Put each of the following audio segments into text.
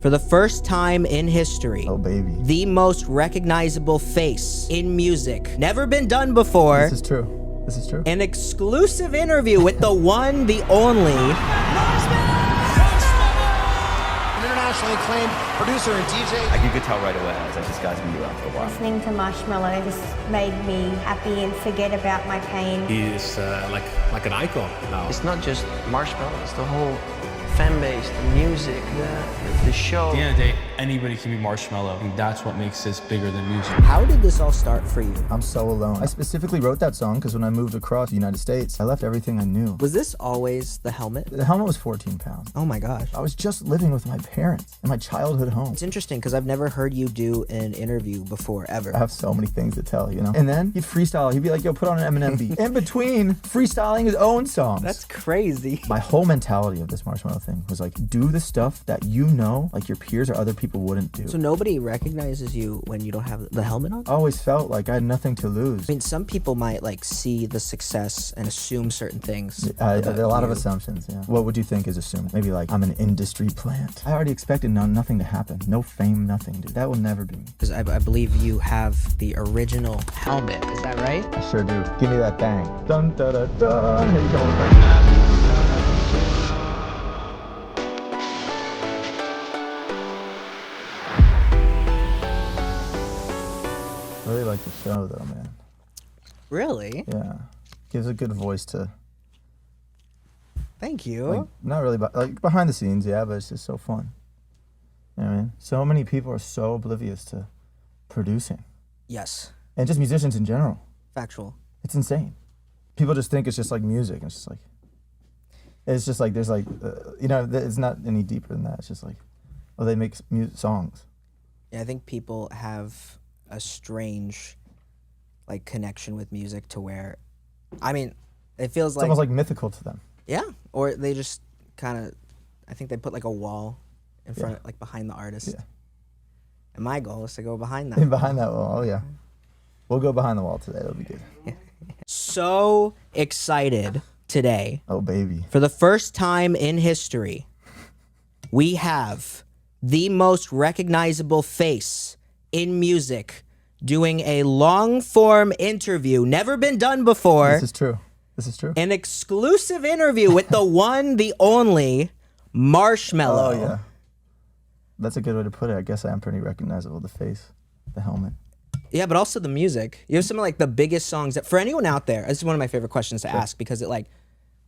For the first time in history, oh baby, the most recognizable face in music. Never been done before. This is true. This is true. An exclusive interview with the one, the only. An internationally acclaimed producer and DJ. You could tell right away that this guy's been around for a while. Listening to Marshmello just made me happy and forget about my pain. He's like an icon now. It's not just Marshmello, it's the whole fan base, the music, the show. At the end of the day, anybody can be Marshmello, and that's what makes this bigger than music. How did this all start for you? I'm so alone. I specifically wrote that song because when I moved across the United States, I left everything I knew. Was this always the helmet? The helmet was 14 pounds. Oh my gosh. I was just living with my parents in my childhood home. It's interesting because I've never heard you do an interview before, ever. I have so many things to tell, you know? And then he'd freestyle. He'd be like, yo, put on an Eminem beat. In between freestyling his own songs. That's crazy. My whole mentality of this Marshmello thing was like, do the stuff that you know, like your peers or other people wouldn't do. So nobody recognizes you when you don't have the helmet on? I always felt like I had nothing to lose. I mean, some people might like see the success and assume certain things. There are a lot of assumptions, yeah. What would you think is assumed? Maybe like, I'm an industry plant. I already expected nothing to happen. No fame, nothing, dude. That will never be me. Because I believe you have the original helmet. Is that right? I sure do. Give me that bang. Dun, da, da, da. Here you go. I really like the show though, man. Really? Yeah. Gives a good voice to, Thank you. like, not really, like behind the scenes, yeah, but it's just so fun. You know what I mean? So many people are so oblivious to producing. Yes. And just musicians in general. Factual. It's insane. People just think it's just like music. It's just like, there's like, you know, it's not any deeper than that. It's just like, oh, they make songs. Yeah, I think people have a strange, like, connection with music to where, I mean, it feels It's like... almost like mythical to them. Yeah, or they just kind of, I think they put like a wall in front, like behind the artist. Yeah. And my goal is to go behind that. Behind that wall, oh yeah. We'll go behind the wall today, that'll be good. So excited today. Oh baby. For the first time in history, we have the most recognizable face in music doing a long-form interview, never been done before. This is true. This is true. An exclusive interview with the one, the only, Marshmello. Oh yeah. That's a good way to put it. I guess I am pretty recognizable. The face, the helmet. Yeah, but also the music. You have some of like the biggest songs that, for anyone out there, this is one of my favorite questions to ask because it like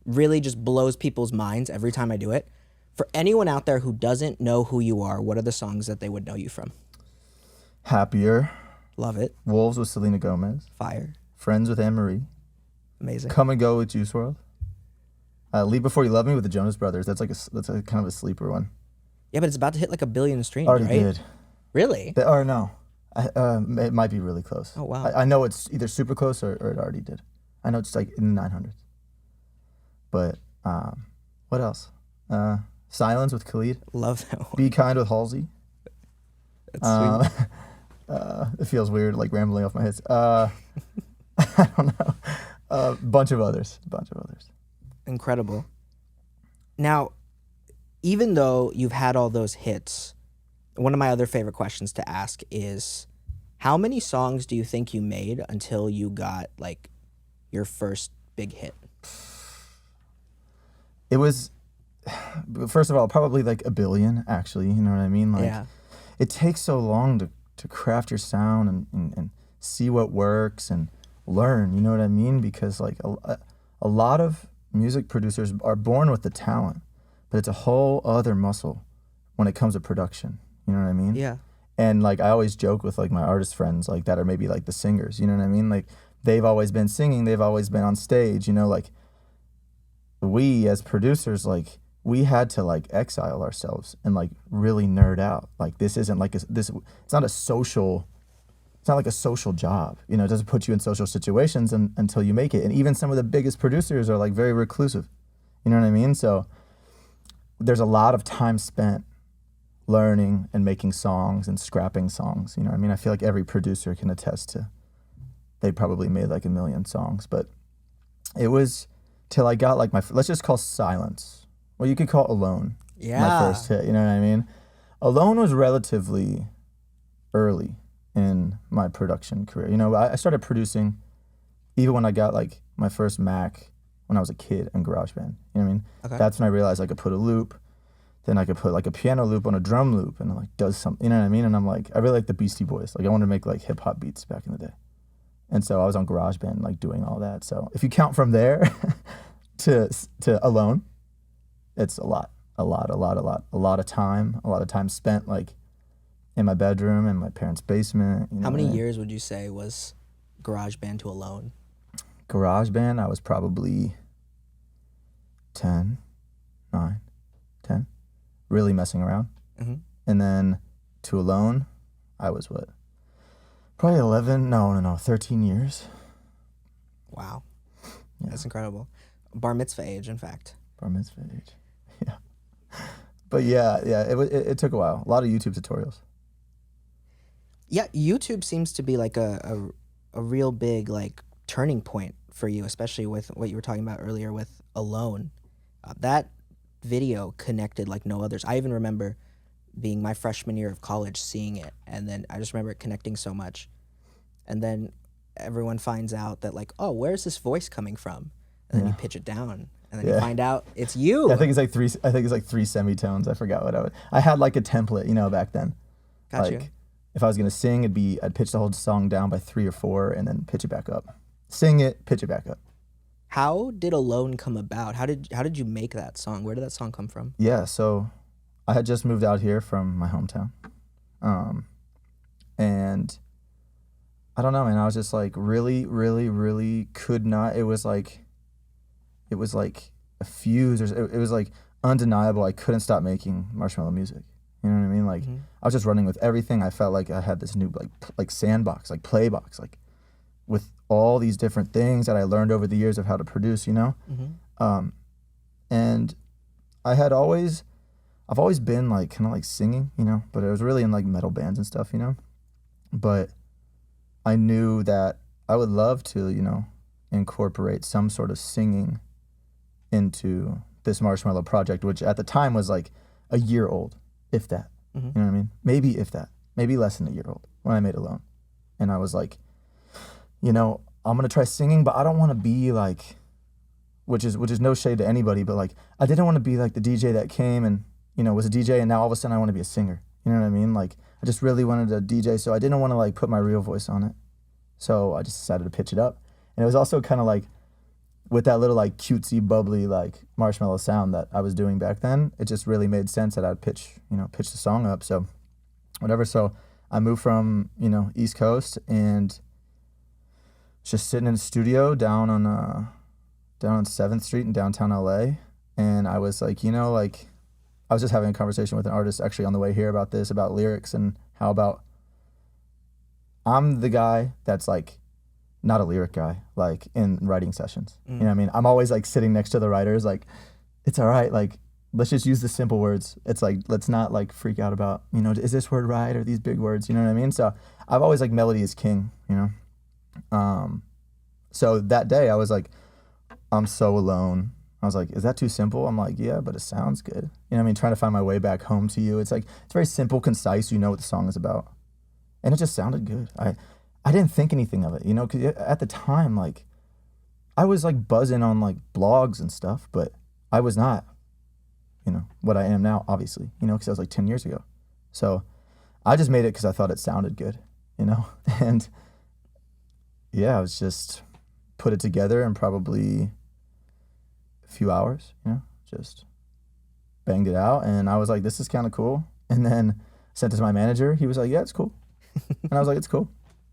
really just blows people's minds every time I do it. For anyone out there who doesn't know who you are, what are the songs that they would know you from? Happier. Love it. Wolves with Selena Gomez. Fire. Friends with Anne-Marie. Amazing. Come and Go with Juice WRLD. Leave Before You Love Me with the Jonas Brothers. That's a kind of a sleeper one. Yeah, but it's about to hit like 1 billion streams, Already right? did. Really? Or no. It might be really close. Oh, wow. I know it's either super close or it already did. I know it's like in the 900s. But what else? Silence with Khalid. Love that one. Be Kind with Halsey. That's sweet. It feels weird, like rambling off my head. I don't know. A bunch of others. Incredible. Now, even though you've had all those hits, one of my other favorite questions to ask is, how many songs do you think you made until you got like your first big hit? It was, first of all, probably like 1 billion, actually. You know what I mean? Like, Yeah. It takes so long to craft your sound and see what works and learn, you know what I mean? Because like a lot of music producers are born with the talent, but it's a whole other muscle when it comes to production, you know what I mean? Yeah. And like I always joke with like my artist friends like that are maybe like the singers, you know what I mean? Like they've always been singing, they've always been on stage, you know, like we as producers, like we had to like exile ourselves and like really nerd out. Like this isn't like it's not like a social job, you know. It doesn't put you in social situations until you make it. And even some of the biggest producers are like very reclusive, you know what I mean? So there's a lot of time spent learning and making songs and scrapping songs, you know what I mean? I feel like every producer can attest to, they probably made like 1 million songs, but it was till I got like let's just call Silence. Well, you could call Alone. Yeah. My first hit, you know what I mean? Alone was relatively early in my production career. You know, I started producing even when I got like my first Mac when I was a kid in GarageBand. You know what I mean? Okay. That's when I realized I could put a loop, then I could put like a piano loop on a drum loop, and it like does something. You know what I mean? And I'm like, I really like the Beastie Boys. Like I wanted to make like hip hop beats back in the day, and so I was on GarageBand like doing all that. So if you count from there to Alone, it's a lot of time spent like in my bedroom in my parents' basement. You know How many what I mean? years would you say was GarageBand to Alone? GarageBand, I was probably 10, really messing around. Mm-hmm. And then to Alone, I was what? Probably 13 years. Wow. Yeah. That's incredible. Bar mitzvah age, in fact. Bar mitzvah age. Yeah. But yeah, it took a while. A lot of YouTube tutorials. Yeah, YouTube seems to be like a real big like turning point for you, especially with what you were talking about earlier with Alone. That video connected like no others. I even remember being my freshman year of college seeing it, and then I just remember it connecting so much. And then everyone finds out that like, oh, where's this voice coming from? And then you pitch it down, and then you find out it's you. Yeah, I think it's like three semitones. I forgot what I had like a template, you know, back then. Got like, you. If I was gonna sing, I'd pitch the whole song down by 3 or 4, and then pitch it back up. Sing it, pitch it back up. How did Alone come about? How did you make that song? Where did that song come from? Yeah, so I had just moved out here from my hometown, and I don't know, man. I was just like really could not. It was like a fuse. It was like undeniable. I couldn't stop making Marshmello music. You know what I mean? Like I was just running with everything. I felt like I had this new like sandbox, like playbox, like with all these different things that I learned over the years of how to produce. You know, and I've always been like kind of like singing, you know, but it was really in like metal bands and stuff, you know. But I knew that I would love to, you know, incorporate some sort of singing into this Marshmello project, which at the time was like a year old, if that. You know what I mean? Maybe if that. Maybe less than a year old when I made Alone. And I was like, you know, I'm gonna try singing, but I don't want to be like, which is no shade to anybody, but like I didn't want to be like the DJ that came and, you know, was a DJ and now all of a sudden I want to be a singer. You know what I mean? Like I just really wanted a DJ, so I didn't want to like put my real voice on it. So I just decided to pitch it up. And it was also kind of like with that little like cutesy, bubbly like Marshmello sound that I was doing back then, it just really made sense that I'd pitch the song up. So whatever. So I moved from, you know, East Coast and just sitting in a studio down on 7th Street in downtown LA. And I was like, you know, like I was just having a conversation with an artist actually on the way here about this, about lyrics and how about I'm the guy that's like not a lyric guy, like in writing sessions. You know what I mean? I'm always like sitting next to the writers, like, it's all right, like, let's just use the simple words. It's like, let's not like freak out about, you know, is this word right or these big words, you know what I mean? So I've always like melody is king, you know? So that day I was like, I'm so alone. I was like, is that too simple? I'm like, yeah, but it sounds good. You know what I mean? Trying to find my way back home to you. It's like, it's very simple, concise, you know what the song is about. And it just sounded good. I didn't think anything of it, you know, because at the time, like, I was like buzzing on like blogs and stuff, but I was not, you know, what I am now, obviously, you know, because that was like 10 years ago. So I just made it because I thought it sounded good, you know, and yeah, I was just put it together in probably a few hours, you know, just banged it out. And I was like, this is kind of cool. And then sent it to my manager. He was like, yeah, it's cool. And I was like, it's cool.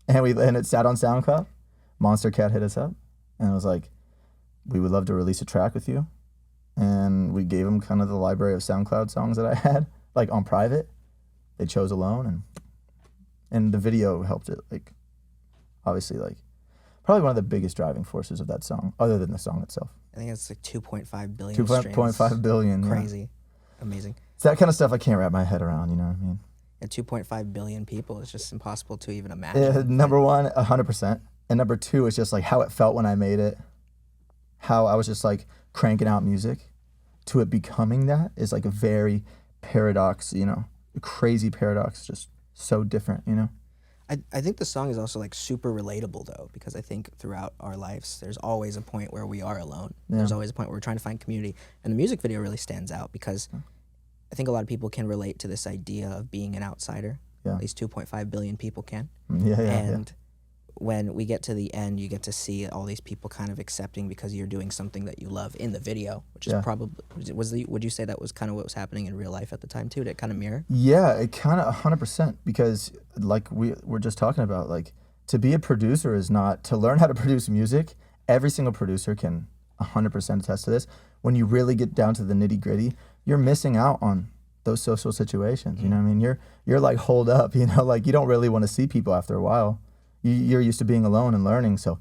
And it sat on SoundCloud. Monster Cat hit us up. And I was like, we would love to release a track with you. And we gave him kind of the library of SoundCloud songs that I had, like on private. They chose Alone, and the video helped it. Like, obviously, like, probably one of the biggest driving forces of that song, other than the song itself. I think it's like 2.5 billion 2.5 billion. Crazy. Yeah. Amazing. It's that kind of stuff I can't wrap my head around, you know what I mean? And 2.5 billion people is just impossible to even imagine. Number one, 100%. And number two is just like how it felt when I made it. How I was just like cranking out music to it becoming that is like a very paradox, you know, crazy paradox, just so different, you know? I think the song is also like super relatable though, because I think throughout our lives, there's always a point where we are alone. Yeah. There's always a point where we're trying to find community. And the music video really stands out because I think a lot of people can relate to this idea of being an outsider. Yeah. At least 2.5 billion people can. Yeah. And when we get to the end, you get to see all these people kind of accepting because you're doing something that you love in the video, which is probably, would you say that was kind of what was happening in real life at the time too? Did it kind of mirror? Yeah, it kind of 100%, because like we're just talking about, like, to be a producer is not, to learn how to produce music, every single producer can 100% attest to this. When you really get down to the nitty gritty, you're missing out on those social situations, you know what I mean? You're like holed up, you know, like you don't really want to see people after a while. You're used to being alone and learning, so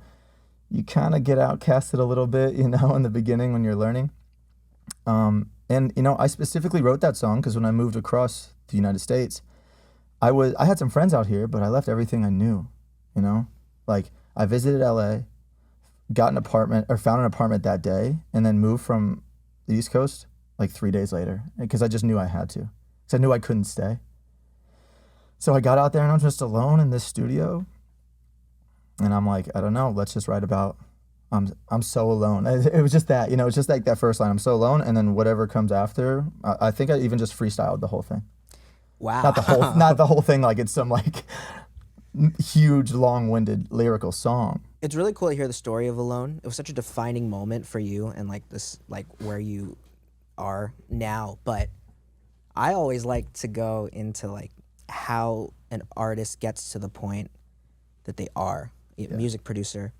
you kind of get outcasted a little bit, you know, in the beginning when you're learning. And, you know, I specifically wrote that song because when I moved across the United States, I had some friends out here, but I left everything I knew, you know? Like, I visited LA, got an apartment, or found an apartment that day, and then moved from the East Coast like 3 days later, because I just knew I had to, because I knew I couldn't stay. So I got out there and I'm just alone in this studio. And I'm like, I don't know, let's just write about, I'm so alone. It was just that, you know, it's just like that first line, I'm so alone, and then whatever comes after, I think I even just freestyled the whole thing. Wow. Not the whole thing like it's some like huge, long-winded lyrical song. It's really cool to hear the story of Alone. It was such a defining moment for you and like this, like where you are now. But I always like to go into like how an artist gets to the point that they are. Music producer.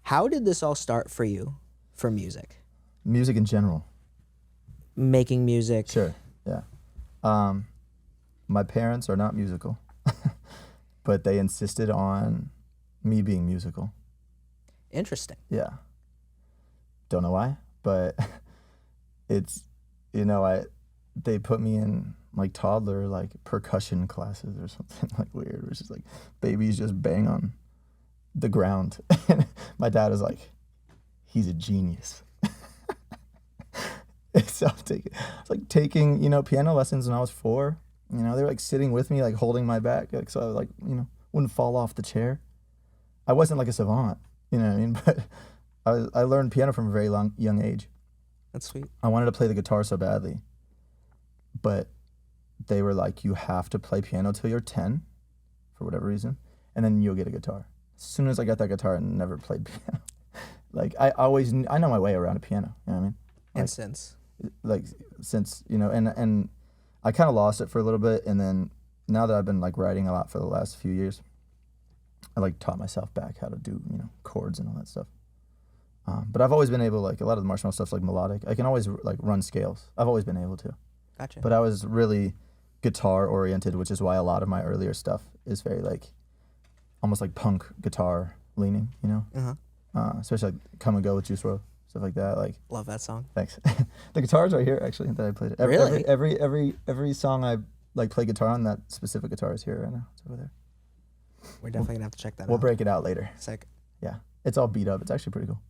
How did this all start for you, for music? Music in general. Making music. Sure, yeah. My parents are not musical, but they insisted on me being musical. Interesting. Yeah. Don't know why, but it's, you know, they put me in like toddler, like percussion classes or something like weird, which is like babies just bang on the ground. My dad is like, he's a genius. So it's like taking, you know, piano lessons when I was 4. You know, they were like sitting with me, like holding my back, like so I like, you know, wouldn't fall off the chair. I wasn't like a savant, you know what I mean? But I learned piano from a very young age. That's sweet. I wanted to play the guitar so badly, but they were like, you have to play piano till you're 10, for whatever reason, and then you'll get a guitar. As soon as I got that guitar, I never played piano. Like, I know my way around a piano, you know what I mean? Like, And since, you know, and I kind of lost it for a little bit, and then now that I've been like writing a lot for the last few years, I like taught myself back how to do, you know, chords and all that stuff. But I've always been able, like a lot of the Marshmello stuff's like melodic. I can always like run scales. I've always been able to. Gotcha. But I was really guitar oriented, which is why a lot of my earlier stuff is very like almost like punk guitar leaning, you know? Especially like Come and Go with Juice WRLD, stuff like that. Like, love that song. thanks. The guitar's right here actually that I played it. Really? Every song I like play guitar on, that specific guitar is here right now. It's over there. We're definitely gonna have to check that out. We'll break it out later. Sick. Yeah. It's all beat up. It's actually pretty cool.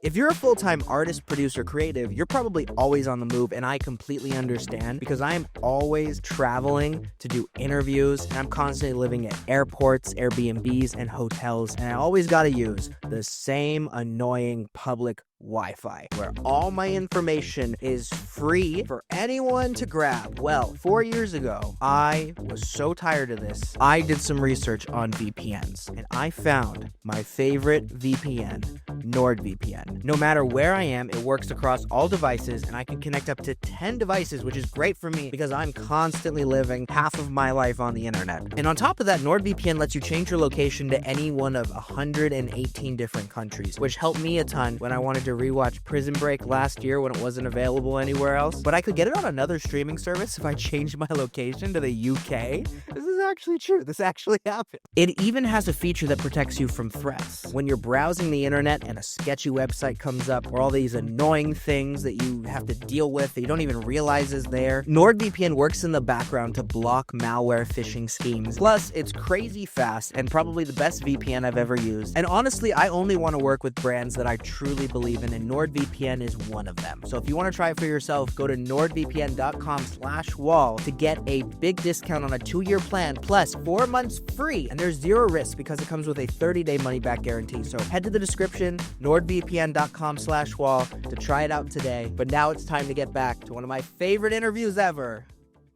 If you're a full-time artist, producer, creative, you're probably always on the move, and I completely understand because I'm always traveling to do interviews, and I'm constantly living at airports, Airbnbs, and hotels, and I always gotta use the same annoying public Wi-Fi, where all my information is free for anyone to grab. Well, 4 years ago, I was so tired of this, I did some research on VPNs, and I found my favorite VPN, NordVPN. No matter where I am, it works across all devices, and I can connect up to 10 devices, which is great for me because I'm constantly living half of my life on the internet. And on top of that, NordVPN lets you change your location to any one of 118 different countries, which helped me a ton when I wanted to rewatch Prison Break last year when it wasn't available anywhere else. But I could get it on another streaming service if I changed my location to the UK. This is actually true. This actually happened. It even has a feature that protects you from threats. When you're browsing the internet and a sketchy website comes up, or all these annoying things that you have to deal with that you don't even realize is there, NordVPN works in the background to block malware phishing schemes. Plus, it's crazy fast and probably the best VPN I've ever used. And honestly, I only want to work with brands that I truly believe in, and NordVPN is one of them. So if you want to try it for yourself, go to nordvpn.com/wall to get a big discount on a 2-year plan plus 4 months free. And there's zero risk because it comes with a 30-day money-back guarantee. So head to the description, nordvpn.com/wall to try it out today. But now it's time to get back to one of my favorite interviews ever,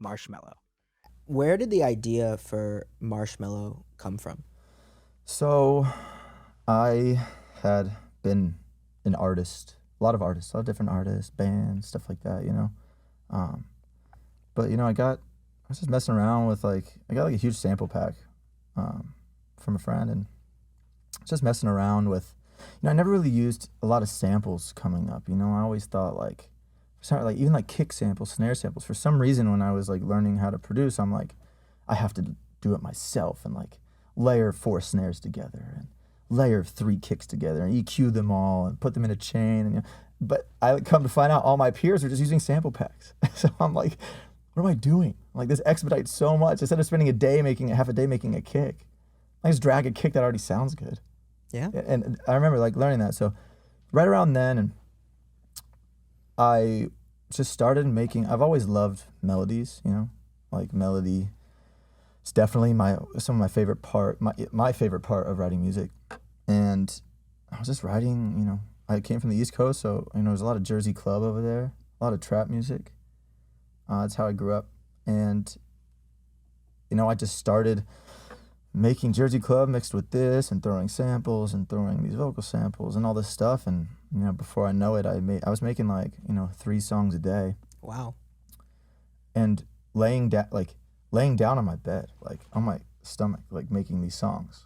Marshmello. Where did the idea for Marshmello come from? So I had been an artist, a lot of different artists, bands, stuff like that, you know. But, you know, I was just messing around with, I got a huge sample pack from a friend, and just messing around with, you know, I never really used a lot of samples coming up, you know. I always thought, even kick samples, snare samples. For some reason, when I was, learning how to produce, I'm like, I have to do it myself and, layer 4 snares together and layer 3 kicks together and EQ them all and put them in a chain. And, you know, but I come to find out all my peers are just using sample packs. So I'm like, what am I doing? This expedites so much. Instead of spending half a day making a kick, I just drag a kick that already sounds good. Yeah. And I remember learning that. So right around then, and I just started making, I've always loved melodies, you know, melody. It's definitely my favorite part of writing music. And I was just writing, you know, I came from the East Coast, so, you know, there's a lot of Jersey club over there, a lot of trap music. That's how I grew up. And, you know, I just started making Jersey club mixed with this and throwing samples and throwing these vocal samples and all this stuff. And, you know, before I know it, I was making 3 songs a day. Wow. And laying down on my bed, on my stomach, making these songs.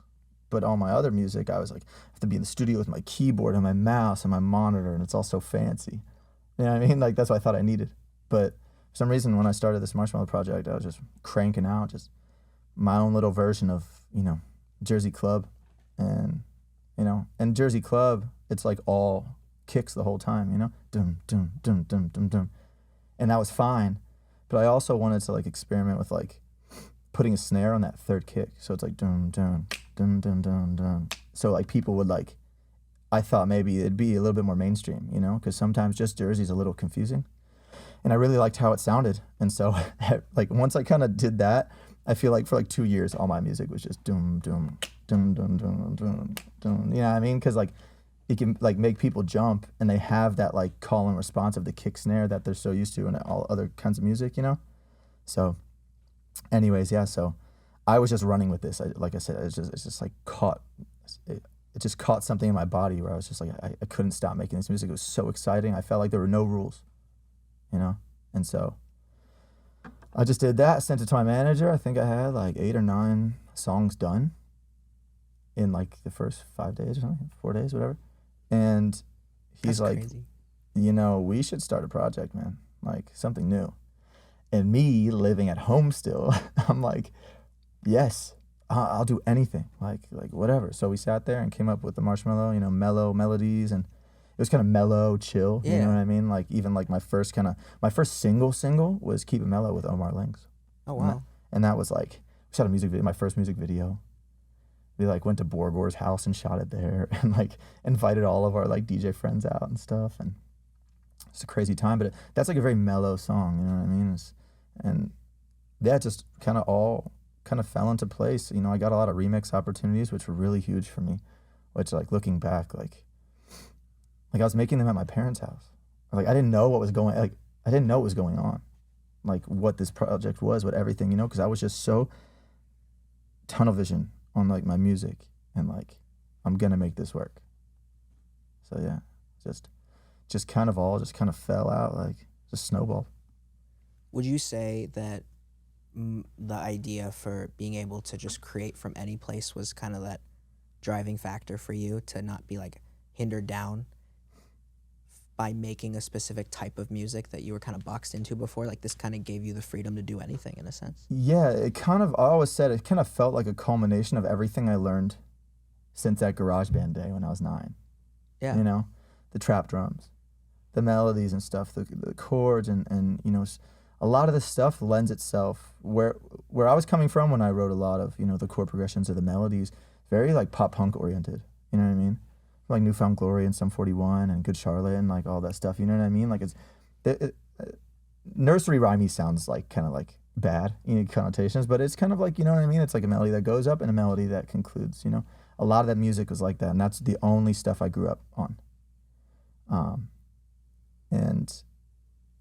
But all my other music, I was I have to be in the studio with my keyboard and my mouse and my monitor, and it's all so fancy. You know what I mean? That's what I thought I needed. But for some reason, when I started this Marshmello project, I was just cranking out just my own little version of, you know, Jersey club. And, you know, and Jersey club, it's all kicks the whole time, you know? Dum, dum, dum, dum, dum, dum. And that was fine. But I also wanted to experiment with putting a snare on that third kick. So it's dum, dum, dum, dum, dum, dum. So people would I thought maybe it'd be a little bit more mainstream, you know, because sometimes just Jersey's a little confusing. And I really liked how it sounded. And so once I kind of did that, I feel for 2 years, all my music was just dum, dum, dum, dum, dum, dum, dum. You know what I mean? Because it can make people jump, and they have that call and response of the kick snare that they're so used to in all other kinds of music, you know? So anyways, yeah, so I was just running with this. Like I said, it just caught something in my body where I was just I couldn't stop making this music. It was so exciting. I felt like there were no rules, you know? And so I just did that, sent it to my manager. I think I had 8 or 9 songs done in the first 5 days or something, 4 days, whatever. And he's crazy. You know, we should start a project, man, something new. And me living at home still, I'm yes, I'll do anything, whatever. So we sat there and came up with the Marshmello, you know, mellow melodies, and it was kind of mellow, chill. Yeah. You know what I mean? Even my first single was Keep It Mellow with Omar Lings. Oh wow. And that was we shot a music video, my first music video. We went to Borgor's house and shot it there, and invited all of our DJ friends out and stuff, and it's a crazy time. But that's a very mellow song, you know what I mean? And that just kind of all fell into place. You know, I got a lot of remix opportunities, which were really huge for me. Which looking back, I was making them at my parents' house. I didn't know what was going. I didn't know what was going on, what this project was, what everything, you know, because I was just so tunnel vision on my music, and I'm gonna make this work. So yeah, just kind of fell out, just snowballed. Would you say that the idea for being able to just create from any place was kind of that driving factor for you to not be hindered down by making a specific type of music that you were kind of boxed into before? Like this kind of gave you the freedom to do anything in a sense? Yeah, it kind of, I always said it kind of felt like a culmination of everything I learned since that garage band day when I was 9. Yeah. You know, the trap drums, the melodies and stuff, the chords, and you know, a lot of this stuff lends itself where I was coming from when I wrote a lot of, you know, the chord progressions or the melodies, very like pop punk oriented. You know what I mean? Like Newfound Glory and Sum 41 and Good Charlotte and like all that stuff. You know what I mean? Like nursery rhymey sounds like kind of like bad, you know, connotations, but it's kind of like, you know what I mean? It's like a melody that goes up and a melody that concludes, you know? A lot of that music was like that, and that's the only stuff I grew up on. And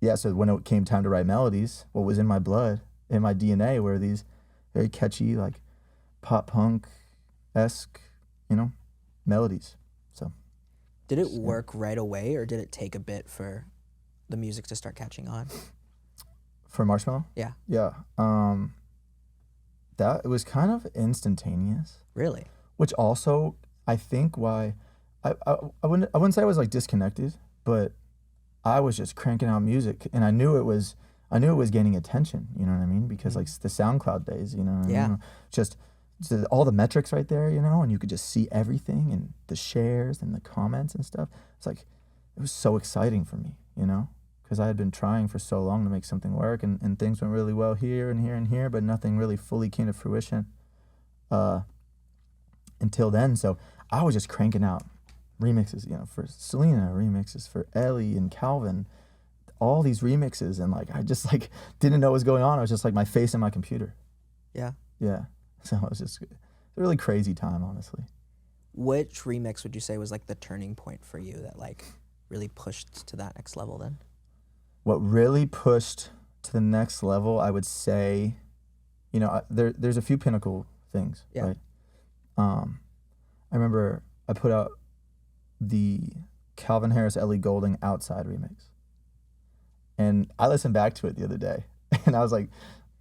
yeah, so when it came time to write melodies, what was in my blood, in my DNA, were these very catchy, like pop punk-esque, you know, melodies. So, did it work right away, or did it take a bit for the music to start catching on? For Marshmello? Yeah. Yeah. That it was kind of instantaneous. Really? Which also, I think, why I wouldn't say I was like disconnected, but I was just cranking out music, and I knew it was gaining attention. You know what I mean? Because like the SoundCloud days, you know what I mean? Just all the metrics right there, you know, and you could just see everything and the shares and the comments and stuff. It's like it was so exciting for me, you know, because I had been trying for so long to make something work, and things went really well here and here and here, but nothing really fully came to fruition until then. So I was just cranking out remixes, you know, for Selena, remixes for Ellie and Calvin, all these remixes, and like I just like didn't know what was going on. It was just like my face in my computer. Yeah. Yeah. So it was just a really crazy time, honestly. Which remix would you say was like the turning point for you that like really pushed to that next level then? What really pushed to the next level, I would say, you know, there's a few pinnacle things, right? I remember I put out the Calvin Harris, Ellie Goulding Outside remix. And I listened back to it the other day, and I was like,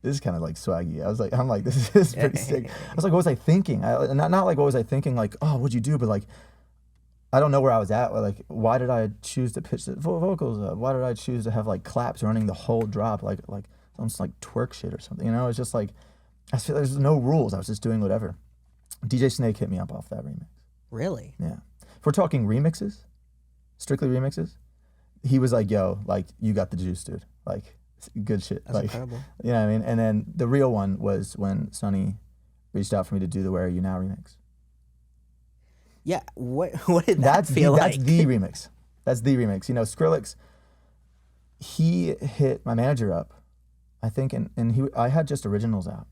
this is kind of like swaggy. I'm like, this is pretty sick. I was like, what was I thinking? Not like what was I thinking, like, oh, what'd you do? But like, I don't know where I was at. Like, why did I choose to pitch the vocals up? Why did I choose to have like claps running the whole drop, like almost like twerk shit or something? You know, it's just like, I feel there's no rules. I was just doing whatever. DJ Snake hit me up off that remix. Really? Yeah. If we're talking remixes, strictly remixes, he was like, yo, like, you got the juice, dude. Like, good shit. That's like, incredible. You know what I mean? And then the real one was when Sonny reached out for me to do the Where Are You Now remix. Yeah, what did that feel like? That's the remix. That's the remix. You know, Skrillex, he hit my manager up, I think, and I had just originals out.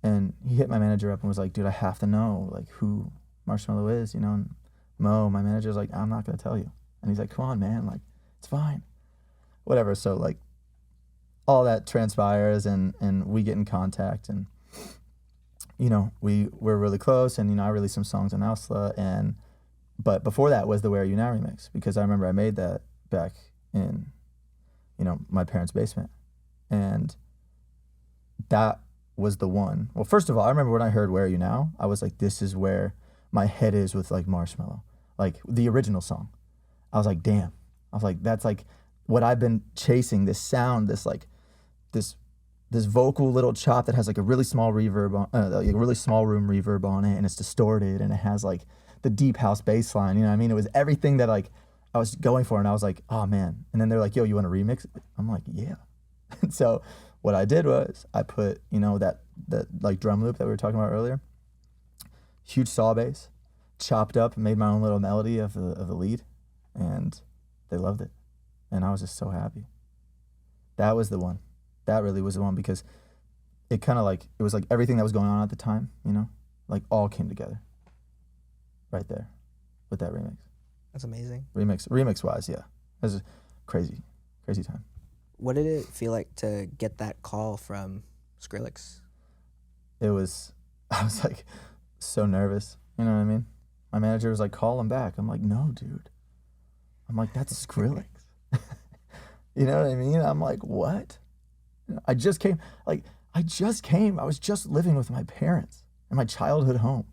And he hit my manager up and was like, dude, I have to know, like, who Marshmello is, you know? And Mo, my manager's like, I'm not going to tell you. And he's like, come on, man, like, it's fine. Whatever, so, like, all that transpires, and we get in contact, and, you know, we're really close, and, you know, I released some songs on Ausla, but before that was the Where Are You Now remix, because I remember I made that back in, you know, my parents' basement, and that was the one. Well, first of all, I remember when I heard Where Are You Now, I was like, this is where my head is with like Marshmello, like the original song. I was like, damn. I was like, that's like what I've been chasing, this sound, this like this vocal little chop that has like a really small reverb on, like a really small room reverb on it, and it's distorted, and it has like the deep house bass line, you know what I mean? It was everything that like I was going for, and I was like, oh man. And then they're like, yo, you want to remix it? I'm like, yeah. And so what I did was I put, you know, that like drum loop that we were talking about earlier, huge saw bass, chopped up, and made my own little melody of the lead, and they loved it. And I was just so happy. That was the one. That really was the one, because it kind of like, it was like everything that was going on at the time, you know, like all came together right there with that remix. That's amazing. Remix wise, yeah. It was a crazy time. What did it feel like to get that call from Skrillex? I was like so nervous, you know what I mean? My manager was like, call him back. I'm like, no, dude. I'm like, that's Skrillex. You know what I mean? I'm like, what? I just came. I was just living with my parents in my childhood home.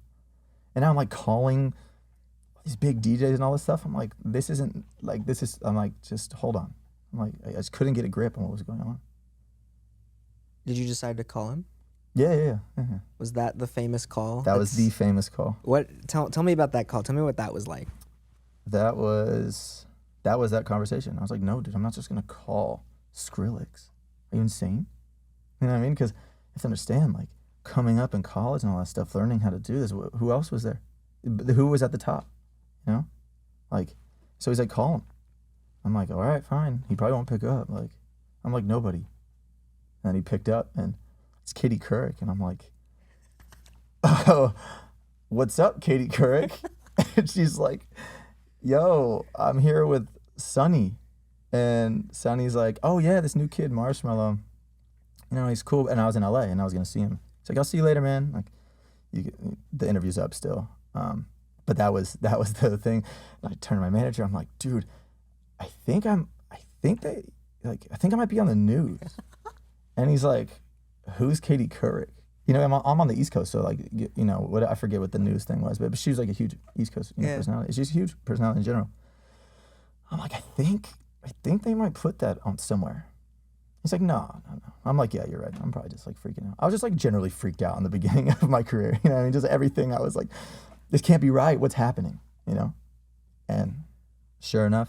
And now I'm like calling these big DJs and all this stuff. I'm like, this isn't like this is. I'm like, just hold on. I'm like, I just couldn't get a grip on what was going on. Did you decide to call him? Yeah. Was that the famous call? That was the famous call. What? Tell me about that call. Tell me what that was like. That was that conversation. I was like, no, dude, I'm not just gonna call Skrillex. Are you insane? You know what I mean? Because you have to understand, like, coming up in college and all that stuff, learning how to do this. Who else was there? Who was at the top? You know, like, so he's like, call him. I'm like, all right, fine. He probably won't pick up. Like, I'm like, nobody. And he picked up, and it's Katie Couric, and I'm like, oh, what's up, Katie Couric? And she's like, yo, I'm here with Sonny. And Sonny's like, oh yeah, this new kid, Marshmello. You know, he's cool. And I was in LA, and I was gonna see him. He's like, I'll see you later, man. Like, the interview's up still. But that was the thing. And I turned to my manager. I'm like, dude, I think I might be on the news. And he's like, who's Katie Couric? You know, I'm on the East Coast, so like, you know, I forget what the news thing was, but she was like a huge East Coast personality. She's a huge personality in general. I'm like, I think they might put that on somewhere. He's like, no. I'm like, yeah, you're right. I'm probably just like freaking out. I was just like generally freaked out in the beginning of my career. You know what I mean? Just everything. I was like, this can't be right. What's happening? You know? And sure enough,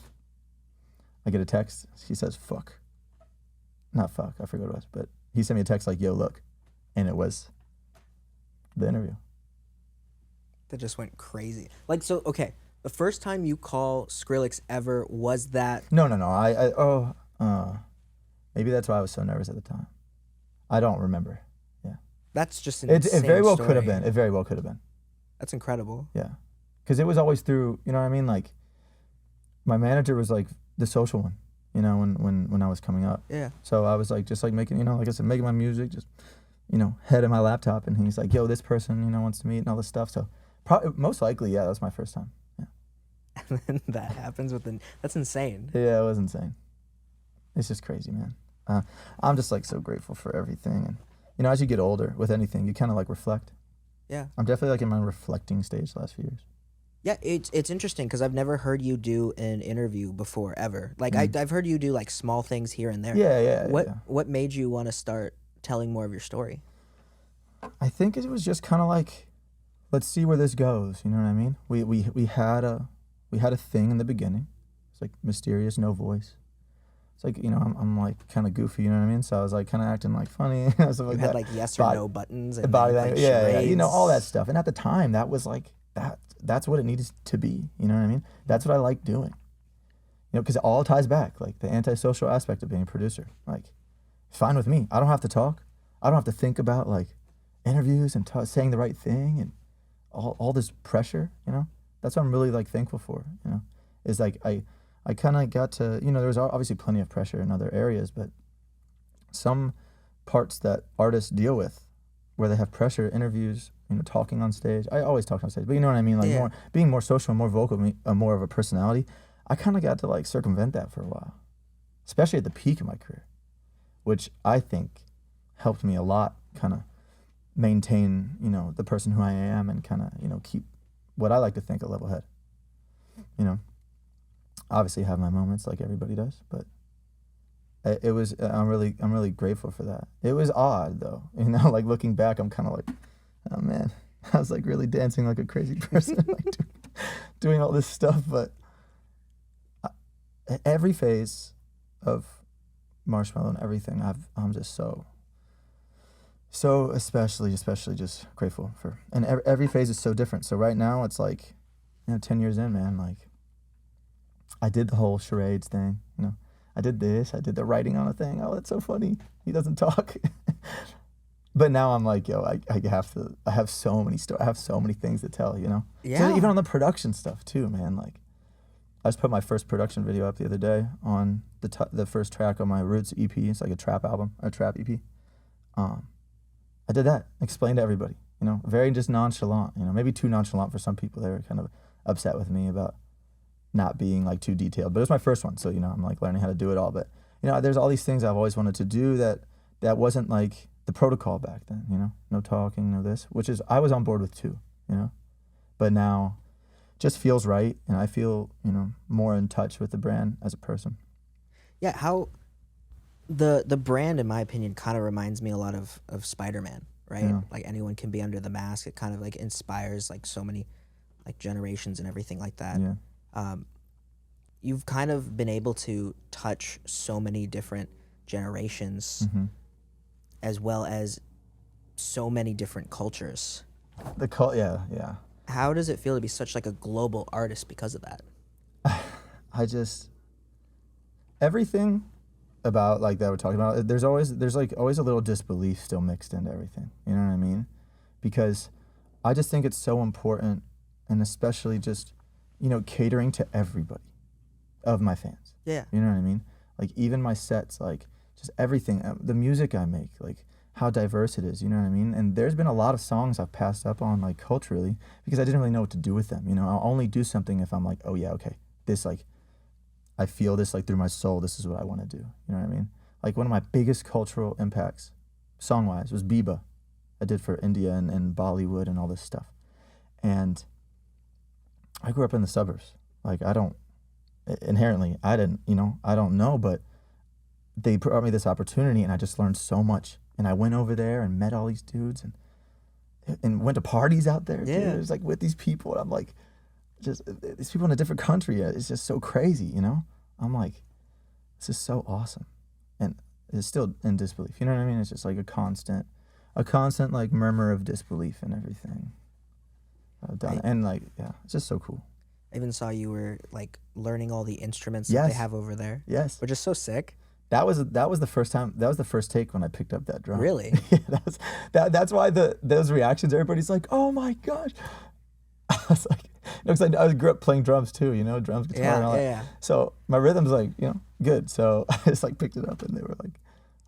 I get a text. He says, fuck. Not fuck. I forget what it was. But he sent me a text like, yo, look. And it was the interview. That just went crazy. Like, so, okay. The first time you call Skrillex ever, was that... No. Maybe that's why I was so nervous at the time. I don't remember. Yeah. That's just an It very well story. could have been. It very well could have been. That's incredible. Yeah. Because it was always through, you know what I mean? Like, my manager was like the social one, you know, when I was coming up. Yeah. So I was like, just like making, you know, like I said, making my music, just, you know, head in my laptop. And he's like, yo, this person, you know, wants to meet and all this stuff. So most likely, yeah, that was my first time. Yeah. And then that happens that's insane. Yeah, it was insane. It's just crazy, man. I'm just like so grateful for everything. And, you know, as you get older with anything, you kind of like reflect. Yeah. I'm definitely like in my reflecting stage the last few years. Yeah, it's interesting because I've never heard you do an interview before, ever. Like, I've heard you do like small things here and there. Yeah. What made you want to start telling more of your story? I think it was just kind of like, let's see where this goes. You know what I mean? We had a thing in the beginning. It's like mysterious, no voice. It's like, you know, I'm like kind of goofy, you know what I mean? So I was like kind of acting like funny and stuff like that. You had like yes or no buttons and body like language, yeah, you know, all that charades. stuff. And at the time, that was like that's what it needed to be. You know what I mean? That's what I like doing. You know, because it all ties back, like the antisocial aspect of being a producer. Like, fine with me. I don't have to talk. I don't have to think about like interviews and saying the right thing and all this pressure. You know, that's what I'm really like thankful for. You know, is like I kind of got to, you know, there was obviously plenty of pressure in other areas, but some parts that artists deal with where they have pressure, interviews, you know, talking on stage. I always talk on stage, but you know what I mean? Like being more social, more vocal, more of a personality. I kind of got to like circumvent that for a while, especially at the peak of my career, which I think helped me a lot kind of maintain, you know, the person who I am and kind of, you know, keep what I like to think a level head, you know. Obviously have my moments like everybody does, but it was, I'm really grateful for that. It was odd though, you know, like looking back, I'm kind of like, oh man, I was like really dancing like a crazy person, like doing all this stuff. But every phase of Marshmello and everything, I'm just so especially just grateful for, and every phase is so different. So right now it's like, you know, 10 years in, man, like, I did the whole charades thing, you know. I did this. I did the writing on a thing. Oh, that's so funny. He doesn't talk. But now I'm like, yo, I have so many stories. I have so many things to tell, you know. Yeah. So even on the production stuff too, man. Like, I just put my first production video up the other day on the first track on my Roots EP. It's like a trap album, a trap EP. I did that. Explained to everybody, you know, very just nonchalant. You know, maybe too nonchalant for some people. They were kind of upset with me about not being like too detailed, but it was my first one, so you know I'm like learning how to do it all. But you know, there's all these things I've always wanted to do that wasn't like the protocol back then. You know, no talking, no this, which is I was on board with too. You know, but now just feels right, and I feel, you know, more in touch with the brand as a person. Yeah, how the brand, in my opinion, kind of reminds me a lot of Spider-Man, right? Yeah. Like anyone can be under the mask. It kind of like inspires like so many like generations and everything like that. Yeah. You've kind of been able to touch so many different generations Mm-hmm. as well as so many different cultures. Yeah. How does it feel to be such like a global artist because of that? Everything about like that we're talking about, there's always a little disbelief still mixed into everything. You know what I mean? Because I just think it's so important, and especially just, you know, catering to everybody of my fans. Yeah. You know what I mean? Like even my sets, like just everything, the music I make, like how diverse it is, you know what I mean? And there's been a lot of songs I've passed up on like culturally because I didn't really know what to do with them. You know, I'll only do something if I'm like, oh yeah, okay, this like, I feel this like through my soul, this is what I want to do. You know what I mean? Like one of my biggest cultural impacts, song-wise, was Biba. I did for India and Bollywood and all this stuff. And I grew up in the suburbs. Like I don't know, but they brought me this opportunity and I just learned so much. And I went over there and met all these dudes and went to parties out there. Yeah. Dude. It was like with these people, and I'm like, just these people in a different country. It's just so crazy, you know? I'm like, this is so awesome. And it's still in disbelief. You know what I mean? It's just like a constant like murmur of disbelief and everything. And like, yeah, it's just so cool. I even saw you were like learning all the instruments Yes. that they have over there. Yes. Which is so sick. That was the first time. That was the first take when I picked up that drum. Really? Yeah, that's why those reactions. Everybody's like, "Oh my gosh!" I was like, no, because I grew up playing drums too. You know, drums, guitar, and all that. Yeah. So my rhythm's like, you know, good. So I just like picked it up, and they were like,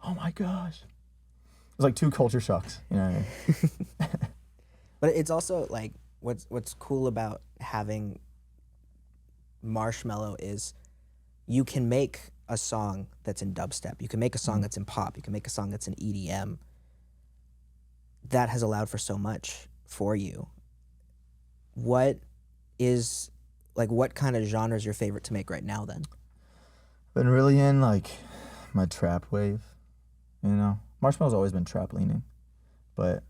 "Oh my gosh!" It was like two culture shocks. You know what I mean? But it's also like what's cool about having Marshmello is you can make a song that's in dubstep. You can make a song that's in pop. You can make a song that's in EDM. That has allowed for so much for you. What kind of genre is your favorite to make right now then? Been really in like my trap wave, you know. Marshmello's always been trap leaning, but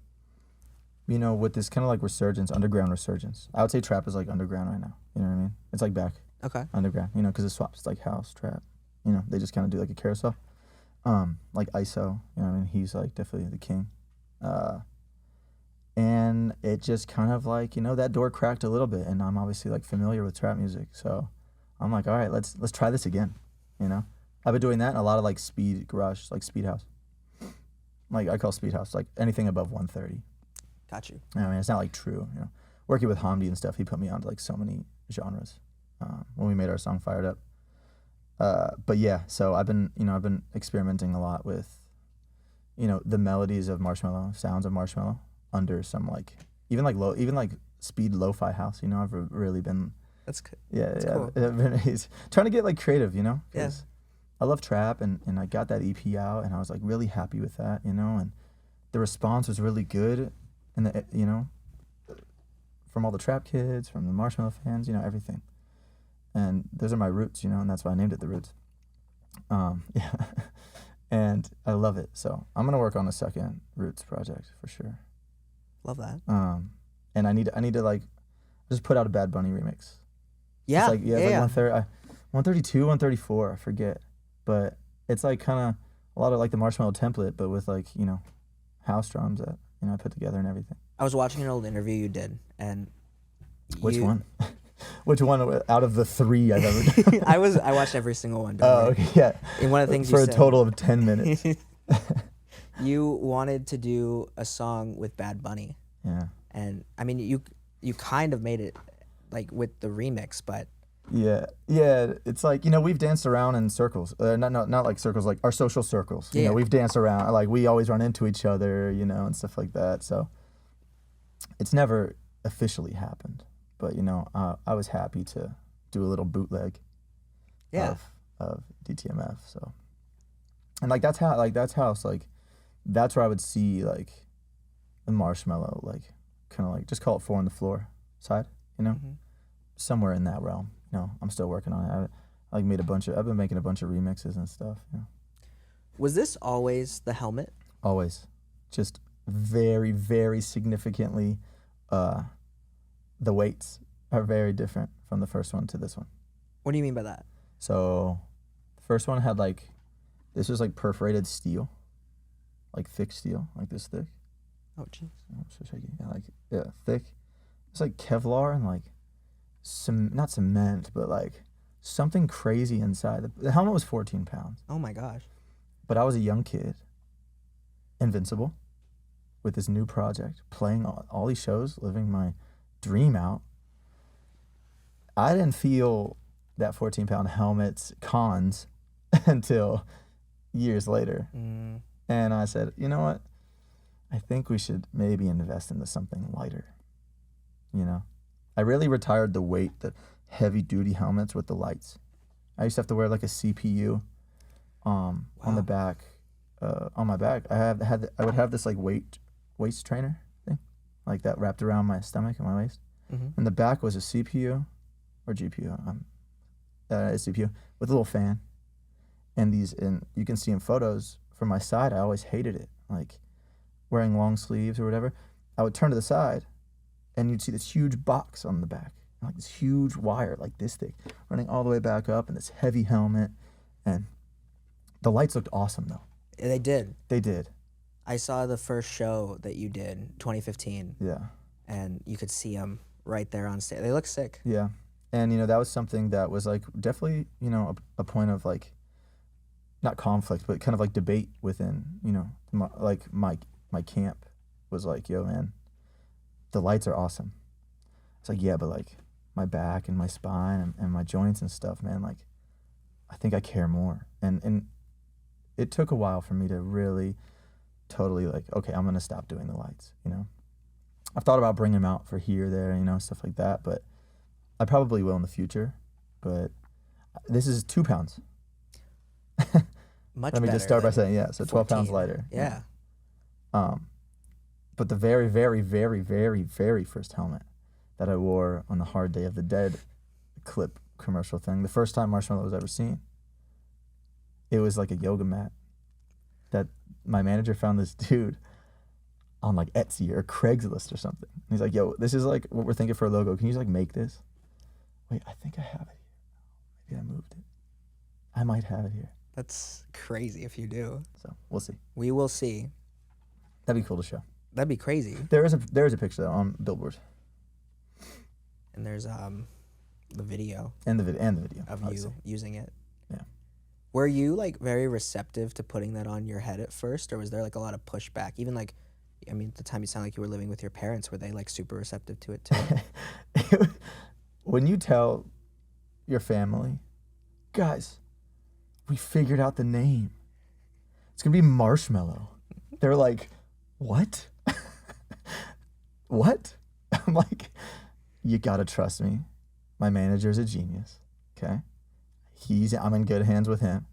you know, with this kind of like resurgence, underground resurgence, I would say trap is like underground right now. You know what I mean? It's like back. Okay. Underground, you know, because it swaps. It's like house, trap. You know, they just kind of do like a carousel. Like ISO, you know what I mean? He's like definitely the king. And it just kind of like, you know, that door cracked a little bit, and I'm obviously like familiar with trap music. So I'm like, all right, let's try this again, you know? I've been doing that and a lot of like speed garage, like speed house. Like I call speed house, like anything above 130. Got you. I mean, it's not like true, you know. Working with Hamdi and stuff, he put me onto like so many genres when we made our song Fired Up. But yeah, so I've been experimenting a lot with, you know, the melodies of Marshmello, sounds of Marshmello under some like, even like speed lo-fi house, you know. I've really been, That's good. That's cool. I've been trying to get like creative, you know. Yes. I love trap, and I got that EP out, and I was like really happy with that, you know, and the response was really good, and you know, from all the trap kids, from the Marshmello fans, you know, everything. And those are my roots, you know, and that's why I named it The Roots. Yeah, and I love it. So I'm gonna work on a second Roots project for sure. Love that. And I need to like just put out a Bad Bunny remix. Yeah. It's like, yeah, it's like 132, 134, I forget, but it's like kind of a lot of like the Marshmello template, but with like, you know, house drums that, you know, I put together and everything. I was watching an old interview you did, and Which one? Which one out of the 3 I've ever done? I watched every single one. Oh, okay, yeah. And one of the things for you a said, total of 10 minutes. you wanted to do a song with Bad Bunny. Yeah. And I mean, you kind of made it like with the remix, but yeah, it's like, you know, we've danced around in circles, not like circles, like our social circles. You know, we've danced around, like we always run into each other, you know, and stuff like that. So it's never officially happened, but you know, I was happy to do a little bootleg of DTMF. So, and like that's how it's like, that's where I would see like the Marshmello, like kind of like just call it 4 on the floor side, you know. somewhere in that realm. You know, I'm still working on it. I've been making a bunch of remixes and stuff. You know. Was this always the helmet? Always. Just very, very significantly, the weights are very different from the first one to this one. What do you mean by that? So the first one had this was perforated steel, thick steel, this thick. Oh, jeez. Oh, so shaky. Yeah, thick. It's like Kevlar and not cement, but something crazy inside. The helmet was 14 pounds. Oh my gosh. But I was a young kid, invincible, with this new project, playing all these shows, living my dream out. I didn't feel that 14-pound helmet's cons until years later. Mm. And I said, you know what? I think we should maybe invest into something lighter. You know? I really retired the heavy-duty helmets with the lights. I used to have to wear a CPU on the back, on my back. I would have this waist trainer thing, that wrapped around my stomach and my waist. Mm-hmm. And the back was a CPU or GPU, a CPU with a little fan. And you can see in photos from my side, I always hated it, wearing long sleeves or whatever. I would turn to the side, and you'd see this huge box on the back, this huge wire, this thick, running all the way back up, and this heavy helmet. And the lights looked awesome, though. They did. They did. I saw the first show that you did, 2015. Yeah. And you could see them right there on stage. They look sick. Yeah. And, that was something that was, definitely, a point of, not conflict, but kind of, debate within, my camp was yo, man, the lights are awesome. It's yeah, but, my back and my spine and my joints and stuff, man, I think I care more. And it took a while for me to really totally okay, I'm going to stop doing the lights, I've thought about bringing them out for here, there, stuff like that, but I probably will in the future. But this is 2 pounds. Much Let me better just start by than saying, yeah, so 12 pounds 14. lighter. Yeah. But the very, very, very, very, very first helmet that I wore on the Hard Day of the Dead clip commercial thing, the first time Marshmello was ever seen, it was a yoga mat that my manager found this dude on Etsy or Craigslist or something. And he's yo, this is what we're thinking for a logo. Can you make this? Wait, I think I have it here. Maybe I moved it. I might have it here. That's crazy if you do. So we'll see. We will see. That'd be cool to show. That'd be crazy. There is a picture though on Billboard. And there's the video. And the video of obviously. You using it. Yeah. Were you very receptive to putting that on your head at first, or was there a lot of pushback? Even at the time you sound like you were living with your parents. Were they super receptive to it too? When you tell your family, guys, we figured out the name. It's gonna be Marshmello. They're what? What? I'm you gotta trust me. My manager's a genius. Okay? I'm in good hands with him.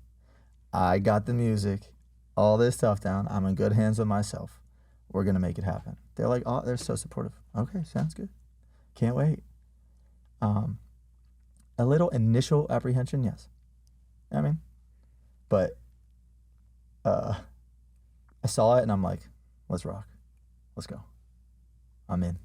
I got the music, all this stuff down. I'm in good hands with myself. We're gonna make it happen. They're oh, they're so supportive. Okay, sounds good. Can't wait. A little initial apprehension, yes. But I saw it and I'm let's rock. Let's go. I'm in.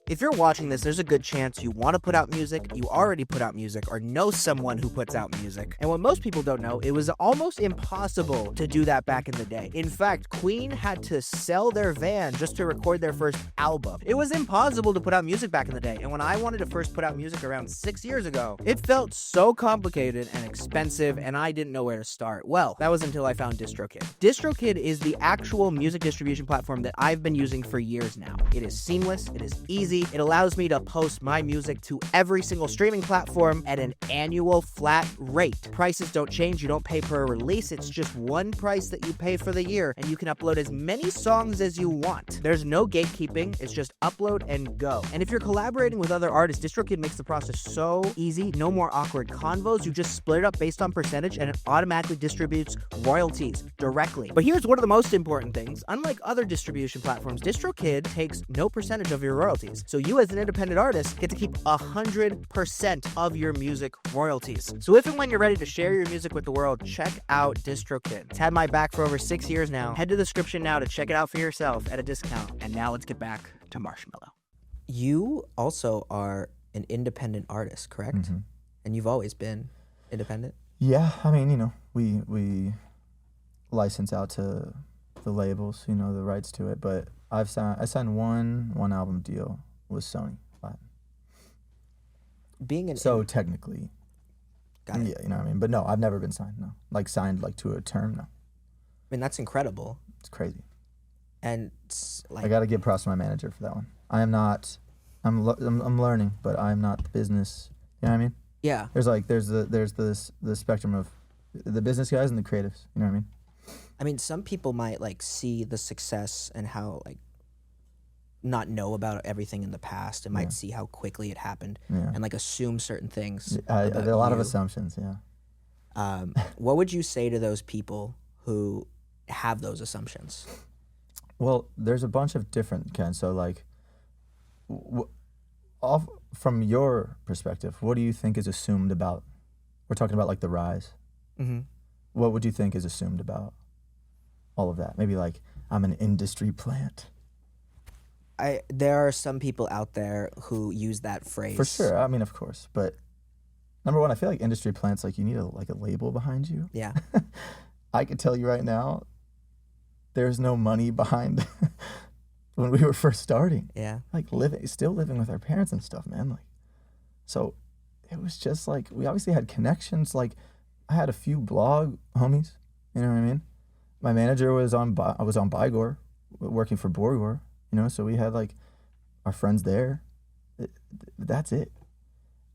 If you're watching this, there's a good chance you want to put out music, you already put out music, or know someone who puts out music. And what most people don't know, it was almost impossible to do that back in the day. In fact, Queen had to sell their van just to record their first album. It was impossible to put out music back in the day. And when I wanted to first put out music around 6 years ago, it felt so complicated and expensive, and I didn't know where to start. Well, that was until I found DistroKid. DistroKid is the actual music distribution platform that I've been using for years now. It is seamless, it is easy, it allows me to post my music to every single streaming platform at an annual flat rate. Prices don't change, you don't pay per release, it's just one price that you pay for the year, and you can upload as many songs as you want. There's no gatekeeping, it's just upload and go. And if you're collaborating with other artists, DistroKid makes the process so easy, no more awkward convos, you just split it up based on percentage and it automatically distributes royalties directly. But here's one of the most important things, unlike other distribution platforms, DistroKid takes no percentage of your royalties. So you as an independent artist get to keep 100% of your music royalties. So if and when you're ready to share your music with the world, check out DistroKid. It's had my back for over 6 years now. Head to the description now to check it out for yourself at a discount. And now let's get back to Marshmello. You also are an independent artist, correct? Mm-hmm. And you've always been independent? Yeah, I mean, you know, we license out to the labels, you know, the rights to it, but I signed one album deal with Sony. Being an So technically, Got it. yeah, you know what I mean? But no, I've never been signed, no. Like signed like to a term, no. I mean, that's incredible. It's crazy. And I got to give props to my manager for that one. I am not, I'm learning, but I'm not the business, you know what I mean? yeah. There's the spectrum of the business guys and the creatives, you know what I mean? I mean, some people might like see the success and how like not know about everything in the past and might see how quickly it happened Yeah. and like assume certain things. There are a lot of you. assumptions, yeah. What would you say to those people who have those assumptions? Well, there's a bunch of different kinds. So, like, from your perspective, what do you think is assumed about? We're talking about like the rise. Mm-hmm. What would you think is assumed about all of that? Maybe like I'm an industry plant. There are some people out there who use that phrase. For sure. I mean, of course. But number one, I feel like industry plants, like you need a label behind you. Yeah. I could tell you right now, there's no money behind when we were first starting. Yeah. Like still living with our parents and stuff, man. Like, so it was just like, we obviously had connections. Like I had a few blog homies, you know what I mean? My manager was I was on Bygor, working for Borgor, you know? So we had like our friends there. That's it.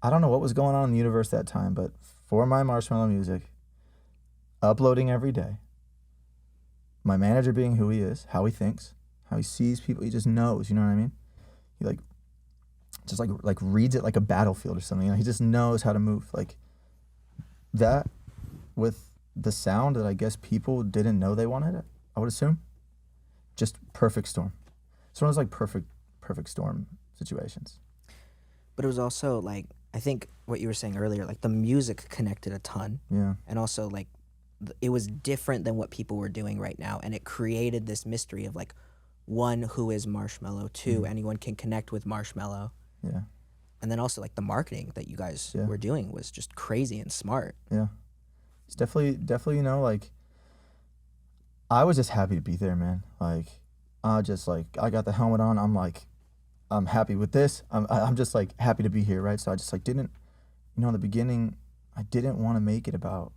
I don't know what was going on in the universe that time, but for my Marshmello music, uploading every day, my manager being who he is, how he thinks, how he sees people, he just knows, you know what I mean? He just reads it like a battlefield or something, you know? He just knows how to move. Like that with the sound that I guess people didn't know they wanted it, I would assume, just perfect storm. It's one of those like perfect storm situations. But it was also like, I think what you were saying earlier, like the music connected a ton. Yeah. And also like it was different than what people were doing right now. And it created this mystery of like, one, who is Marshmello? Two, anyone can connect with Marshmello. Yeah. And then also like the marketing that you guys Yeah. were doing was just crazy and smart. Yeah. It's definitely, you know, like I was just happy to be there, man. Like I got the helmet on. I'm happy with this. I'm just like happy to be here, right? So I just like didn't, you know, in the beginning, I didn't want to make it about,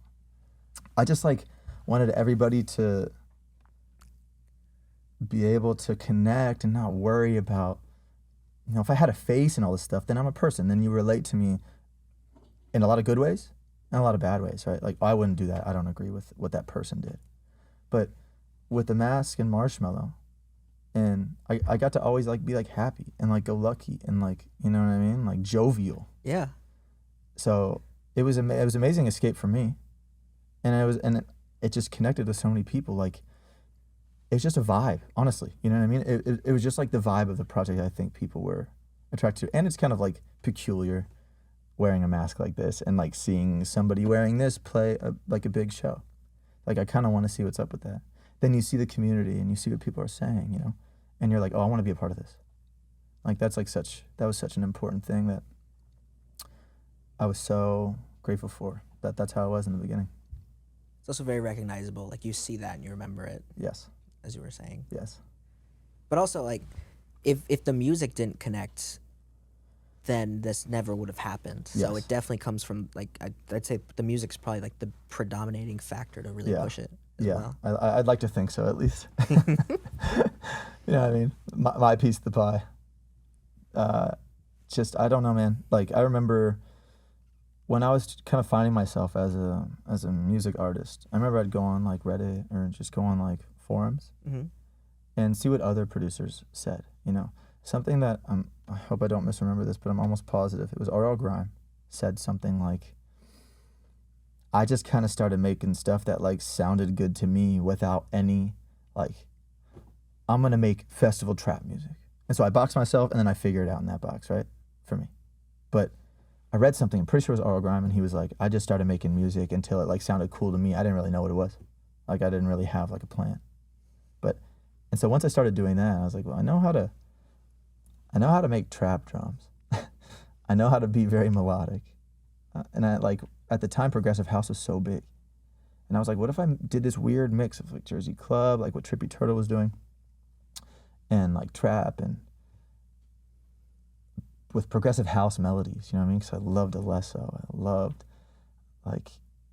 I just like wanted everybody to be able to connect and not worry about, you know, if I had a face and all this stuff, then I'm a person. Then you relate to me in a lot of good ways and a lot of bad ways, right? Like I wouldn't do that. I don't agree with what that person did. But with the mask and Marshmello, and I got to always like be like happy and like go lucky and like, you know what I mean? Like jovial. Yeah. So it was amazing escape for me. And it just connected with so many people. Like it was just a vibe, honestly. You know what I mean? It was just like the vibe of the project I think people were attracted to. And it's kind of like peculiar wearing a mask like this and like seeing somebody wearing this play like a big show. Like I kind of want to see what's up with that. Then you see the community and you see what people are saying, you know, and you're like, oh, I want to be a part of this. Like that was such an important thing that I was so grateful for. That's how it was in the beginning. It's also very recognizable. Like you see that and you remember it. Yes. As you were saying. Yes. But also like if the music didn't connect, then this never would have happened. So Yes. it definitely comes from like I'd say the music's probably like the predominating factor to really push it as well. I'd like to think so at least. You know what I mean? My piece of the pie. Just I don't know, man. Like I remember when I was kind of finding myself as a music artist, I remember I'd go on like Reddit or just go on like forums and see what other producers said, you know. Something that I hope I don't misremember this, but I'm almost positive. It was R.L. Grime said something like, I just kind of started making stuff that like sounded good to me without any like, I'm going to make festival trap music. And so I boxed myself, and then I figured it out in that box, right, for me. But I read something, I'm pretty sure it was Oral Grime, and he was like, I just started making music until it like sounded cool to me. I didn't really know what it was. Like I didn't really have like a plan. And so once I started doing that, I was like, well, I know how to make trap drums. I know how to be very melodic. And I like, at the time, Progressive House was so big. And I was like, what if I did this weird mix of like Jersey Club, like what Trippy Turtle was doing, and like trap, and with progressive house melodies, you know what I mean? Because I loved Alesso. I loved like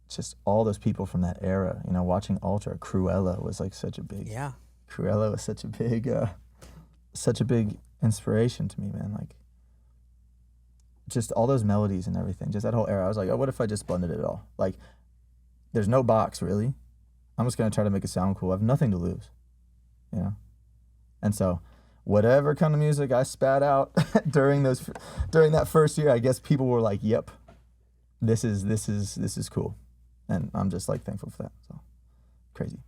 just all those people from that era. You know, watching Ultra, Cruella was like such a big... Yeah. Cruella was such a big inspiration to me, man. Like, just all those melodies and everything, just that whole era. I was like, oh, what if I just blended it all? Like, there's no box, really. I'm just gonna try to make it sound cool. I have nothing to lose, you know? And so, whatever kind of music I spat out during that first year, I guess people were like, yep, this is cool. And I'm just like thankful for that, so crazy.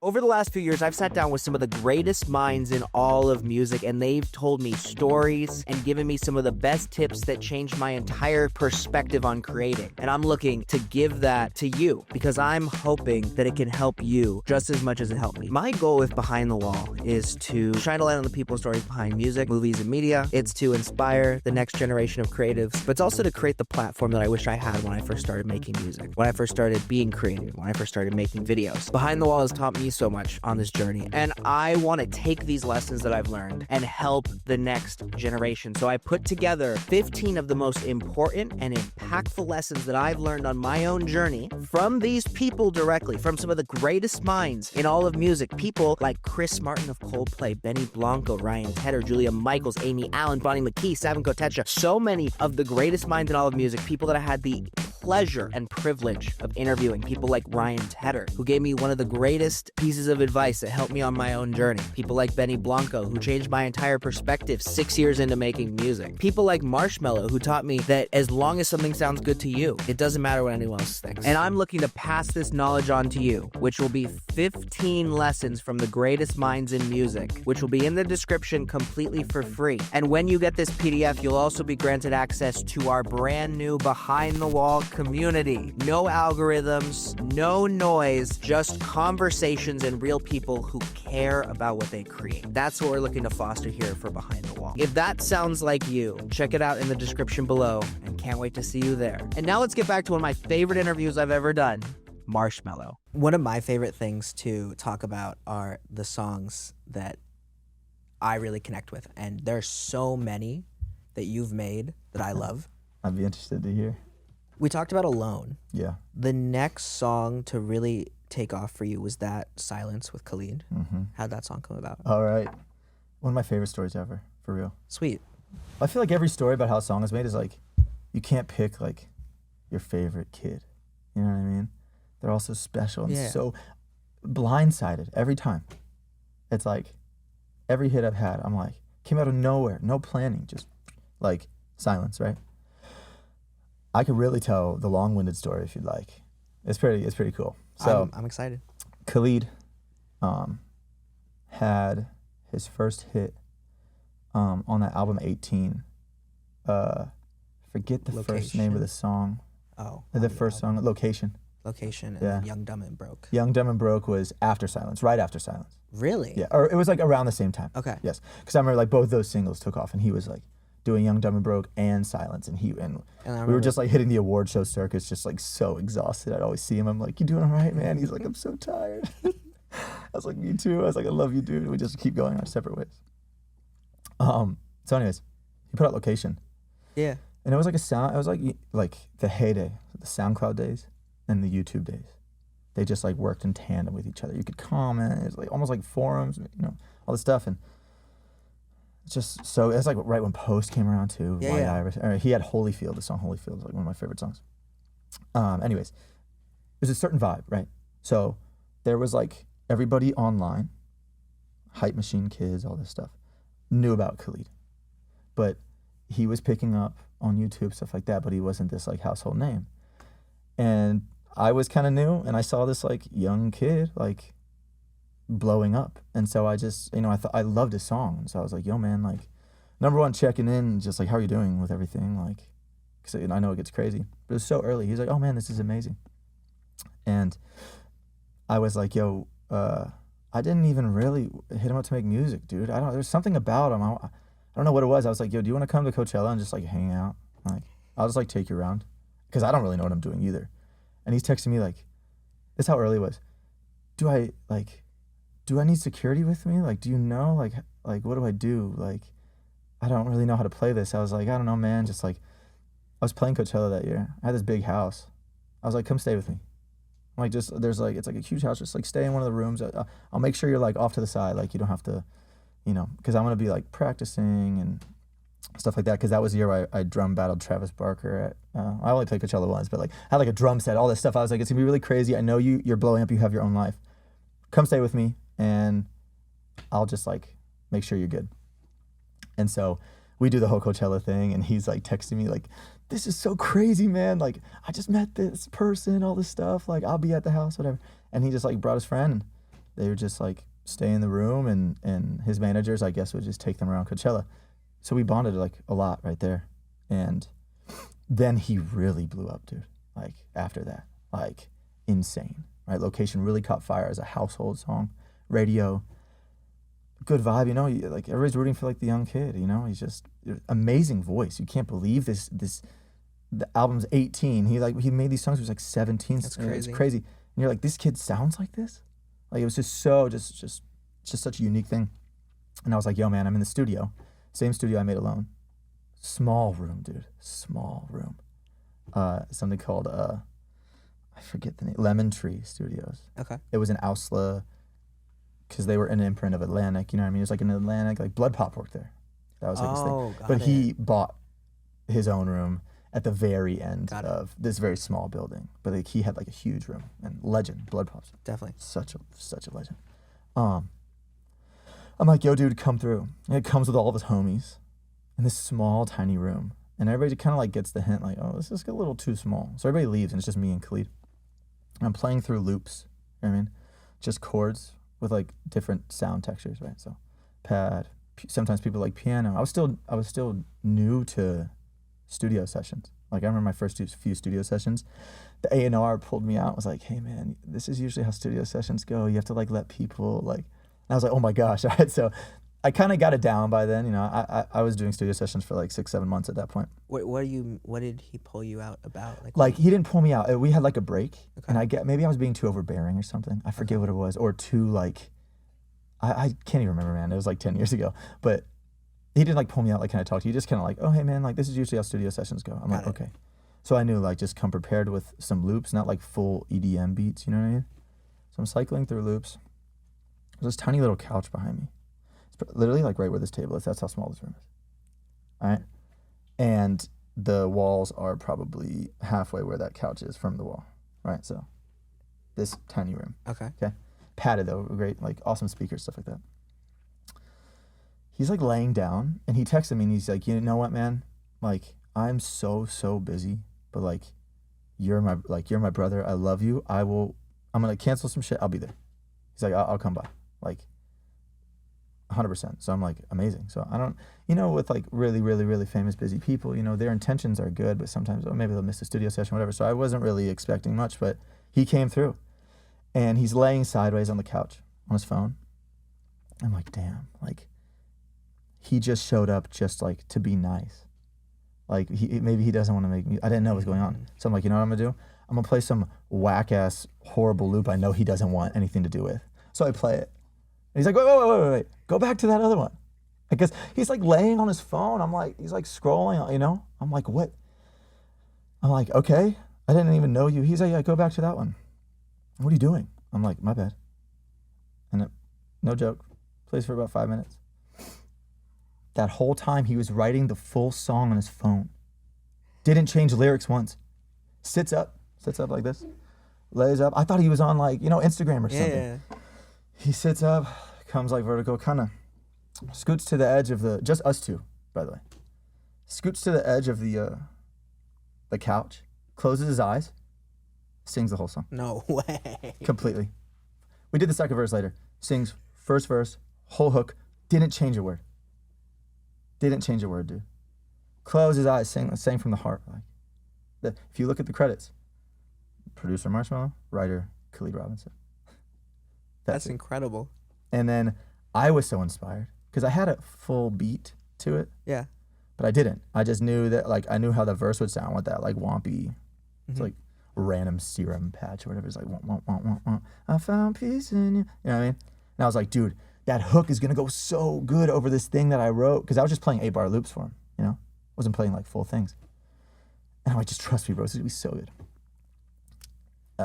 Over the last few years, I've sat down with some of the greatest minds in all of music, and they've told me stories and given me some of the best tips that changed my entire perspective on creating. And I'm looking to give that to you because I'm hoping that it can help you just as much as it helped me. My goal with Behind the Wall is to shine a light on the people stories behind music, movies, and media. It's to inspire the next generation of creatives, but it's also to create the platform that I wish I had when I first started making music, when I first started being creative, when I first started making videos. Behind the Wall has taught me so much on this journey, and I want to take these lessons that I've learned and help the next generation. So I put together 15 of the most important and impactful lessons that I've learned on my own journey from these people directly, from some of the greatest minds in all of music. People like Chris Martin of Coldplay, Benny Blanco, Ryan Tedder, Julia Michaels, Amy Allen, Bonnie McKee, Savin Kotecha. So many of the greatest minds in all of music, people that I had the pleasure and privilege of interviewing. People like Ryan Tedder, who gave me one of the greatest pieces of advice that helped me on my own journey. People like Benny Blanco, who changed my entire perspective 6 years into making music. People like Marshmello, who taught me that as long as something sounds good to you, it doesn't matter what anyone else thinks. And I'm looking to pass this knowledge on to you, which will be 15 lessons from the greatest minds in music, which will be in the description completely for free. And when you get this PDF, you'll also be granted access to our brand new Behind the Wall community. No algorithms, no noise, just conversations and real people who care about what they create. That's what we're looking to foster here for Behind the Wall. If that sounds like you, check it out in the description below, and can't wait to see you there. And now let's get back to one of my favorite interviews I've ever done, Marshmello. One of my favorite things to talk about are the songs that I really connect with, and there's so many that you've made that I love. I'd be interested to hear. We talked about Alone. Yeah. The next song to really take off for you was that Silence with Khalid. Mm-hmm. How'd that song come about? All right. One of my favorite stories ever, for real. Sweet. I feel like every story about how a song is made is like, you can't pick like your favorite kid. You know what I mean? They're all so special and so blindsided every time. It's like every hit I've had, I'm like, came out of nowhere, no planning, just like silence, right? I could really tell the long-winded story if you'd like. It's pretty cool. So I'm excited. Khalid had his first hit on that album 18. Forget the first name of the song. Oh. The first song, Location. Location and Yeah. Young, Dumb, and Broke. Young, Dumb, and Broke was after Silence, right after Silence. Really? Yeah, or it was like around the same time. Okay. Yes, because I remember like both those singles took off, and he was like doing Young, Dumb, and Broke and Silence, and we were just like hitting the award show circuits, just like so exhausted. I'd always see him. I'm like, "You doing all right, man?" He's like, "I'm so tired." I was like, "Me too." I was like, "I love you, dude." We just keep going our separate ways. So anyways, he put out Location. Yeah. And it was like it was like the heyday, the SoundCloud days and the YouTube days. They just like worked in tandem with each other. You could comment, it was like almost like forums, you know, all this stuff. And it's just so, it's like right when Post came around too. Yeah, yeah. Iris, he had Holyfield, the song Holyfield is like one of my favorite songs. Anyways, there's a certain vibe, right? So there was like everybody online, Hype Machine kids, all this stuff, knew about Khalid. But he was picking up on YouTube, stuff like that, but he wasn't this like household name. And I was kind of new, and I saw this like young kid like blowing up. And so I just, I loved his song. And so I was like, yo, man, like, number one, checking in, just like, how are you doing with everything? Like, because I know it gets crazy. But it was so early. He's like, oh, man, this is amazing. And I was like, yo, I didn't even really hit him up to make music, dude. There's something about him. I don't know what it was. I was like, yo, do you want to come to Coachella and just like hang out? Like, I'll just like take you around. Because I don't really know what I'm doing either. And he's texting me like, this is how early it was. Do I need security with me? Like, do you know? Like what do I do? Like, I don't really know how to play this. I was like, I don't know, man. Just like, I was playing Coachella that year. I had this big house. I was like, come stay with me. I'm like, it's like a huge house. Just like stay in one of the rooms. I'll make sure you're like off to the side. Like, you don't have to, because I'm going to be like practicing and stuff like that. Because that was the year I drum battled Travis Barker at, I only played Coachella once, but like I had like a drum set, all this stuff. I was like, it's going to be really crazy. I know you're blowing up. You have your own life. Come stay with me and I'll just like make sure you're good. And so we do the whole Coachella thing and he's like texting me like, this is so crazy, man. Like, I just met this person, all this stuff. Like, I'll be at the house, whatever. And he just like brought his friend. And they would just like stay in the room and his managers, I guess, would just take them around Coachella. So we bonded like a lot right there. And then he really blew up, dude. Like after that, like insane, right? Location really caught fire as a household song. Radio, good vibe, like everybody's rooting for like the young kid, he's just amazing voice. You can't believe this, the album's 18. He made these songs when he was like 17. That's crazy. It's crazy. And you're like, this kid sounds like this? Like it was just so, just such a unique thing. And I was like, yo man, I'm in the studio. Same studio I made alone. Small room, dude, small room. Something called, I forget the name, Lemon Tree Studios. Okay. It was in Ausla, because they were an imprint of Atlantic, you know what I mean? It was like an Atlantic, like Blood Pop worked there. That was like his thing. But he bought his own room at the very end of this very small building. But like, he had like a huge room. And legend, Blood Pop's Definitely. such a legend. I'm like, yo, dude, come through. And it comes with all of his homies in this small, tiny room. And everybody kind of like gets the hint, like, oh, this is a little too small. So everybody leaves, and it's just me and Khalid. And I'm playing through loops, you know what I mean? Just chords with like different sound textures, right? So pad, sometimes people like piano. I was still new to studio sessions. Like I remember my first few studio sessions, the A&R pulled me out, was like, hey man, this is usually how studio sessions go. You have to like let people like, and I was like, oh my gosh. All right, so I kind of got it down by then. I was doing studio sessions for like 6-7 months at that point. What did he pull you out about? Like he didn't pull me out. We had like a break, and maybe I was being too overbearing or something. I forget what it was, or too like, I can't even remember, man. It was like 10 years ago. But he didn't like pull me out like, can I talk to you? Just kind of like, oh hey man, like this is usually how studio sessions go. I'm like, okay. So I knew like just come prepared with some loops, not like full EDM beats. You know what I mean? So I'm cycling through loops. There's this tiny little couch behind me. It's literally like right where this table is. That's how small this room is. All right. And the walls are probably halfway where that couch is from the wall. Right. So this tiny room. Okay. Padded though, great, like awesome speakers, stuff like that. He's like laying down and he texted me and he's like, you know what, man? Like, I'm so busy, but like, you're my brother. I love you. I'm gonna cancel some shit. I'll be there. He's like, I'll come by. Like, 100%. So I'm like, amazing. So I don't, with like really famous busy people, their intentions are good, but sometimes maybe they'll miss a studio session, whatever. So I wasn't really expecting much, but he came through and he's laying sideways on the couch on his phone. I'm like, damn, like he just showed up just like to be nice. Like maybe he doesn't want to make me, I didn't know what was going on. So I'm like, you know what I'm gonna do? I'm gonna play some whack ass horrible loop I know he doesn't want anything to do with. So I play it. And he's like, wait, go back to that other one. I guess he's like laying on his phone. I'm like, he's like scrolling, I'm like, what? I'm like, okay, I didn't even know you. He's like, yeah, go back to that one. What are you doing? I'm like, my bad. And no joke, plays for about 5 minutes. That whole time he was writing the full song on his phone. Didn't change lyrics once. Sits up like this, lays up. I thought he was on like, Instagram or something. Yeah. He sits up, comes like vertical, kind of scoots to the edge of just us two, by the way. Scoots to the edge of the couch, closes his eyes, sings the whole song. No way. Completely. We did the second verse later. sings first verse, whole hook, didn't change a word. Didn't change a word, dude. Close his eyes, sang from the heart. Like, if you look at the credits, producer Marshmello, writer Khalid Robinson. That's incredible. And then I was so inspired because I had a full beat to it. Yeah. But I didn't. I just knew that, like, I knew how the verse would sound with that, like, wompy. It's like random serum patch or whatever. It's like, womp. I found peace in you. You know what I mean? And I was like, dude, that hook is going to go so good over this thing that I wrote. Because I was just playing 8-bar loops for him, you know? Wasn't playing, like, full things. And I'm like, just trust me, bro. This is going to be so good.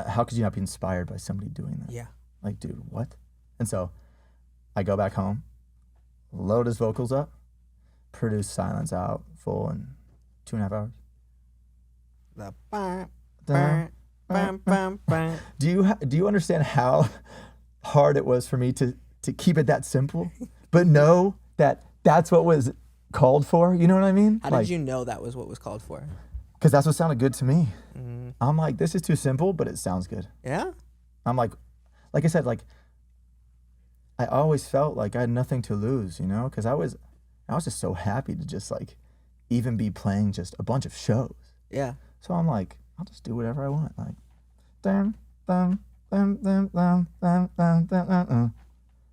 How could you not be inspired by somebody doing that? Yeah. Like, dude, what? And so I go back home, load his vocals up, produce Silence out full in 2.5 hours. The bam, bam, bam, bam, bam. Do you understand how hard it was for me to keep it that simple, but know that that's what was called for? You know what I mean? How did you know that was what was called for? Because that's what sounded good to me. I'm like, this is too simple, but it sounds good. Yeah? I'm like I said, like, I always felt like I had nothing to lose, you know? Because I was just so happy to just, like, even be playing just a bunch of shows. Yeah. So I'm like, I'll just do whatever I want. Like,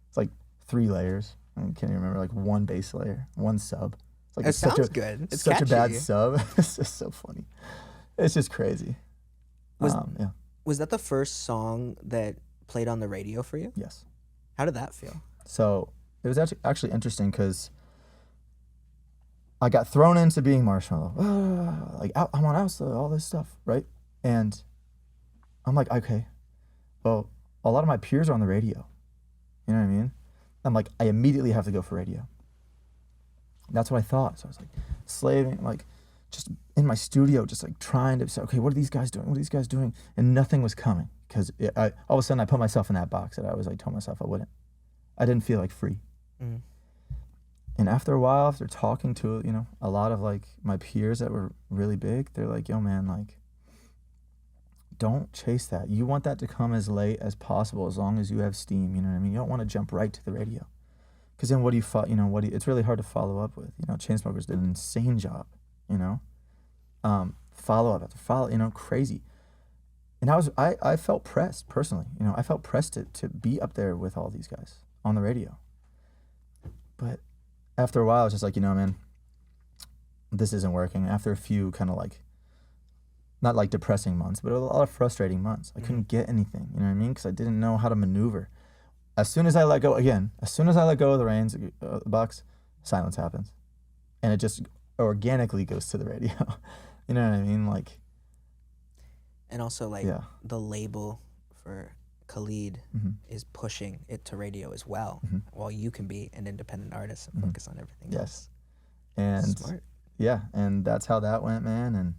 it's like 3 layers. I can't even remember, like 1 bass layer, 1 sub. It's like It sounds good. It's such a bad catchy. sub. It's just so funny. It's just crazy. Yeah. Was that the first song that played on the radio for you? Yes. How did that feel? So it was actually interesting because I got thrown into being Marshmello. Like, I'm on Outside, all this stuff, right? And I'm like, okay, well, a lot of my peers are on the radio. You know what I mean? I'm like, I immediately have to go for radio. That's what I thought. So I was like slaving, like just in my studio, just like trying to say, okay, what are these guys doing? What are these guys doing? And nothing was coming because all of a sudden I put myself in that box that I was like, told myself I wouldn't. I didn't feel like free. Mm. And after a while, after talking to, you know, a lot of like my peers that were really big, they're like, yo man, like, don't chase that. You want that to come as late as possible as long as you have steam, you know what I mean? You don't want to jump right to the radio. Because then it's really hard to follow up with. You know, Chainsmokers did an insane job, you know? Follow up after follow, you know, crazy. And I felt pressed personally, you know, I felt pressed to be up there with all these guys on the radio. But after a while, I was just like, you know, man, this isn't working. After a few kind of like, not like depressing months, but a lot of frustrating months. I couldn't get anything, you know what I mean? Because I didn't know how to maneuver. As soon as I let go of the reins, the box, silence happens. And it just organically goes to the radio. You know what I mean? Like. And also, like, the label for Khalid is pushing it to radio as well, while you can be an independent artist and focus on everything else. And smart. Yeah, and that's how that went, man. And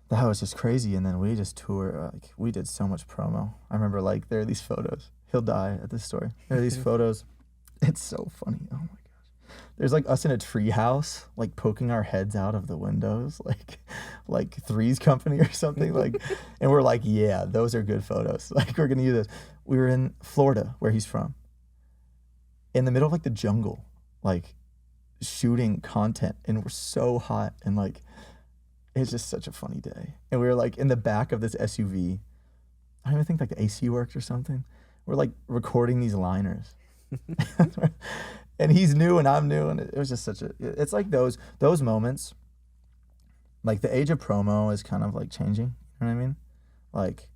that was just crazy. And then we just toured. Like, we did so much promo. I remember, like, there are these photos. He'll die at this story. There are these photos. It's so funny. Oh my gosh. There's like us in a treehouse, like poking our heads out of the windows, like Three's Company or something. Like, and we're like, yeah, those are good photos. Like, we're gonna use this. We were in Florida, where he's from, in the middle of like the jungle, like shooting content, and we're so hot, and like it's just such a funny day. And we were like in the back of this SUV. I don't even think like the AC worked or something. We're like recording these liners. And he's new and I'm new, and it was just it's like those moments, like the age of promo is kind of like changing, you know what I mean? Like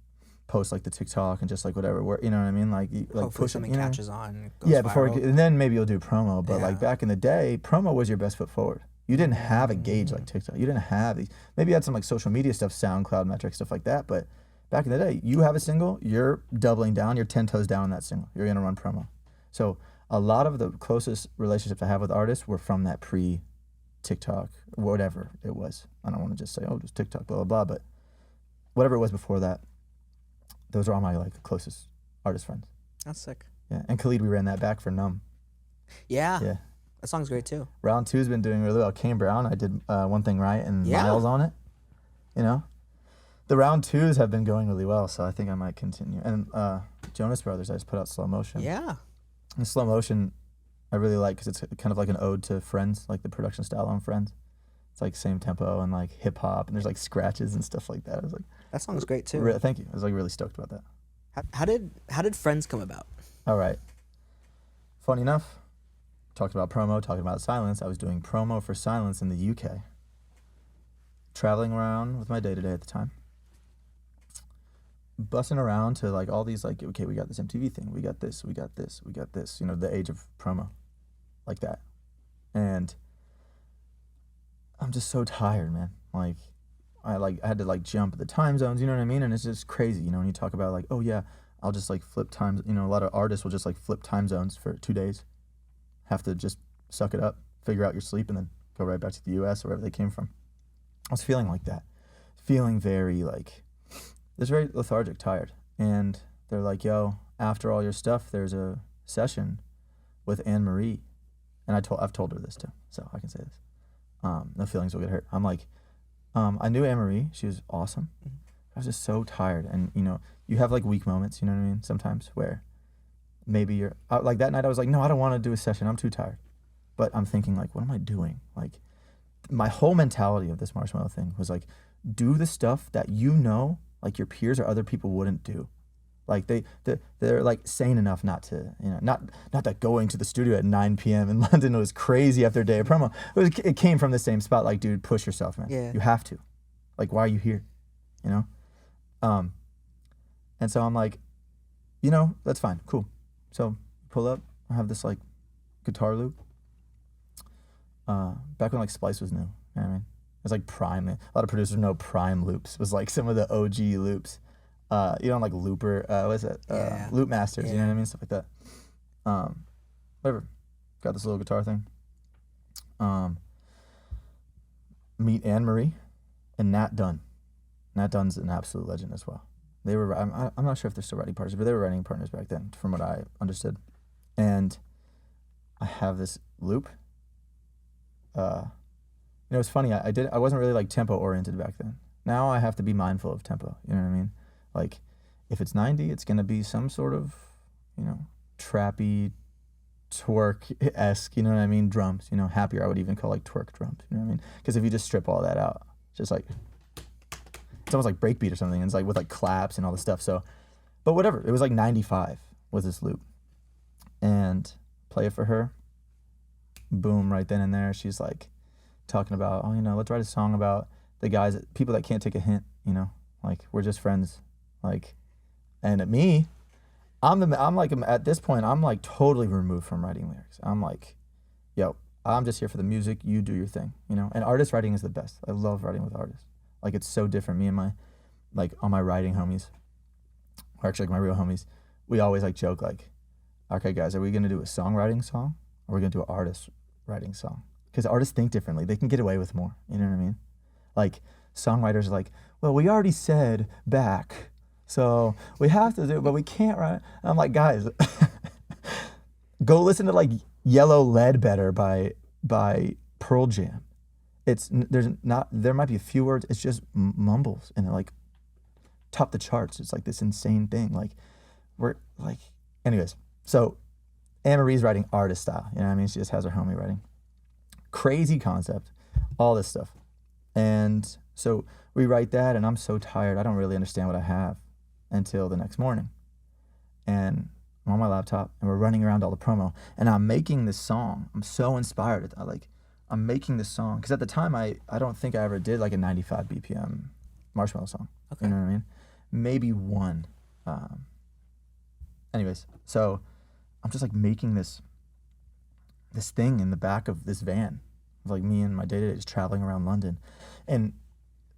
post like the TikTok and just like whatever, you know what I mean? Like Hopefully something catches on and goes yeah, viral. and then maybe you'll do promo, but like back in the day, promo was your best foot forward. You didn't have a gauge like TikTok. You didn't have these, maybe you had some like social media stuff, SoundCloud metrics, stuff like that, but back in the day, you have a single, you're doubling down, you're 10 toes down on that single. You're gonna run promo. So a lot of the closest relationships I have with artists were from that pre-TikTok, whatever it was. I don't want to just say, oh, just TikTok, blah, blah, blah, but whatever it was before that, those are all my like closest artist friends. That's sick. Yeah, and Khalid, we ran that back for Numb. Yeah. Yeah. That song's great too. Round 2's been doing really well. Kane Brown, I did One Thing Right and Miles on it, you know? the round 2s have been going really well, so I think I might continue. And Jonas Brothers, I just put out Slow Motion. Yeah. And Slow Motion, I really like because it's kind of like an ode to Friends, like the production style on Friends. It's like same tempo and like hip hop, and there's like scratches and stuff like that. I was like, That song's great too. thank you. I was like really stoked about that. How did Friends come about? All right. Funny enough, talked about promo, talking about Silence. I was doing promo for Silence in the UK. Traveling around with my day-to-day at the time. Bussing around to like all these like, okay, we got this MTV thing, we got this, you know, the age of promo, like that. And I'm just so tired, man. Like, I had to like jump at the time zones, you know what I mean? And it's just crazy, you know, when you talk about like, oh yeah, I'll just like flip times, you know, a lot of artists will just like flip time zones for 2 days. Have to just suck it up, figure out your sleep, and then go right back to the US or wherever they came from. I was feeling like that. Feeling very like, just very lethargic, tired. And they're like, yo, after all your stuff, there's a session with Anne-Marie. And I've told her this too, so I can say this. No feelings will get hurt. I'm like, I knew Anne-Marie. She was awesome. I was just so tired. And, you know, you have like weak moments, you know what I mean? Sometimes where maybe you're, like that night I was like, no, I don't want to do a session. I'm too tired. But I'm thinking like, what am I doing? Like, my whole mentality of this Marshmello thing was like, do the stuff that you know, like your peers or other people wouldn't do. Like they're like sane enough not to, you know, not that going to the studio at 9 p.m. in London was crazy after a day of promo. It came from the same spot. Like, dude, push yourself, man. Yeah. You have to. Like, why are you here? You know? And so I'm like, you know, that's fine, cool. So pull up. I have this like guitar loop. Back when like Splice was new, you know what I mean? It was like Prime. A lot of producers know Prime loops. It was like some of the OG loops. You know, like Looper, what is it? Yeah. Loop Masters, you know what I mean? Stuff like that. Whatever. Got this little guitar thing. Meet Anne-Marie and Nat Dunn. Nat Dunn's an absolute legend as well. They were, I'm not sure if they're still writing partners, but they were writing partners back then, from what I understood. And I have this loop. You know, it's funny, I wasn't really like tempo oriented back then. Now I have to be mindful of tempo, you know what I mean? Like, if it's 90, it's gonna be some sort of, you know, trappy, twerk-esque, you know what I mean, drums, you know, happier I would even call like twerk drums, you know what I mean? Because if you just strip all that out, just like, it's almost like breakbeat or something, and it's like with like claps and all this stuff, so, but whatever, it was like 95 was this loop. And play it for her, boom, right then and there, she's like talking about, oh, you know, let's write a song about the guys, people that can't take a hint, you know, like, we're just friends, like, and at me, I'm like, at this point, I'm like totally removed from writing lyrics. I'm like, yo, I'm just here for the music, you do your thing, you know, and artist writing is the best. I love writing with artists. Like, it's so different. Me and my, like, all my writing homies, or actually like my real homies, we always like joke like, okay guys, are we gonna do a songwriting song, or are we gonna do an artist writing song? Because artists think differently. They can get away with more, you know what I mean? Like, songwriters are like, well, we already said back, so we have to do it, but we can't write. And I'm like, guys, go listen to like Yellow Lead Better by Pearl Jam. There might be a few words, it's just mumbles, and it like top the charts. It's like this insane thing. Like, we're like, anyways, so Anne-Marie's writing artist style, you know what I mean? She just has her homie writing. Crazy concept, all this stuff. And so we write that, and I'm so tired, I don't really understand what I have until the next morning. And I'm on my laptop, and we're running around all the promo, and I'm making this song. I'm so inspired. I'm making this song, because at the time, I don't think I ever did like a 95 BPM Marshmello song. Okay. You know what I mean? Maybe one. Anyways, so I'm just like making this thing in the back of this van, like me and my day-to-day just traveling around London. And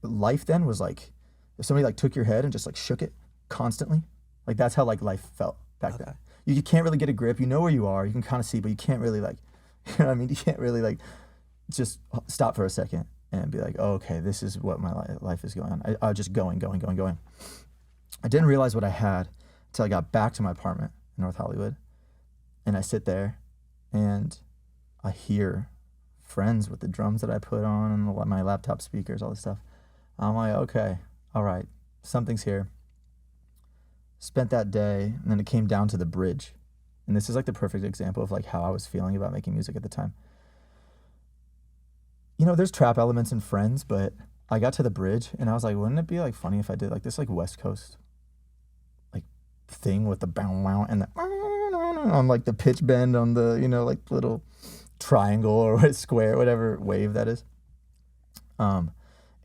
life then was like, if somebody like took your head and just like shook it constantly, like that's how like life felt back then. You can't really get a grip. You know where you are. You can kind of see, but you can't really like, you know what I mean? You can't really like just stop for a second and be like, oh, okay, this is what my life is going on. I was just going. I didn't realize what I had until I got back to my apartment in North Hollywood. And I sit there and I hear Friends with the drums that I put on and my laptop speakers, all this stuff. I'm like, okay, all right, something's here. Spent that day, and then it came down to the bridge. And this is like the perfect example of like how I was feeling about making music at the time. You know, there's trap elements in Friends, but I got to the bridge and I was like, wouldn't it be like funny if I did like this like West Coast like thing with the bow wow and the on like the pitch bend on the, you know, like little triangle or square, whatever wave that is. And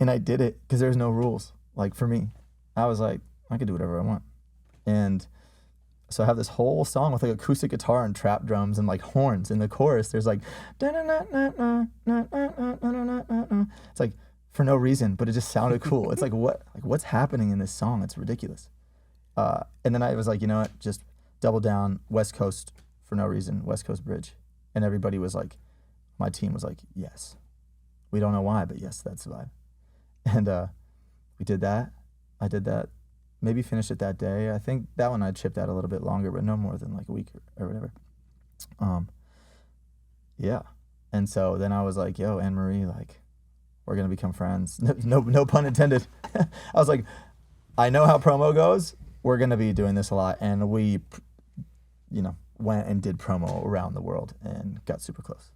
I did it because there's no rules. Like for me, I was like, I could do whatever I want. And so I have this whole song with like acoustic guitar and trap drums and like horns. In the chorus, there's like, it's like for no reason, but it just sounded cool. It's like what's happening in this song? It's ridiculous. And then I was like, you know what? Just double down, West Coast for no reason, West Coast Bridge. And everybody was like, my team was like, yes. We don't know why, but yes, that's the vibe. And we did that. I did that. Maybe finished it that day. I think that one I chipped out a little bit longer, but no more than like a week or whatever. Yeah. And so then I was like, yo, Anne-Marie, like, we're going to become friends. No pun intended. I was like, I know how promo goes. We're going to be doing this a lot. And we, you know, went and did promo around the world and got super close.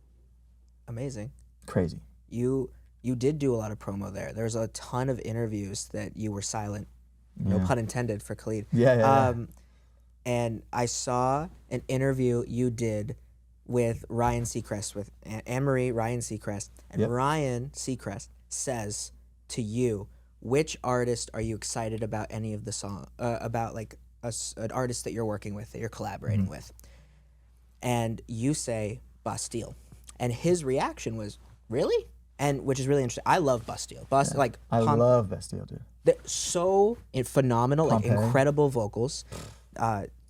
Amazing. Crazy. You did do a lot of promo there. There's a ton of interviews that you were silent. No pun intended for Khalid. Yeah. And I saw an interview you did with Ryan Seacrest, with Anne-Marie, Ryan Seacrest. And Ryan Seacrest says to you, which artist are you excited about any of the song, about like an artist that you're working with, that you're collaborating with? And you say Bastille. And his reaction was, really? And which is really interesting. I love Bastille. I love Bastille, dude. So phenomenal, like incredible vocals.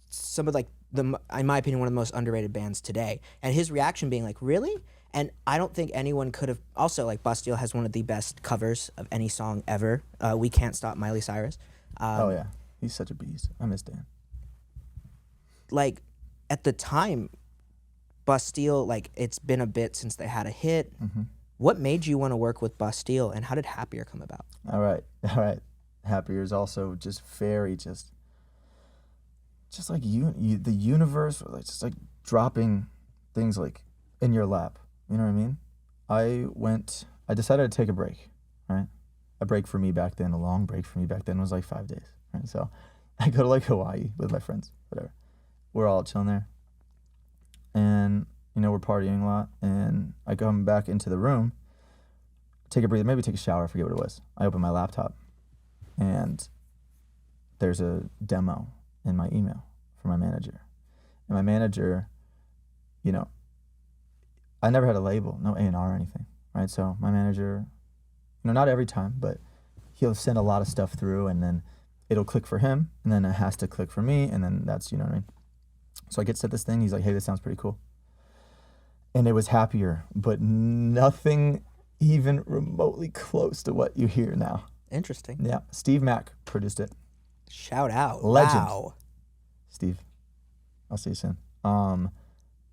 Some of like in my opinion, one of the most underrated bands today. And his reaction being like, really? And I don't think anyone could have. Also, like Bastille has one of the best covers of any song ever. We Can't Stop Miley Cyrus. Oh yeah, he's such a beast. I miss Dan. Like at the time, Bastille, like it's been a bit since they had a hit. What made you want to work with Bastille, and how did Happier come about? All right. Happier is also just very just like the universe, like just like dropping things like in your lap. You know what I mean? I decided to take a break, right? A break for me back then, a long break for me back then was like 5 days, right? So I go to like Hawaii with my friends, whatever. We're all chilling there. And you know, we're partying a lot, and I come back into the room, take a breather, maybe take a shower, I forget what it was. I open my laptop, and there's a demo in my email from my manager. And my manager, you know, I never had a label, no A&R or anything, right? So my manager, you know, not every time, but he'll send a lot of stuff through, and then it'll click for him, and then it has to click for me, and then that's, you know what I mean? So I get sent this thing, he's like, hey, this sounds pretty cool. And it was Happier, but nothing even remotely close to what you hear now. Interesting. Yeah, Steve Mack produced it. Shout out. Legend. Wow. Steve, I'll see you soon.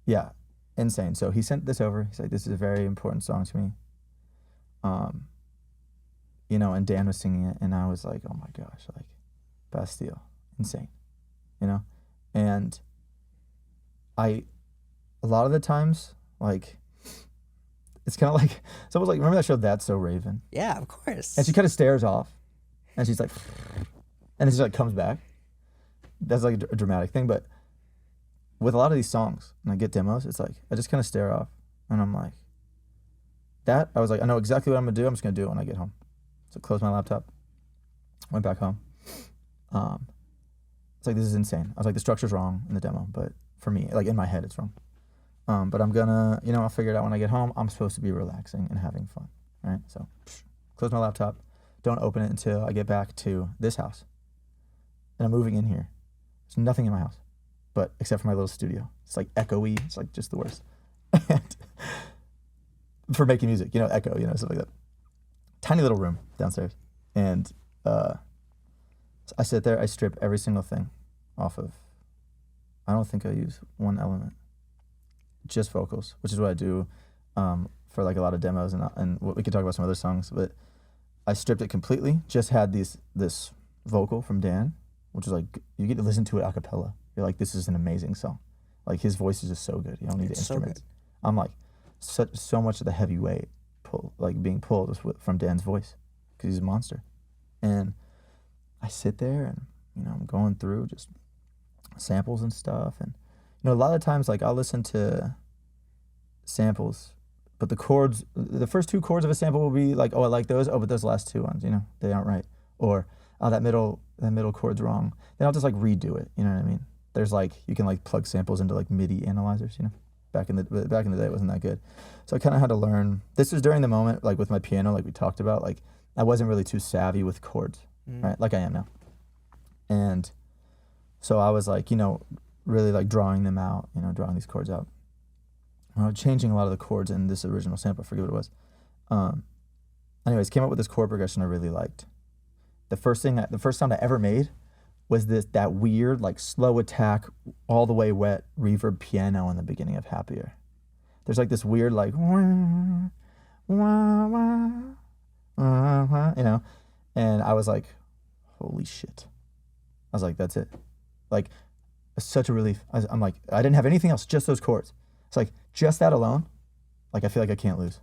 Yeah, insane. So he sent this over. He's like, this is a very important song to me. You know, and Dan was singing it, and I was like, oh my gosh, like, Bastille, insane, you know? And a lot of the times, like, it's kind of like, someone's like, remember that show That's So Raven? Yeah, of course. And she kind of stares off, and she's like, and it just like comes back. That's like a dramatic thing, but with a lot of these songs, when I get demos, it's like, I just kind of stare off, and I'm like, I was like, I know exactly what I'm gonna do, I'm just gonna do it when I get home. So close my laptop, went back home. It's like, this is insane. I was like, the structure's wrong in the demo, but for me, like in my head, it's wrong. But I'm gonna, you know, I'll figure it out when I get home. I'm supposed to be relaxing and having fun, right? So close my laptop, don't open it until I get back to this house. And I'm moving in here. There's nothing in my house, but except for my little studio. It's like echoey, it's like just the worst. And for making music, you know, echo, you know, stuff like that. Tiny little room downstairs. And I sit there, I strip every single thing off of, I don't think I use one element. Just vocals, which is what I do for like a lot of demos, and we could talk about some other songs, but I stripped it completely. Just had this vocal from Dan, which is like, you get to listen to it a cappella. You're like, this is an amazing song. Like, his voice is just so good. You don't need the instruments. So I'm like, so much of the heavy weight being pulled is from Dan's voice, because he's a monster. And I sit there and, I'm going through just samples and stuff. And, a lot of times, like, I'll listen to samples, but the first 2 chords of a sample will be like, oh, I like those. Oh, but those last 2 ones, they aren't right. Or, oh, that middle chord's wrong. Then I'll just like redo it. You know what I mean? There's like, you can like plug samples into like MIDI analyzers, Back in the day, it wasn't that good. So I kind of had to learn. This was during the moment, like with my piano, like we talked about, like I wasn't really too savvy with chords, right? Like I am now. And so I was like, really like drawing them out, drawing these chords out. I was changing a lot of the chords in this original sample. I forget what it was. Anyways, came up with this chord progression I really liked. The first sound I ever made was that weird, like slow attack, all the way wet reverb piano in the beginning of Happier. There's like this weird, like, wah, wah, wah, wah, wah, and I was like, holy shit. I was like, that's it. Like, it's such a relief. I'm like, I didn't have anything else, just those chords. It's like, just that alone, like, I feel like I can't lose.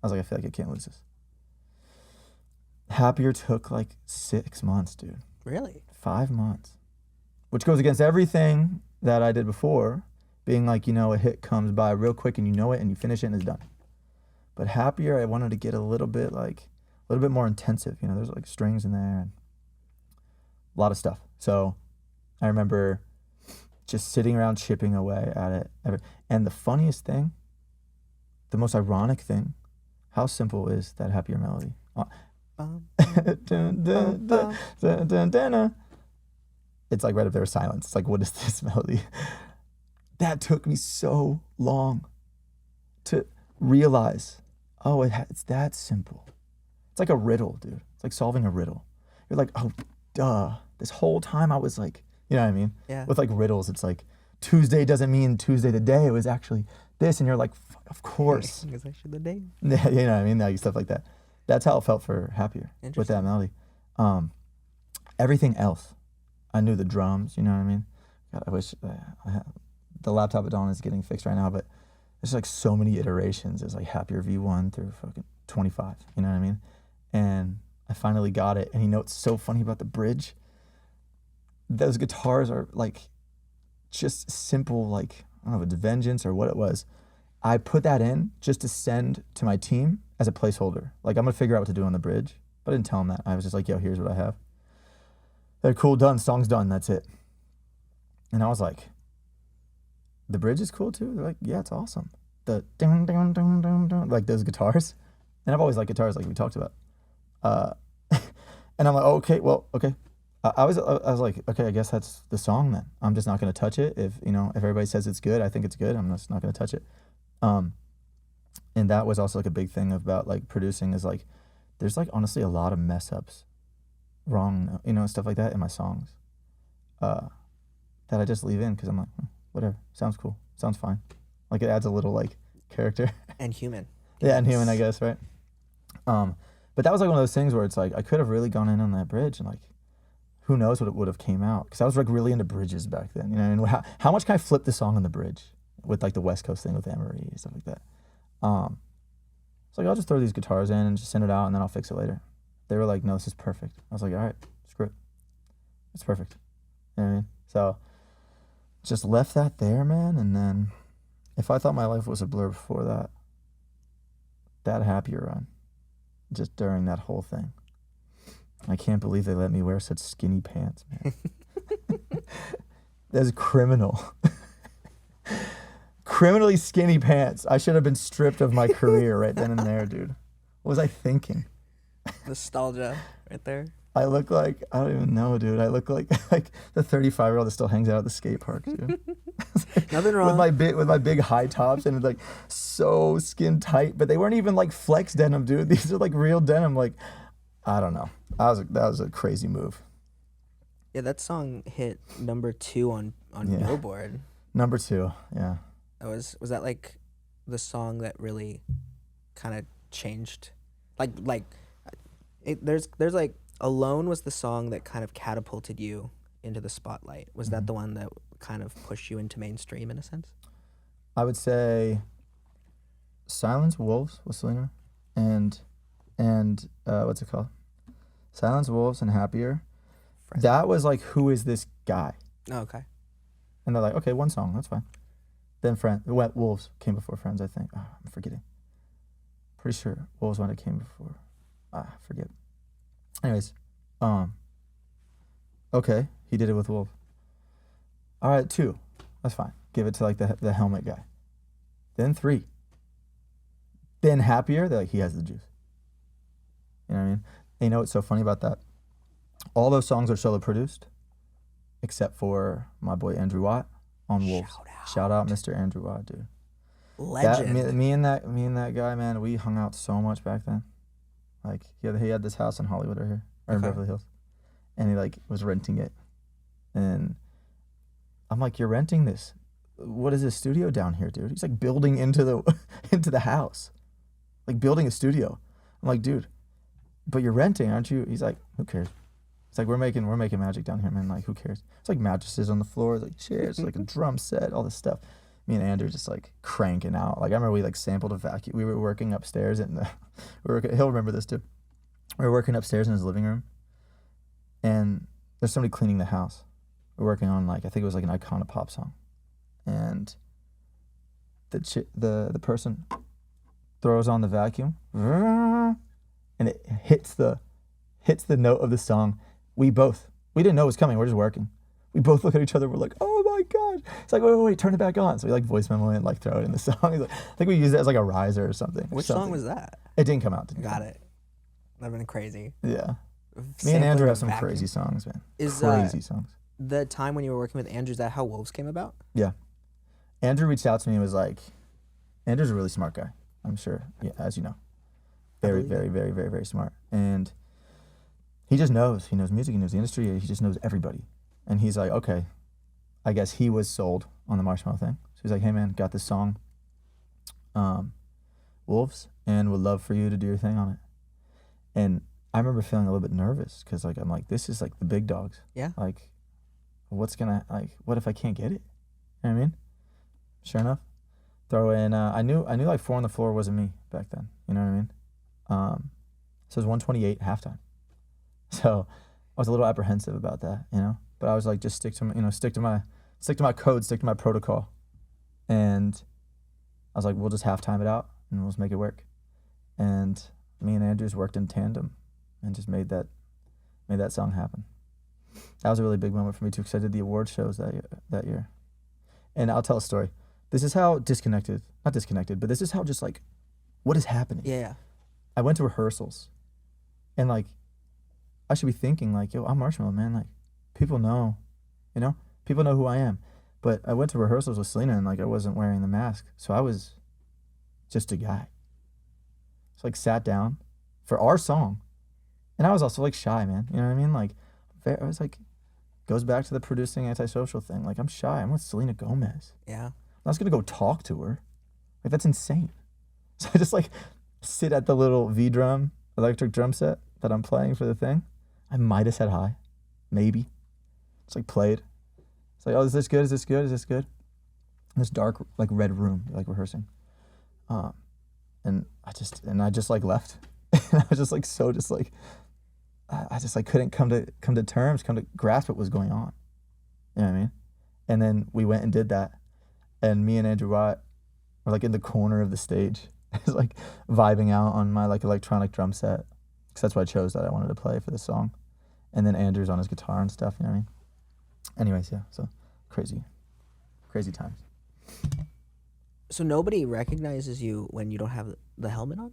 I was like, I feel like I can't lose this. Happier took like 6 months, dude. Really? 5 months. Which goes against everything that I did before, being like, a hit comes by real quick and you know it and you finish it and it's done. But Happier, I wanted to get a little bit more intensive. There's like strings in there and a lot of stuff. So I remember just sitting around chipping away at it. And the funniest thing, the most ironic thing, how simple is that Happier melody? It's like right up there with silence. It's like, what is this melody? That took me so long to realize, oh, it's that simple. It's like a riddle, dude. It's like solving a riddle. You're like, oh, duh. This whole time I was like, you know what I mean? Yeah. With like riddles, it's like Tuesday doesn't mean Tuesday the day. It was actually this. And you're like, of course. It's actually the day. Yeah, you know what I mean? Like stuff like that. That's how it felt for Happier with that melody. Everything else, I knew the drums, you know what I mean? God, I wish the laptop at Dawn is getting fixed right now, but there's like so many iterations. There's like Happier V1 through fucking 25, you know what I mean? And I finally got it. And what's so funny about the bridge? Those guitars are like just simple, like, I don't know if it's Vengeance or what it was. I put that in just to send to my team as a placeholder. Like, I'm gonna figure out what to do on the bridge. But I didn't tell them that. I was just like, yo, here's what I have. They're cool, done, song's done, that's it. And I was like, the bridge is cool too? They're like, yeah, it's awesome. The dun, dun, dun, dun, dun, like those guitars. And I've always liked guitars, like we talked about. And I'm like, oh, okay, well, okay. I was like, okay, I guess that's the song then. I'm just not gonna touch it. If everybody says it's good, I think it's good. I'm just not gonna touch it. And that was also like a big thing about like producing is like, there's like honestly a lot of mess ups, wrong, stuff like that in my songs, that I just leave in because I'm like, whatever, sounds cool, sounds fine. Like it adds a little like character. And human. Yeah, and human, I guess, right? But that was like one of those things where it's like, I could have really gone in on that bridge and like, who knows what it would have came out. Because I was like really into bridges back then, and how much can I flip the song on the bridge with like the West Coast thing with Emery and stuff like that. It's like, I'll just throw these guitars in and just send it out and then I'll fix it later. They were like, no, this is perfect. I was like, all right, screw it. It's perfect. You know what I mean? So just left that there, man. And then if I thought my life was a blur before that, that Happier run, just during that whole thing, I can't believe they let me wear such skinny pants, man. That's criminal. Criminally skinny pants. I should have been stripped of my career right then and there, dude. What was I thinking? Nostalgia right there. I look like, I don't even know, dude. I look like the 35-year-old that still hangs out at the skate park, dude. Nothing wrong. With my big high tops and like so skin tight, but they weren't even like flex denim, dude. These are like real denim. Like, I don't know. That was a crazy move. Yeah, that song hit number 2 on Billboard. Number 2, yeah. Was that like the song that really kind of changed? There's like Alone was the song that kind of catapulted you into the spotlight. Was that the one that kind of pushed you into mainstream in a sense? I would say Silence Wolves with Selena and what's it called? Silence Wolves and Happier. That was like, who is this guy? Oh, okay. And they're like, okay, one song, that's fine. Then Wolves came before Friends, I think. Oh, I'm forgetting. Pretty sure Wolves one that came before. I forget. Anyways, okay, he did it with Wolf. All right, 2, that's fine. Give it to like the helmet guy. Then 3. Then Happier, they're like, he has the juice. You know what I mean? And you know what's so funny about that? All those songs are solo produced, except for my boy Andrew Watt on Wolves. Shout out Mr. Andrew Watt, dude. Legend. Me and that guy, man, we hung out so much back then. Like he had this house in Hollywood right here, or in Beverly Hills, and he like was renting it, and I'm like, you're renting this? What is this studio down here, dude? He's like building into the house, like building a studio. I'm like, dude, but you're renting, aren't you? He's like, who cares? It's like we're making magic down here, man. Like, who cares? It's like mattresses on the floor, like chairs, like a drum set, all this stuff. Me and Andrew just like cranking out. Like I remember we like sampled a vacuum. We were working upstairs in the. He'll remember this too. We were working upstairs in his living room, and there's somebody cleaning the house. We're working on like, I think it was like an Icona Pop song, and the person throws on the vacuum, and it hits the note of the song. We didn't know it was coming. We're just working. We both look at each other. We're like, oh my God. It's like, wait, turn it back on. So we like voice memo and like throw it in the song. Like, I think we used it as like a riser or something. Which song was that? It didn't come out. Got it. That'd been crazy. Yeah. Me and Andrew have some crazy songs, man. Crazy songs. The time when you were working with Andrew, is that how Wolves came about? Yeah. Andrew reached out to me and was like, Andrew's a really smart guy, I'm sure, yeah, as you know. Very, very, very, very, very smart. And he just knows. He knows music, he knows the industry, he just knows everybody. And he's like, okay, I guess he was sold on the Marshmello thing. So he's like, hey man, got this song, Wolves, and would love for you to do your thing on it. And I remember feeling a little bit nervous because like I'm like, this is like the big dogs. Yeah. Like, what if I can't get it? You know what I mean? Sure enough, throw in. I knew like 4 on the Floor wasn't me back then. You know what I mean? So it was 128 halftime. So I was a little apprehensive about that, you know. But I was like, just stick to my code, stick to my protocol, and I was like, we'll just halftime it out and we'll just make it work. And me and Andrews worked in tandem and just made that song happen. That was a really big moment for me too, because I did the award shows that year. And I'll tell a story. This is how not disconnected, but this is how just like, what is happening? Yeah. I went to rehearsals, and like, I should be thinking like, yo, I'm Marshmello, man. Like, people know, you know, people know who I am. But I went to rehearsals with Selena, and like, I wasn't wearing the mask, so I was just a guy. So like, sat down for our song, and I was also like shy, man. You know what I mean? Like, I was like, goes back to the producing antisocial thing. Like, I'm shy. I'm with Selena Gomez. Yeah. I'm not gonna go talk to her. Like, that's insane. So I just like sit at the little V-drum, electric drum set that I'm playing for the thing. I might have said hi, maybe. It's like played. It's like, oh, is this good? Is this good? Is this good? In this dark, like red room, like rehearsing. And I just like left. And I was just like, I just like couldn't come to grasp what was going on. You know what I mean? And then we went and did that. And me and Andrew Watt were like in the corner of the stage. I was like vibing out on my like electronic drum set. Because that's what I chose that I wanted to play for this song. And then Andrew's on his guitar and stuff, you know what I mean? Anyways, yeah, so crazy times. So nobody recognizes you when you don't have the helmet on?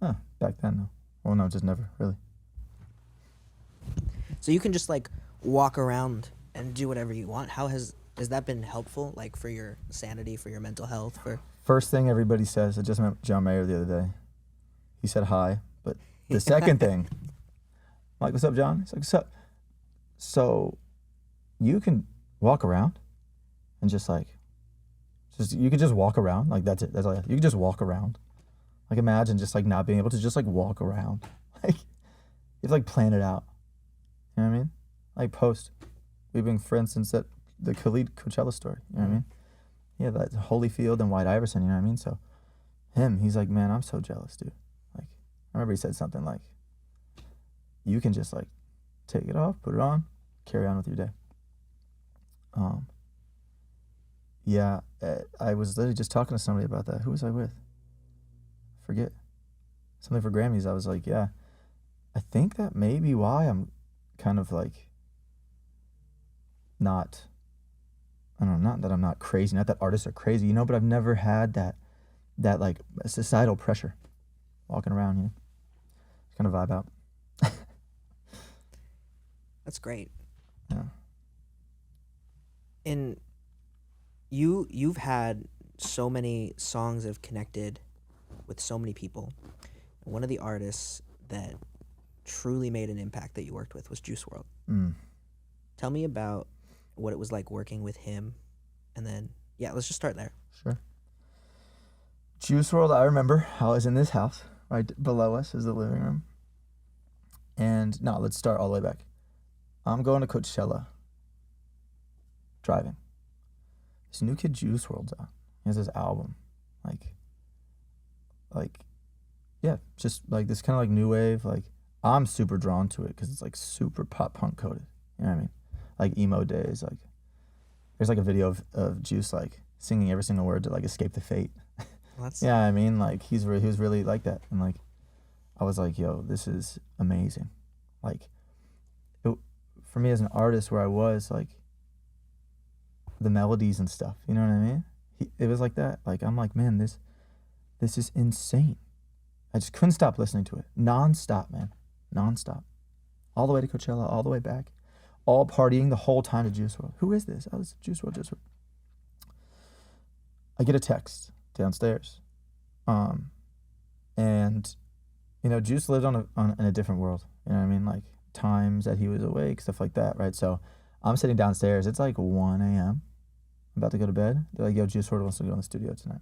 Oh, back then, no. Well, no, just never, really. So you can just like walk around and do whatever you want. Has that been helpful, like for your sanity, for your mental health? First thing everybody says, I just met John Mayer the other day. He said hi, but the second thing, I'm like, what's up, John? He's like, what's up? So you can walk around and you could just walk around. Like, that's it. That's all. You could just walk around. Like, imagine just like not being able to just like walk around. Like, you to like plan it out. You know what I mean? Like post. We've been friends since the Khalid Coachella story. You know what I mean? Yeah, that Holyfield and White Iverson. You know what I mean? So he's like, man, I'm so jealous, dude. Like, I remember he said something like, you can just like take it off, put it on, carry on with your day. Yeah, I was literally just talking to somebody about that. Who was I with? Forget. Something for Grammys. I was like, yeah, I think that may be why I'm kind of like not, I don't know, not that I'm not crazy, not that artists are crazy, you know, but I've never had that like societal pressure walking around, you know. Just kind of vibe out. That's great. Yeah. And you've had so many songs that have connected with so many people. One of the artists that truly made an impact that you worked with was Juice WRLD. Tell me about what it was like working with him, and then let's just start there. Sure. Juice WRLD, I remember I was in this house right below us is the living room. And no, let's start all the way back. I'm going to Coachella, driving. This new kid Juice WRLD's out. He has this album, just like this kind of like new wave. Like, I'm super drawn to it because it's like super pop punk coded. You know what I mean? Like emo days. Like, there's like a video of Juice like singing every single word to like Escape the Fate. Well, yeah, I mean, like he was really like that, and like I was like, yo, this is amazing. Like, for me as an artist, where I was like the melodies and stuff, you know what I mean? It was like that. Like, I'm like, man, this is insane. I just couldn't stop listening to it. Non-stop, man. Non-stop. All the way to Coachella, all the way back. All partying the whole time to Juice WRLD. Who is this? Oh, this is Juice WRLD, Juice WRLD. I get a text downstairs. And, you know, Juice lived in a different world. You know what I mean? Like, times that he was awake, stuff like that, right? So I'm sitting downstairs. It's like 1 a.m. I'm about to go to bed. They're like, yo, Juice WRLD wants to go in the studio tonight.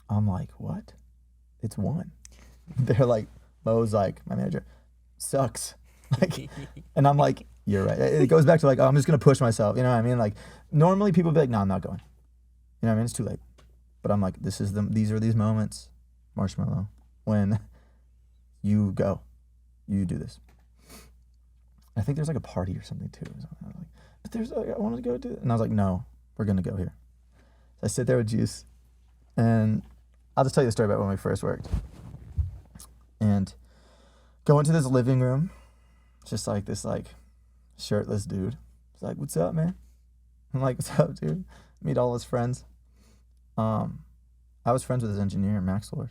I'm like, what? It's 1. They're like, Mo's like, my manager, sucks. Like, and I'm like, you're right. It goes back to like, oh, I'm just going to push myself. You know what I mean? Like, normally people be like, no, I'm not going. You know what I mean? It's too late. But I'm like, these are these moments, Marshmello, when you go. You do this. I think there's like a party or something too. I was like, but there's like, I wanted to go do it. And I was like, no, we're going to go here. So I sit there with Juice, and I'll just tell you the story about when we first worked. And go into this living room, just like this like shirtless dude. He's like, what's up, man? I'm like, what's up, dude? Meet all his friends. I was friends with his engineer, Max Lord.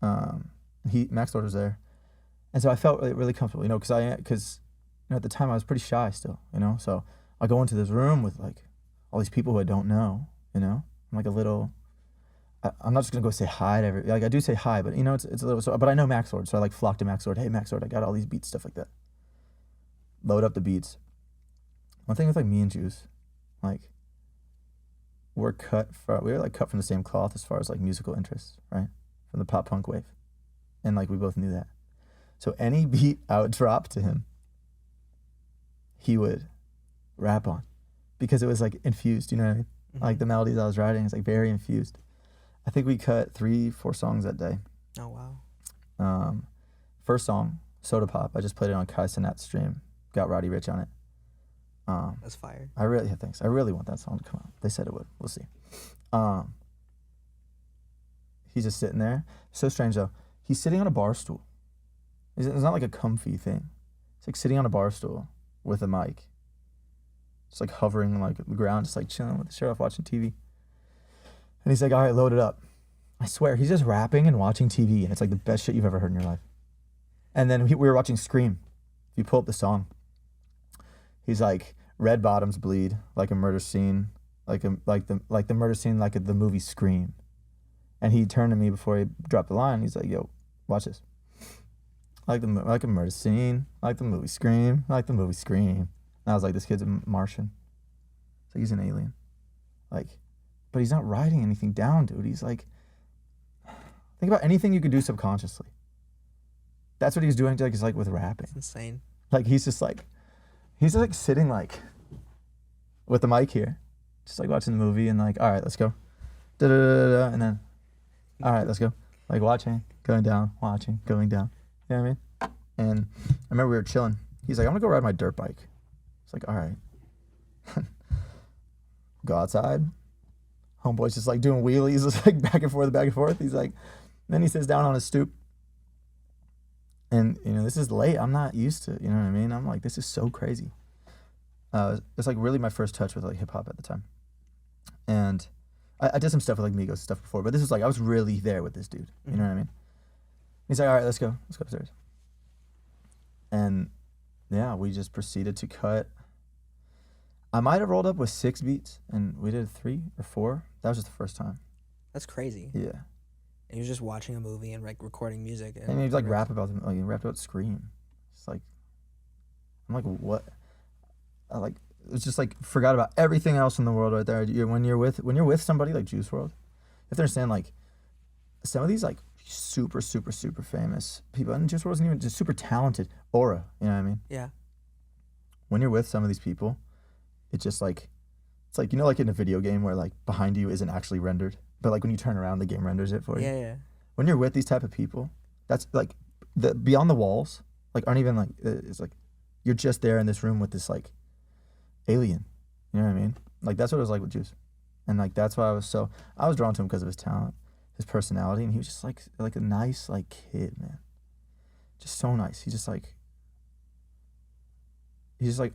Max Lord was there. And so I felt really, really comfortable, you know, because at the time I was pretty shy still, you know. So I go into this room with like all these people who I don't know, you know. I'm like a little. I'm not just gonna go say hi to like I do say hi, but you know it's a little. So, but I know Max Lord, so I like flock to Max Lord. Hey, Max Lord, I got all these beats, stuff like that. Load up the beats. One thing with like me and Juice, like we were cut from the same cloth as far as like musical interests, right? From the pop punk wave, and like we both knew that. So any beat I would drop to him, he would rap on, because it was like infused, you know what I mean? Mm-hmm. Like the melodies I was writing, it's like very infused. I think we cut 3-4 songs that day. Oh, wow. First song, Soda Pop, I just played it on Kai Cenat's stream. Got Roddy Ricch on it. That's fire. I really want that song to come out. They said it would. We'll see. He's just sitting there. So strange though. He's sitting on a bar stool. It's not like a comfy thing. It's like sitting on a bar stool with a mic. Just like hovering like the ground, just like chilling with the shirt off, watching TV. And he's like, all right, load it up. I swear, he's just rapping and watching TV, and it's like the best shit you've ever heard in your life. And then we were watching Scream. If you pull up the song, he's like, red bottoms bleed like a murder scene, like the murder scene, like the movie Scream. And he turned to me before he dropped the line. He's like, yo, watch this. Like a murder scene, like the movie Scream, like the movie Scream. And I was like, this kid's a Martian. It's like he's an alien. Like, but he's not writing anything down, dude. He's like, think about anything you could do subconsciously. That's what he was doing, like, is like with rapping. It's insane. Like he's just like sitting like with the mic here, just like watching the movie and like, all right, let's go, da da da da, and then, all right, let's go, like watching, going down, watching, going down. You know what I mean? And I remember we were chilling. He's like, I'm gonna go ride my dirt bike. It's like, all right. Go outside. Homeboy's just like doing wheelies, just like back and forth, back and forth. He's like, then he sits down on his stoop. And, you know, this is late. I'm not used to, you know what I mean? I'm like, this is so crazy. It's like really my first touch with like hip hop at the time. And I did some stuff with like Migos stuff before, but this was like, I was really there with this dude. You know what I mean? He's like, all right, let's go upstairs. And yeah, we just proceeded to cut. I might have rolled up with 6 beats and we did 3 or 4. That was just the first time. That's crazy. Yeah. And you're just watching a movie and like recording music. And he'd like rap about them, like he rapped about Scream. It's like, I'm like, what? I like, it's just like forgot about everything else in the world right there. When you're with somebody like Juice WRLD, you have to understand like some of these like super famous people, and Juice WRLD isn't even just super talented aura. You know what I mean? Yeah. When you're with some of these people, it's just like, it's like, you know, like in a video game where like behind you isn't actually rendered. But like when you turn around, the game renders it for you. Yeah. When you're with these type of people, that's like the beyond the walls, like aren't even like, it's like you're just there in this room with this like alien. You know what I mean? Like that's what it was like with Juice, and like that's why I was drawn to him because of his talent, his personality, and he was just like a nice like kid, man. Just so nice. He just like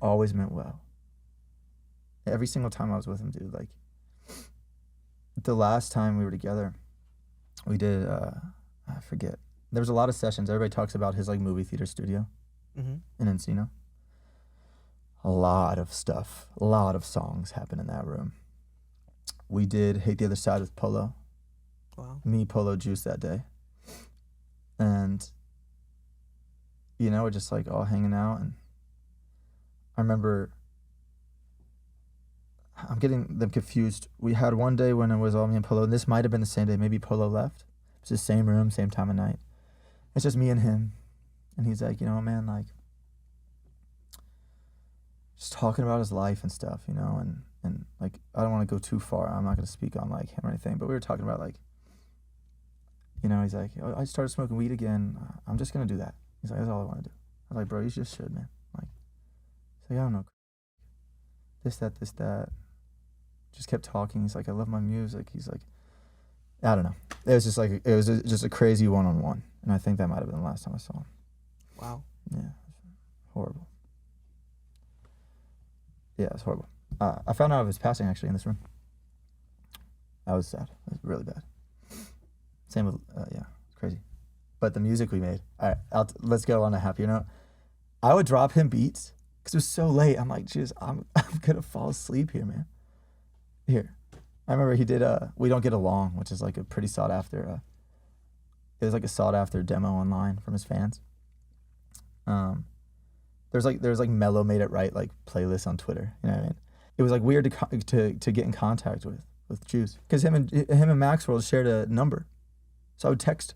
always meant well. Every single time I was with him, dude, like. The last time we were together, we did, I forget. There was a lot of sessions. Everybody talks about his like movie theater studio in Encino. A lot of stuff, a lot of songs happen in that room. We did Hate the Other Side with Polo. Wow. Me, Polo, Juice that day. And, you know, we're just like all hanging out. And I remember... I'm getting them confused. We had one day when it was all me and Polo, and this might have been the same day. Maybe Polo left. It's the same room, same time of night. It's just me and him. And he's like, you know, man, like, just talking about his life and stuff, you know, and like, I don't want to go too far. I'm not going to speak on like him or anything, but we were talking about like, you know, he's like, oh, I started smoking weed again. I'm just going to do that. He's like, that's all I want to do. I was like, bro, you just should, man. Like, he's like, I don't know. This, that. Just kept talking. He's like, I love my music. He's like, I don't know. It was just a crazy one-on-one. And I think that might have been the last time I saw him. Wow. Yeah. Horrible. Yeah, it's horrible. I found out of his passing actually in this room. I was sad. It was really bad. Same with, yeah, it's crazy. But the music we made. All right, let's go on a happier note. I would drop him beats because it was so late. I'm like, jeez, I'm going to fall asleep here, man. Here, I remember he did We Don't Get Along, which is like a pretty sought after, it was like a sought after demo online from his fans. There's like Mello Made It Right, like playlists on Twitter, you know what I mean? It was like weird to get in contact with Juice, because him and Maxwell shared a number. So I would text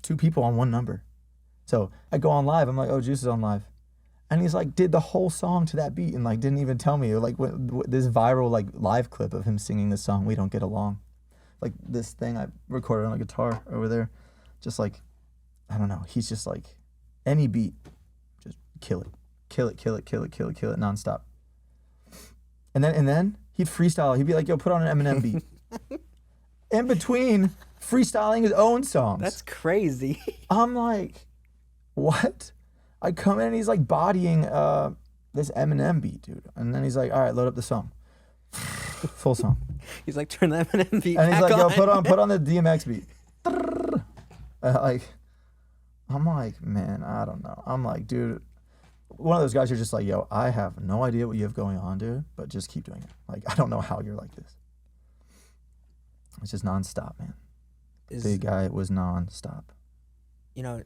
2 people on one number. So I go on live, I'm like, oh, Juice is on live. And he's like, did the whole song to that beat and like didn't even tell me. Like this viral like live clip of him singing the song "We Don't Get Along," like this thing I recorded on a guitar over there. Just like, I don't know. He's just like, any beat, just kill it nonstop. And then he'd freestyle. He'd be like, yo, put on an Eminem beat. In between freestyling his own songs. That's crazy. I'm like, what? I come in and he's like bodying this Eminem beat, dude. And then he's like, all right, load up the song. Full song. He's like, turn the Eminem beat and he's back like, on. yo, put on the DMX beat. Like, I'm like, man, I don't know. I'm like, dude, one of those guys you're just like, yo, I have no idea what you have going on, dude, but just keep doing it. Like, I don't know how you're like this. It's just nonstop, man. Big guy was nonstop. You know,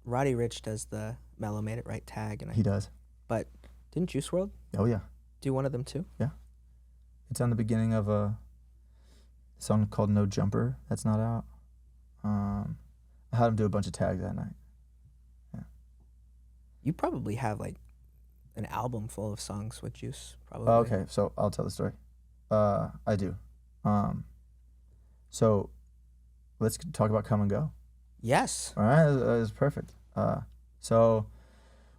Roddy Ricch does the Mello Made It Right tag, and he does. But didn't Juice WRLD Oh yeah. do one of them too? Yeah. It's on the beginning of a song called No Jumper that's not out. I had him do a bunch of tags that night. You probably have like an album full of songs with Juice, probably. Okay, so I'll tell the story. I do. So let's talk about Come and Go. Yes. All right, that is perfect. So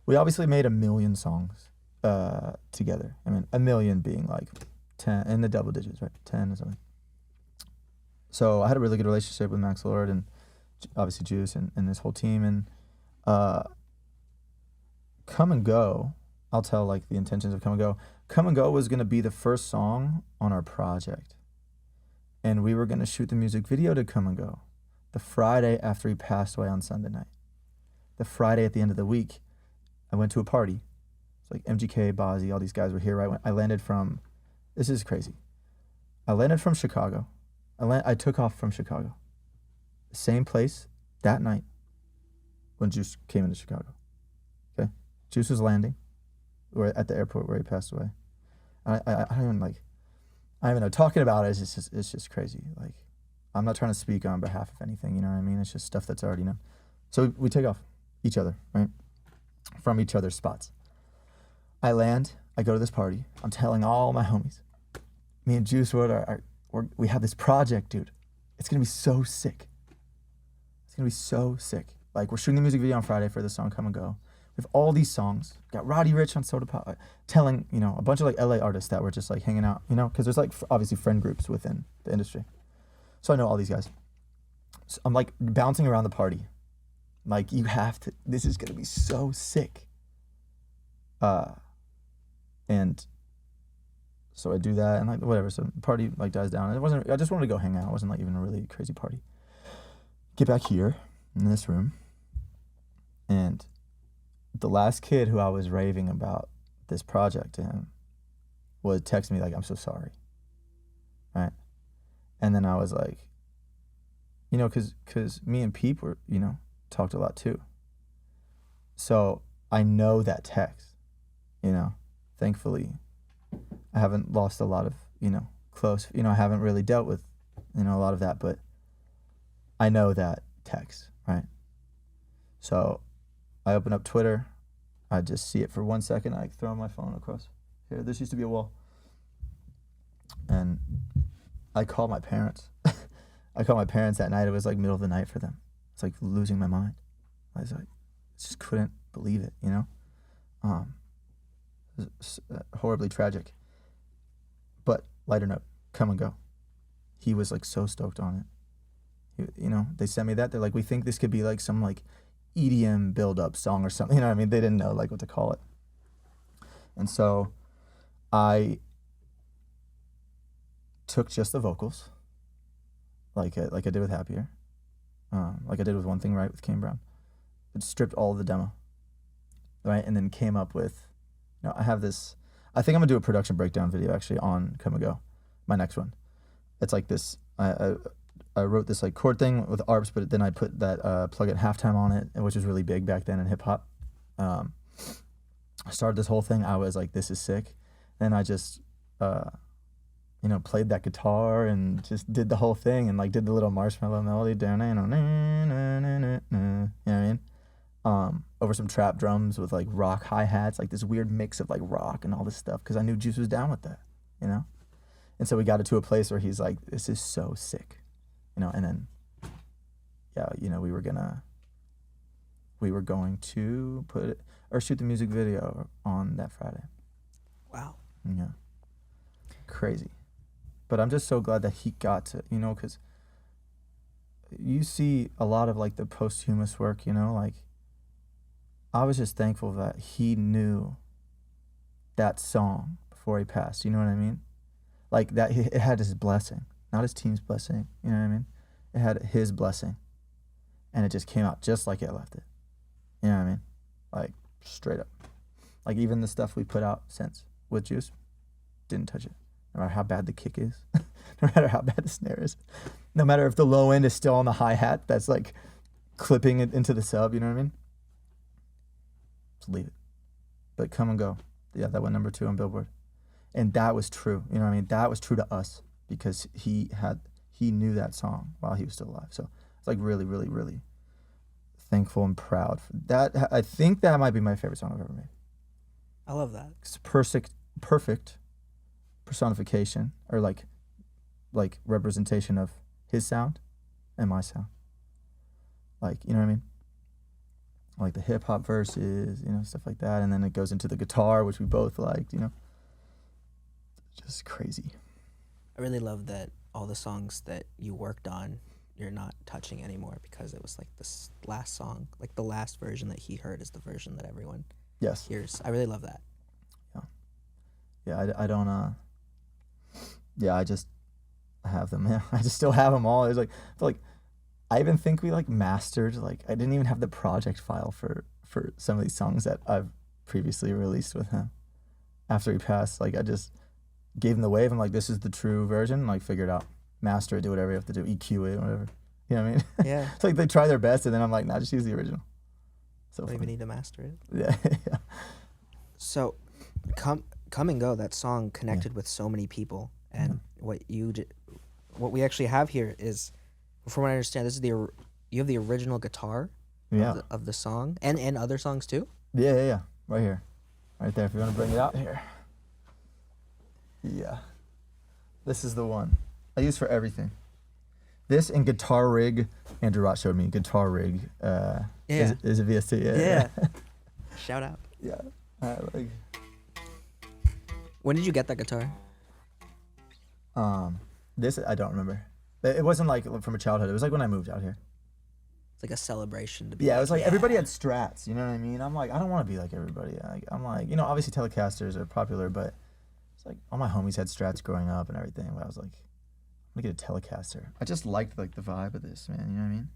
we obviously made 1 million songs together. I mean, 1 million being like 10 in the double digits, right? 10 or something. So I had a really good relationship with Max Lord and obviously Juice and this whole team. And Come and Go, I'll tell like the intentions of Come and Go. Come and Go was going to be the first song on our project. And we were going to shoot the music video to Come and Go the Friday after he passed away on Sunday night. The Friday at the end of the week, I went to a party. It's like MGK, Bozzy, all these guys were here. I landed from, this is crazy. I landed from Chicago. I took off from Chicago. Same place that night when Juice came into Chicago. Okay? Juice was landing. We're at the airport where he passed away. I don't even like, I don't even know, talking about it it's just crazy. Like, I'm not trying to speak on behalf of anything, you know what I mean? It's just stuff that's already known. So we take off each other, right? From each other's spots. I land, I go to this party. I'm telling all my homies. Me and Juice WRLD we have this project, dude. It's gonna be so sick. It's gonna be so sick. Like, we're shooting the music video on Friday for the song Come and Go. We have all these songs. Got Roddy Ricch on Soda Pop, telling, you know, a bunch of like LA artists that were just like hanging out, you know, because there's like obviously friend groups within the industry. So I know all these guys. So I'm like bouncing around the party. Like, you have to, this is gonna be so sick. And so I do that and like whatever. So the party like dies down. I just wanted to go hang out. It wasn't like even a really crazy party. Get back here in this room. And the last kid who I was raving about this project to him would text me like, I'm so sorry. Right? And then I was like, you know, cause me and Peep were, you know, talked a lot too. So I know that text, you know, thankfully I haven't lost a lot of, you know, close, you know, I haven't really dealt with, you know, a lot of that, but I know that text, right? So I open up Twitter, I just see it for 1 second, I throw my phone across here. This used to be a wall. And I call my parents. I called my parents that night. It was like middle of the night for them. It's like losing my mind. I was like, just couldn't believe it, you know? It was horribly tragic. But lighter note, Come and Go. He was like so stoked on it. You know, they sent me that. They're like, we think this could be like some like EDM build-up song or something. You know what I mean? They didn't know like what to call it. And so I took just the vocals, like I did with Happier, like I did with One Thing Right with Kane Brown. It stripped all of the demo, right? And then came up with, you know, I have this, I think I'm gonna do a production breakdown video actually on Come and Go, my next one. It's like this, I wrote this like chord thing with ARPs, but then I put that plug at halftime on it, which was really big back then in hip hop. I started this whole thing, I was like, this is sick. Then I just, you know, played that guitar and just did the whole thing and like did the little Marshmello melody, you know what I mean? Over some trap drums with like rock hi-hats, like this weird mix of like rock and all this stuff, because I knew Juice was down with that, you know? And so we got it to a place where he's like, this is so sick, you know? And then, yeah, you know, we were going to put it, or shoot the music video on that Friday. Wow. Yeah. Crazy. But I'm just so glad that he got to, you know, because you see a lot of like the posthumous work, you know, like I was just thankful that he knew that song before he passed, you know what I mean? Like that, it had his blessing, not his team's blessing, you know what I mean? It had his blessing, and it just came out just like it left it, you know what I mean? Like straight up. Like even the stuff we put out since with Juice, didn't touch it. No matter how bad the kick is, no matter how bad the snare is, no matter if the low end is still on the hi-hat that's like clipping it into the sub, you know what I mean? Just leave it. But Come and Go, yeah, that went number 2 on Billboard. And that was true, you know what I mean? That was true to us because he knew that song while he was still alive. So it's like really, really, really thankful and proud. That I think that might be my favorite song I've ever made. I love that. It's perfect personification or like representation of his sound and my sound. Like, you know what I mean? Like the hip hop verses, you know, stuff like that, and then it goes into the guitar, which we both liked, you know. Just crazy. I really love that all the songs that you worked on, you're not touching anymore because it was like this last song, like the last version that he heard is the version that everyone hears. I really love that. Yeah, I don't, yeah, I just have them. Yeah, I just still have them all. It's like, I even think we like mastered, like I didn't even have the project file for some of these songs that I've previously released with him. After he passed, like I just gave him the wave. I'm like, this is the true version. Like, figure it out, master it, do whatever you have to do, EQ it, whatever. You know what I mean? Yeah. It's like they try their best, and then I'm like, nah, just use the original. So don't even need to master it. Yeah. Yeah. So, Come and Go, that song connected with so many people, and what we actually have here is, from what I understand, this is you have the original guitar of the song and other songs too. Yeah. Right here, right there. If you want to bring it out here. Yeah, this is the one I use for everything. This and Guitar Rig. Andrew Rott showed me Guitar Rig. Is a VST. Yeah. Shout out. Yeah. When did you get that guitar? This I don't remember. It wasn't like from a childhood. It was like when I moved out here. It's like a celebration to be. Yeah, it was like everybody had Strats. You know what I mean? I'm like, I don't want to be like everybody. I'm like, you know, obviously Telecasters are popular, but it's like all my homies had Strats growing up and everything. But I was like, I'm gonna get a Telecaster. I just liked like the vibe of this, man. You know what I mean?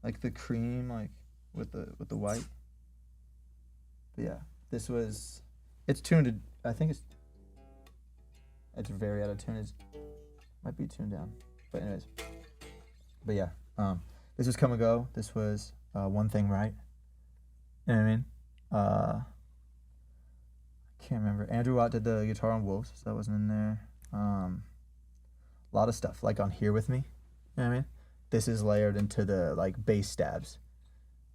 Like the cream, like with the white. But yeah, it's tuned to, I think it's very out of tune. It might be tuned down. But anyways. But yeah, this was Come and Go. This was One Thing Right. You know what I mean? I can't remember. Andrew Watt did the guitar on Wolves, so that wasn't in there. A lot of stuff, like on Here With Me. You know what I mean? This is layered into the like bass stabs.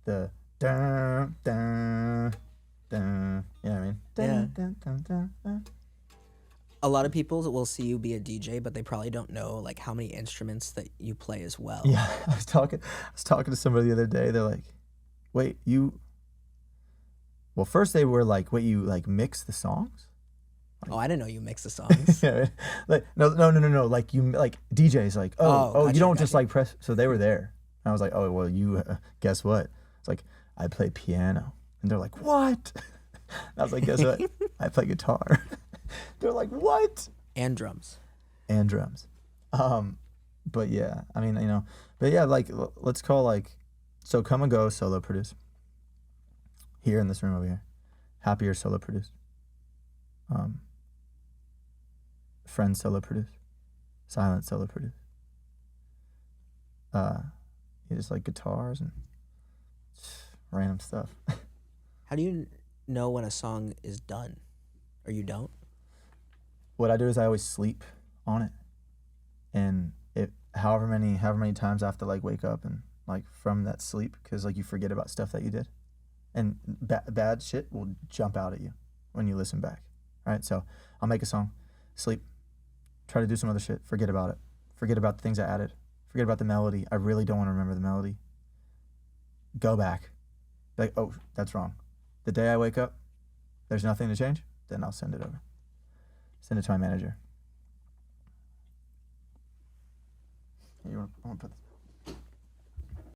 The dun dun dun. You know what I mean? Dun, dun, dun, dun, dun. A lot of people will see you be a DJ, but they probably don't know like how many instruments that you play as well. Yeah, I was talking to somebody the other day. They're like, "Wait, you?" Well, first they were like, "Wait, you like mix the songs?" Like, I didn't know you mix the songs. Yeah, like no. Like you like DJs like gotcha, you don't just like press. So they were there. And I was like, oh well, you guess what? It's like I play piano, and they're like, what? And I was like, guess what? I play guitar. They're like, what? And drums. But yeah, I mean, you know, but yeah, like let's call like, so Come and Go solo produce. Here in this room over here, Happier solo produce. Friends solo produce. Silence solo produce. Just like guitars and random stuff. How do you know when a song is done, or you don't? What I do is I always sleep on it, and however many times I have to like wake up and like from that sleep, because like you forget about stuff that you did, and bad shit will jump out at you when you listen back. All right, so I'll make a song, sleep, try to do some other shit, forget about it, forget about the things I added, forget about the melody. I really don't want to remember the melody. Go back, like, oh, that's wrong. The day I wake up, there's nothing to change, then I'll send it over. Send it to my manager. I want to put this.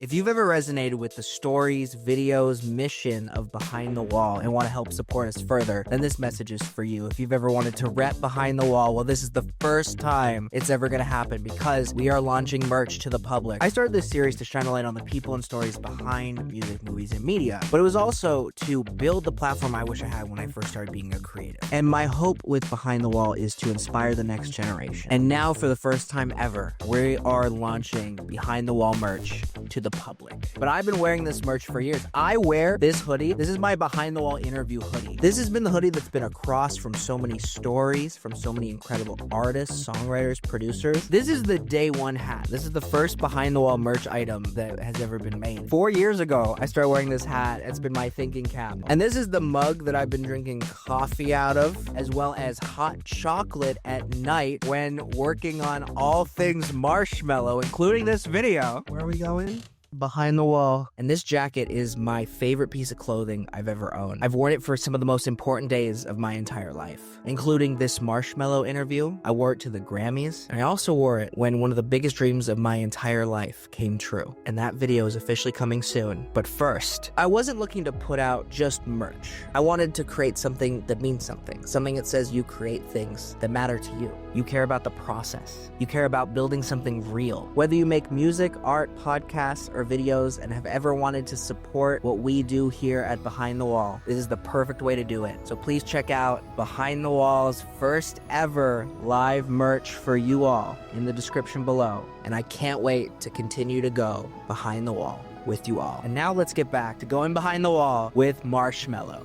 If you've ever resonated with the stories, videos, mission of Behind the Wall and want to help support us further, then this message is for you. If you've ever wanted to rep Behind the Wall, well, this is the first time it's ever going to happen, because we are launching merch to the public. I started this series to shine a light on the people and stories behind music, movies, and media, but it was also to build the platform I wish I had when I first started being a creative. And my hope with Behind the Wall is to inspire the next generation. And now, for the first time ever, we are launching Behind the Wall merch to the the public. But I've been wearing this merch for years. I wear this hoodie. This is my behind the wall interview hoodie. This has been the hoodie that's been across from so many stories, from so many incredible artists, songwriters, producers. This is the day one hat. This is the first behind the wall merch item that has ever been made. 4 years ago, I started wearing this hat. It's been my thinking cap. And this is the mug that I've been drinking coffee out of, as well as hot chocolate at night when working on all things Marshmello, including this video. Where are we going? Behind the wall. And this jacket is my favorite piece of clothing I've ever owned. I've worn it for some of the most important days of my entire life, including this Marshmello interview. I wore it to the Grammys, and I also wore it when one of the biggest dreams of my entire life came true. And that video is officially coming soon. But first, I wasn't looking to put out just merch. I wanted to create something that means something. Something that says you create things that matter to you. You care about the process. You care about building something real. Whether you make music, art, podcasts, or videos and have ever wanted to support what we do here at Behind the Wall, this is the perfect way to do it. So please check out Behind the Wall's first ever live merch for you all in the description below. And I can't wait to continue to go behind the wall with you all. And now let's get back to going behind the wall with Marshmello.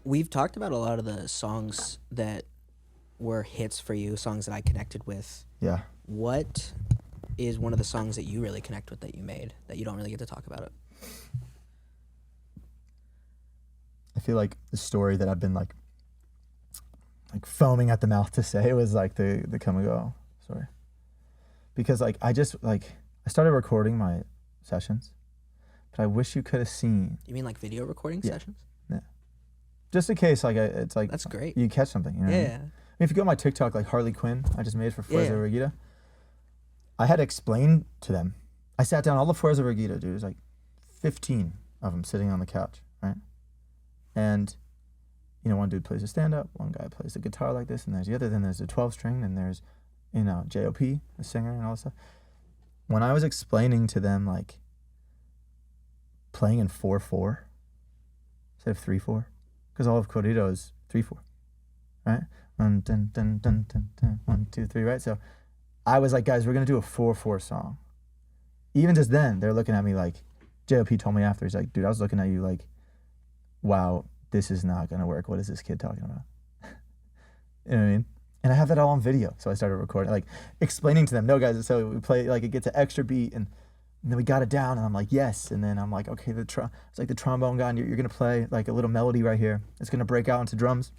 We've talked about a lot of the songs that were hits for you, songs that I connected with. Yeah. What is one of the songs that you really connect with that you made that you don't really get to talk about it? I feel like the story that I've been like foaming at the mouth to say was like the Come and Go story. Because like I started recording my sessions, but I wish you could have seen. You mean like video recording sessions? Yeah. Just in case it's like that's great. You catch something, you know? Yeah. What I mean? If you go on my TikTok, like Harley Quinn, I just made for Fuerza Regida. I had to explain to them. I sat down all the Fuerza Regida, dude. There's like 15 of them sitting on the couch, right? And, you know, one dude plays a stand-up, one guy plays the guitar like this, and there's the other, then there's the 12-string, and there's, you know, J.O.P., the singer, and all that stuff. When I was explaining to them, like, playing in 4/4 instead of 3/4, because all of Corrido is 3/4, right? 1, dun, dun, dun, dun, dun, 1, 2, 3, right? So I was like, guys, we're going to do a 4/4 song. Even just then, they're looking at me like, J.O.P. told me after, he's like, dude, I was looking at you like, wow, this is not going to work. What is this kid talking about? You know what I mean? And I have that all on video. So I started recording, like explaining to them, no guys, so we play, like it gets an extra beat and then we got it down and I'm like, yes. And then I'm like, okay, it's like the trombone guy and you're going to play like a little melody right here. It's going to break out into drums.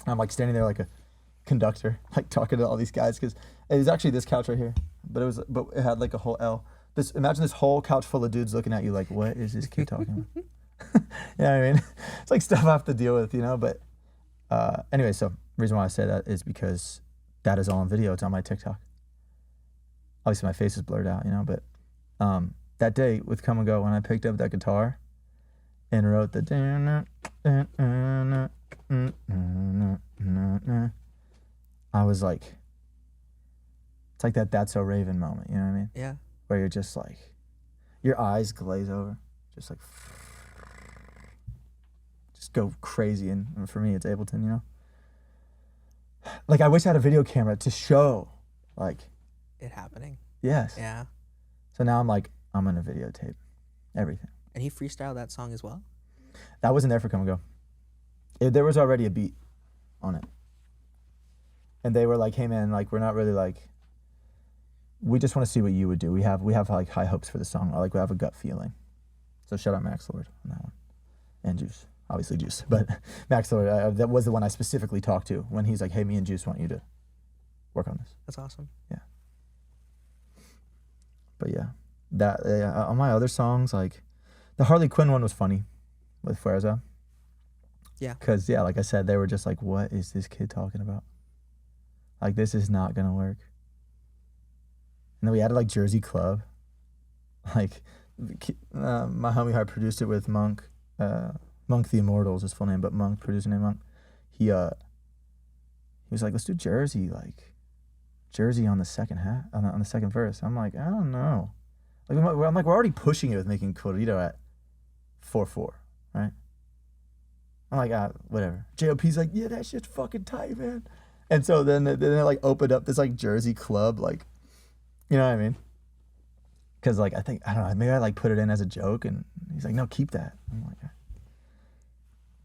And I'm like standing there like a conductor, like talking to all these guys because it was actually this couch right here, but it had like a whole L. Imagine this whole couch full of dudes looking at you like, what is this kid talking about? You know what I mean? It's like stuff I have to deal with, you know? But anyway, so the reason why I say that is because that is all on video. It's on my TikTok. Obviously, my face is blurred out, you know? But that day with Come and Go, when I picked up that guitar and wrote the... I was like... It's like that That's So Raven moment, you know what I mean? Yeah. Where you're just like... Your eyes glaze over. Just like... Just go crazy. And for me, it's Ableton, you know? Like, I wish I had a video camera to show, like... It happening. Yes. Yeah. So now I'm like, I'm going to videotape everything. And he freestyled that song as well? That wasn't there for Come and Go. There was already a beat on it. And they were like, hey man, like, we're not really like... We just want to see what you would do. We have like high hopes for the song. Like we have a gut feeling. So shout out Max Lord on that one. And Juice. Obviously Juice. But Max Lord, that was the one I specifically talked to when he's like, hey, me and Juice want you to work on this. That's awesome. Yeah. But yeah, on my other songs, like the Harley Quinn one was funny with Fuerza. Yeah. Because, yeah, like I said, they were just like, what is this kid talking about? Like, this is not going to work. And then we added like Jersey Club. Like my homie Hart produced it with Monk. Monk the Immortal is his full name, but Monk, producer named Monk. He was like, let's do Jersey, like Jersey on the second half, on the second verse. I'm like, I don't know. Like I'm like, we're already pushing it with making Corrido at 4/4, right? I'm like, whatever. J.O.P.'s like, yeah, that shit's fucking tight, man. And so then it like opened up this like Jersey Club, like, you know what I mean? Because like I don't know, maybe I like put it in as a joke, and he's like, no, keep that. I'm like,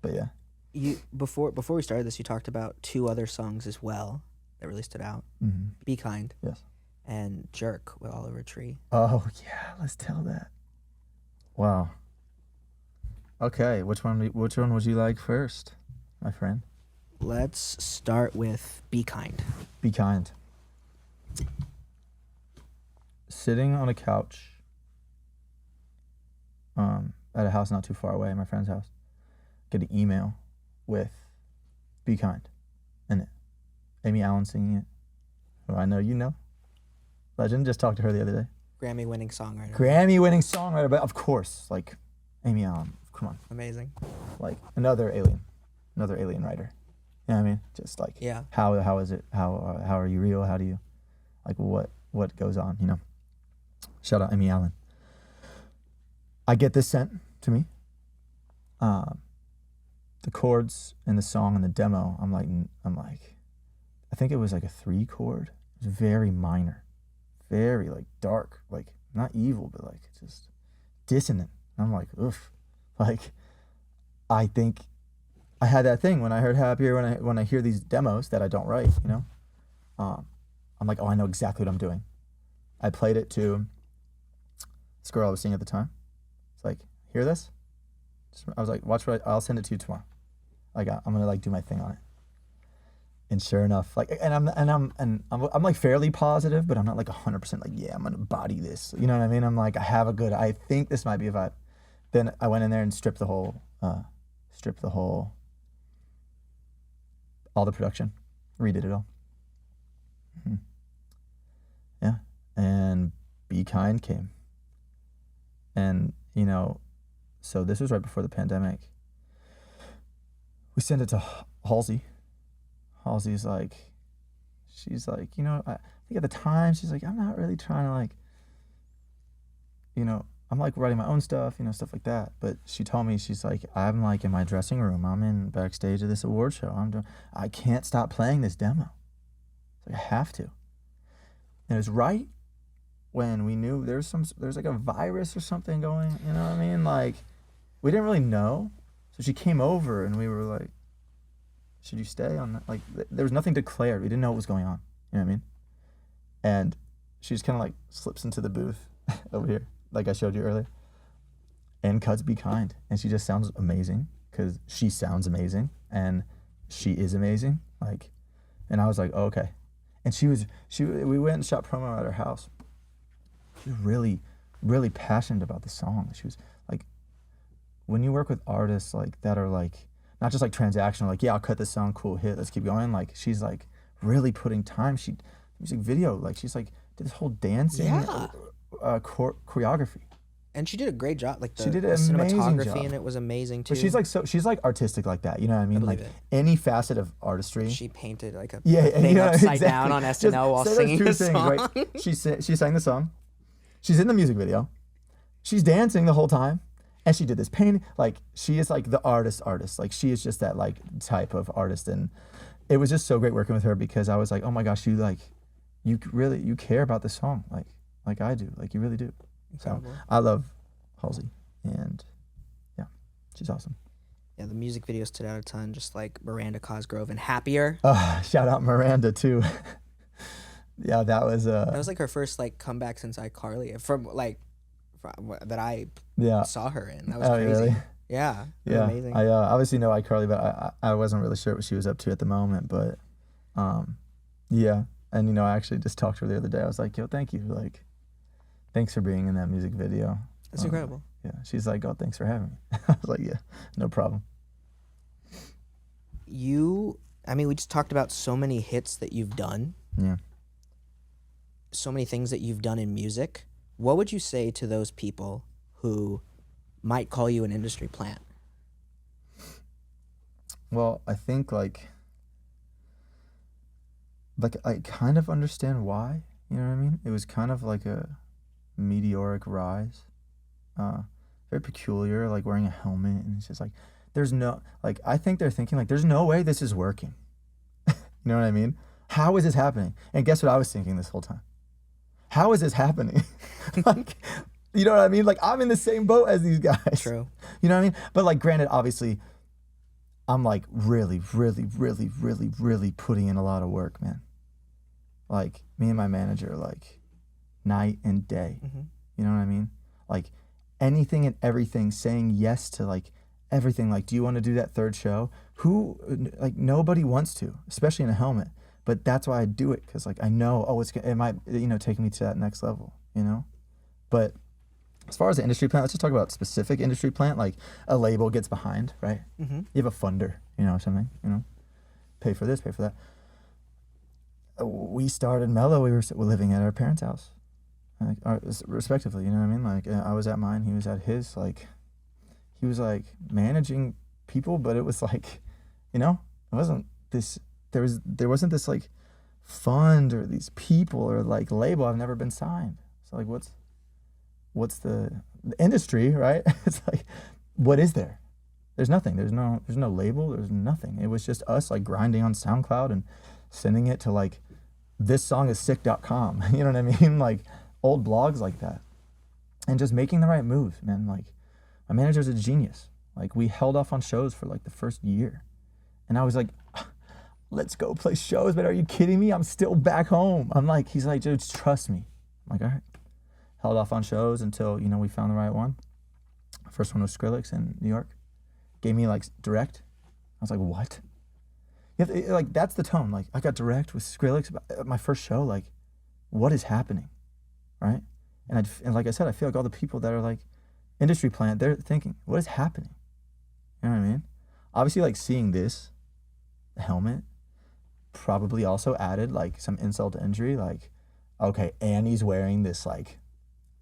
but yeah. You before we started this, you talked about 2 other songs as well that really stood out. Mm-hmm. Be Kind. Yes. And Jerk with Oliver Tree. Oh yeah, let's tell that. Wow. Okay, which one would you like first, my friend? Let's start with Be Kind. Be Kind. Sitting on a couch at a house not too far away, my friend's house, get an email with Be Kind in it. Amy Allen singing it, who I know you know. Legend, just talked to her the other day. Grammy-winning songwriter. Grammy-winning songwriter, but of course, like, Amy Allen, come on. Amazing. Like, another alien writer. You know what I mean? Just like, yeah. How is it? How are you real? How do you, like, what goes on, you know? Shout out Amy Allen. I get this sent to me. The chords in the song and the demo, I'm like, I think it was like a 3 chord. It was very minor, very like dark, like not evil, but like just dissonant. And I'm like, oof. Like, I think I had that thing when I heard Happier, when I hear these demos that I don't write, you know? I'm like, oh, I know exactly what I'm doing. I played it to this girl I was seeing at the time. It's like, hear this? I was like, watch I'll send it to you tomorrow. Like, I'm gonna like do my thing on it. And sure enough, like, I'm like fairly positive, but I'm not like 100% like, yeah, I'm gonna body this. You know what I mean? I'm like, I think this might be a vibe. Then I went in there and stripped the whole, all the production, redid it all. Mm-hmm. Yeah, and Be Kind came. And, you know, so this was right before the pandemic. We sent it to Halsey. Halsey's like, she's like, you know, I think at the time, she's like, I'm not really trying to like, you know, I'm like writing my own stuff, you know, stuff like that. But she told me, she's like, I'm like in my dressing room. I'm in backstage of this award show. I can't stop playing this demo. It's like, I have to. And it was right when we knew there's like a virus or something going, you know what I mean? Like, we didn't really know. So she came over and we were like, should you stay on that? Like, there was nothing declared. We didn't know what was going on. You know what I mean? And she just kind of like slips into the booth over here, like I showed you earlier, and cuts Be Kind. And she just sounds amazing because she sounds amazing and she is amazing. Like, and I was like, oh, okay. And we went and shot promo at her house. She was really, really passionate about the song. She was like, when you work with artists like that are like, not just like transactional, like, yeah, I'll cut this song, cool hit, let's keep going. Like, she's like really putting time. Music video, like, she's like, did this whole dancing choreography. And she did a great job. Like, she did the an amazing cinematography job. in it was amazing too. But she's like artistic like that, you know what I mean? Like, any facet of artistry. She painted like a thing upside down on SNL while singing the song. Right? She sang the song. She's in the music video. She's dancing the whole time. And she did this painting. Like, she is like the artist. Like, she is just that like type of artist. And it was just so great working with her because I was like, oh my gosh, you care about this song like I do. Like, you really do. Incredible. So I love Halsey, and yeah, she's awesome. Yeah, the music video stood out a ton, just like Miranda Cosgrove and Happier. Shout out Miranda too. Yeah, that was like her first like comeback since iCarly that I saw her in. That was crazy. Really? Yeah. Amazing. I obviously know iCarly, but I wasn't really sure what she was up to at the moment. But yeah, and you know, I actually just talked to her the other day. I was like, yo, thank you, like, thanks for being in that music video. That's incredible. Yeah, she's like, oh, thanks for having me. I was like, yeah, no problem. We just talked about so many hits that you've done. Yeah. So many things that you've done in music. What would you say to those people who might call you an industry plant? Well, I think like I kind of understand why, you know what I mean? It was kind of like a meteoric rise. Very peculiar, like wearing a helmet, and it's just like, I think they're thinking like, there's no way this is working. You know what I mean? How is this happening? And guess what I was thinking this whole time? how is this happening? Like, you know what I mean? Like, I'm in the same boat as these guys. True. You know what I mean? But like, granted, obviously, I'm like really, really, really, really, really putting in a lot of work, man. Like, me and my manager, like, night and day. You know what I mean? Like, anything and everything, saying yes to like everything. Like, do you want to do that third show? Like, nobody wants to, especially in a helmet. But that's why I do it, because like I know, it might, you know, take me to that next level, you know? But as far as the industry plant, let's just talk about specific industry plant, like a label gets behind, right? You have a funder, you know, or something, you know, pay for this, pay for that. We started Mello, we were living at our parents' house, like, respectively, you know what I mean? Like, I was at mine, he was at his, like, he was like managing people, but it was like, you know, it wasn't this, there wasn't this like fund or these people or like label. I've never been signed. So like, what's the industry, right? It's like, what is there? There's nothing. There's no label. There's nothing. It was just us like grinding on SoundCloud and sending it to like, this song is sick.com. You know what I mean? Like old blogs like that, and just making the right moves, man. Like, my manager's a genius. Like, we held off on shows for like the first year, and I was like, let's go play shows, but are you kidding me? I'm still back home. I'm like, he's like, dude, trust me. I'm like, all right. Held off on shows until, you know, we found the right one. First one was Skrillex in New York. Gave me like direct. I was like, what? You have to, like, that's the tone. Like, I got direct with Skrillex at my first show. Like, what is happening, right? And like I said, I feel like all the people that are like industry plant, they're thinking, what is happening? You know what I mean? Obviously, like, seeing this, the helmet, probably also added like some insult to injury. Like, okay, Annie's wearing this like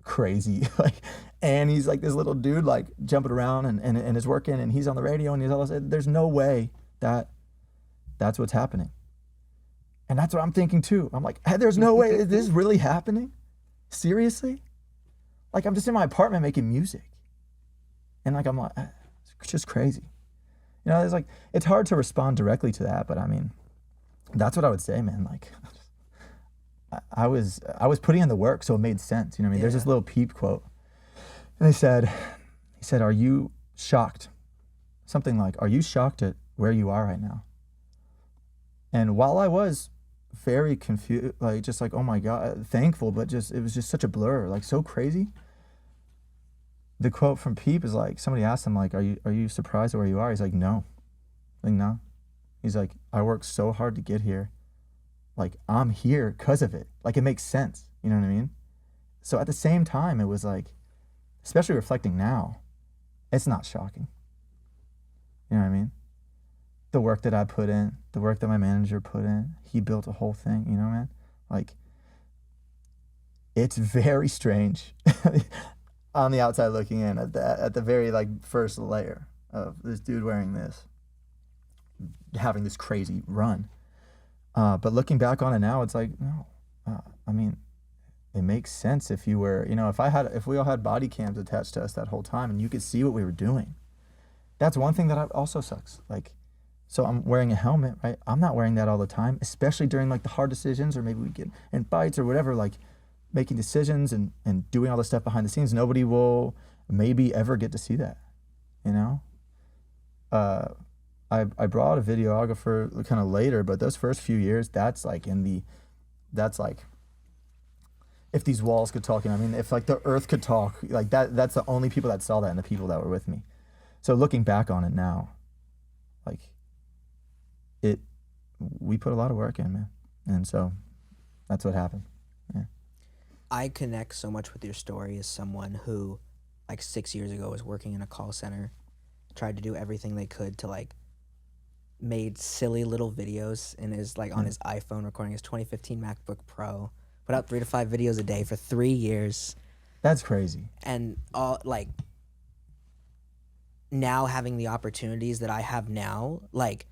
crazy, like, Annie's like this little dude like jumping around and is working, and he's on the radio and he's all this. There's no way that that's what's happening. And that's what I'm thinking too. I'm like, hey, there's no way. Is this really happening? Seriously? Like, I'm just in my apartment making music. And like, I'm like, it's just crazy. You know, like, it's hard to respond directly to that, but I mean, that's what I would say, man. Like, I was putting in the work, so it made sense. You know what I mean? There's this Lil Peep quote, and he said, "Are you shocked?" Something like, "Are you shocked at where you are right now?" And while I was very confused, like, just like, oh my God, thankful, but just, it was just such a blur, like, so crazy. The quote from Peep is like, somebody asked him, like, are you surprised at where you are? He's like, no. Like, no. He's like, I worked so hard to get here. Like, I'm here because of it. Like, it makes sense. You know what I mean? So at the same time, it was like, especially reflecting now, it's not shocking. You know what I mean? The work that I put in, the work that my manager put in, he built a whole thing, you know, man? Like, it's very strange on the outside looking in at the very, like, first layer of this dude wearing this, having this crazy run. But looking back on it now, it's like, no, I mean, it makes sense if you were, you know, if we all had body cams attached to us that whole time and you could see what we were doing. That's one thing that also sucks. Like, so I'm wearing a helmet, right? I'm not wearing that all the time, especially during like the hard decisions, or maybe we get in fights or whatever, like making decisions and doing all the stuff behind the scenes. Nobody will maybe ever get to see that, you know? I brought a videographer kind of later, but those first few years, that's like if these walls could talk, you know what I mean? If like the earth could talk, like that's the only people that saw that and the people that were with me. So looking back on it now, like, we put a lot of work in, man. And so that's what happened. Yeah. I connect so much with your story as someone who, like, 6 years ago was working in a call center, tried to do everything they could to, like, made silly little videos and is, like, on his iPhone recording his 2015 MacBook Pro, put out 3 to 5 videos a day for 3 years. That's crazy. And, like, now having the opportunities that I have now, like,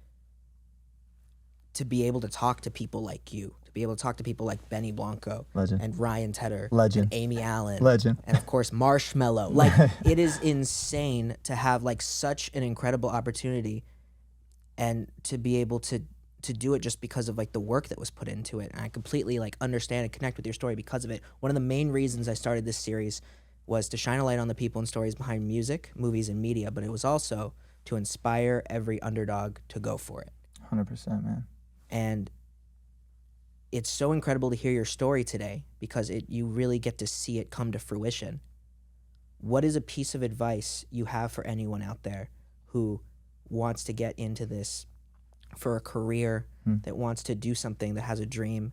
to be able to talk to people like you, to be able to talk to people like Benny Blanco, legend, and Ryan Tedder, legend, and Amy Allen, legend, and of course Marshmello. Like, it is insane to have like such an incredible opportunity, and to be able to to do it just because of like the work that was put into it. And I completely like understand and connect with your story because of it. One of the main reasons I started this series was to shine a light on the people and stories behind music, movies, and media, but it was also to inspire every underdog to go for it. 100%, man. And it's so incredible to hear your story today because you really get to see it come to fruition. What is a piece of advice you have for anyone out there who wants to get into this for a career, that wants to do something, that has a dream,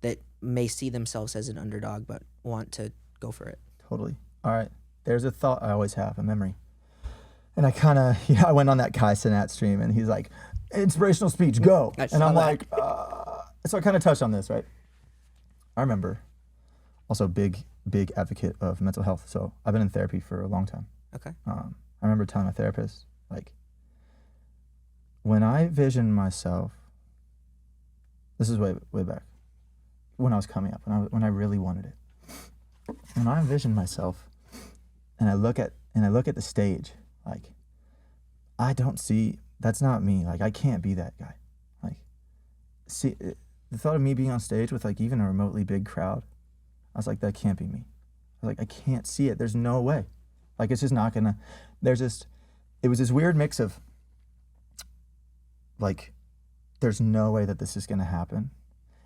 that may see themselves as an underdog but want to go for it? Totally. All right. There's a thought I always have, a memory. And I kind of, I went on that Kai Cenat stream and he's like, inspirational speech, go. And I'm like, so I kind of touched on this, right? I remember, also big advocate of mental health. So I've been in therapy for a long time. Okay. I remember telling my therapist, like, when I vision myself, this is way back, when I was coming up, when I really wanted it. When I envision myself, and I look at the stage, like, I don't see, that's not me. Like, I can't be that guy. Like, see, the thought of me being on stage with like even a remotely big crowd, I was like, that can't be me. I was like, I can't see it. There's no way. Like, it's just not gonna. It was this weird mix of like, there's no way that this is gonna happen,